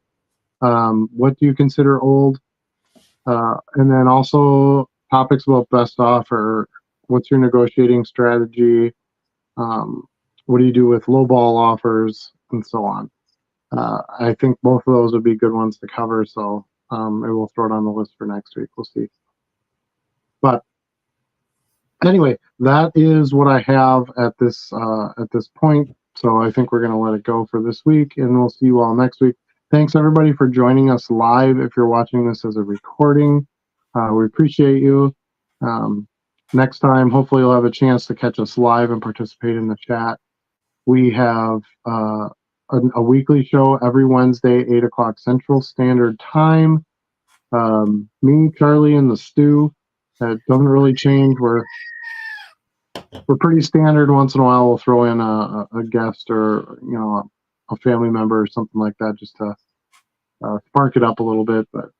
What do you consider old? And then also topics about best offer. What's your negotiating strategy? What do you do with lowball offers and so on? I think both of those would be good ones to cover. So maybe we'll throw it on the list for next week. We'll see. But anyway, that is what I have at this point. So I think we're going to let it go for this week, and we'll see you all next week. Thanks, everybody, for joining us live. If you're watching this as a recording, we appreciate you. Next time, hopefully you'll have a chance to catch us live and participate in the chat. We have a weekly show every Wednesday, 8 o'clock Central Standard Time. Me, Charlie, and the Stew. That doesn't really change. We're pretty standard. Once in a while, we'll throw in a guest or a family member or something like that, just to spark it up a little bit. But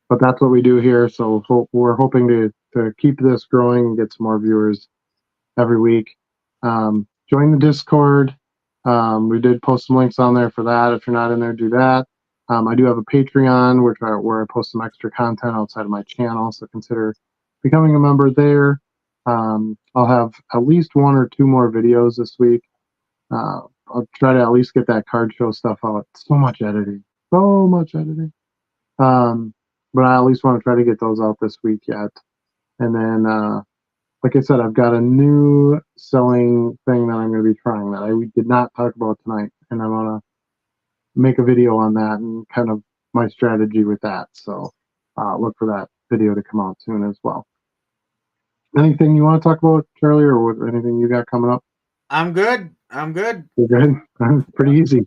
but that's what we do here. So we're hoping to keep this growing and get some more viewers every week. Join the Discord. We did post some links on there for that. If you're not in there, do that. I do have a Patreon where I post some extra content outside of my channel, so consider becoming a member there. I'll have at least 1 or 2 more videos this week. I'll try to at least get that card show stuff out. So much editing. But I at least want to try to get those out this week yet. And then, like I said, I've got a new selling thing that I'm going to be trying that we did not talk about tonight. And I'm going to make a video on that and kind of my strategy with that. So look for that video to come out soon as well. Anything you want to talk about, Charlie, or anything you got coming up? I'm good. You're good? Pretty easy.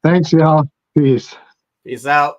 Thanks, y'all. Peace. Peace out.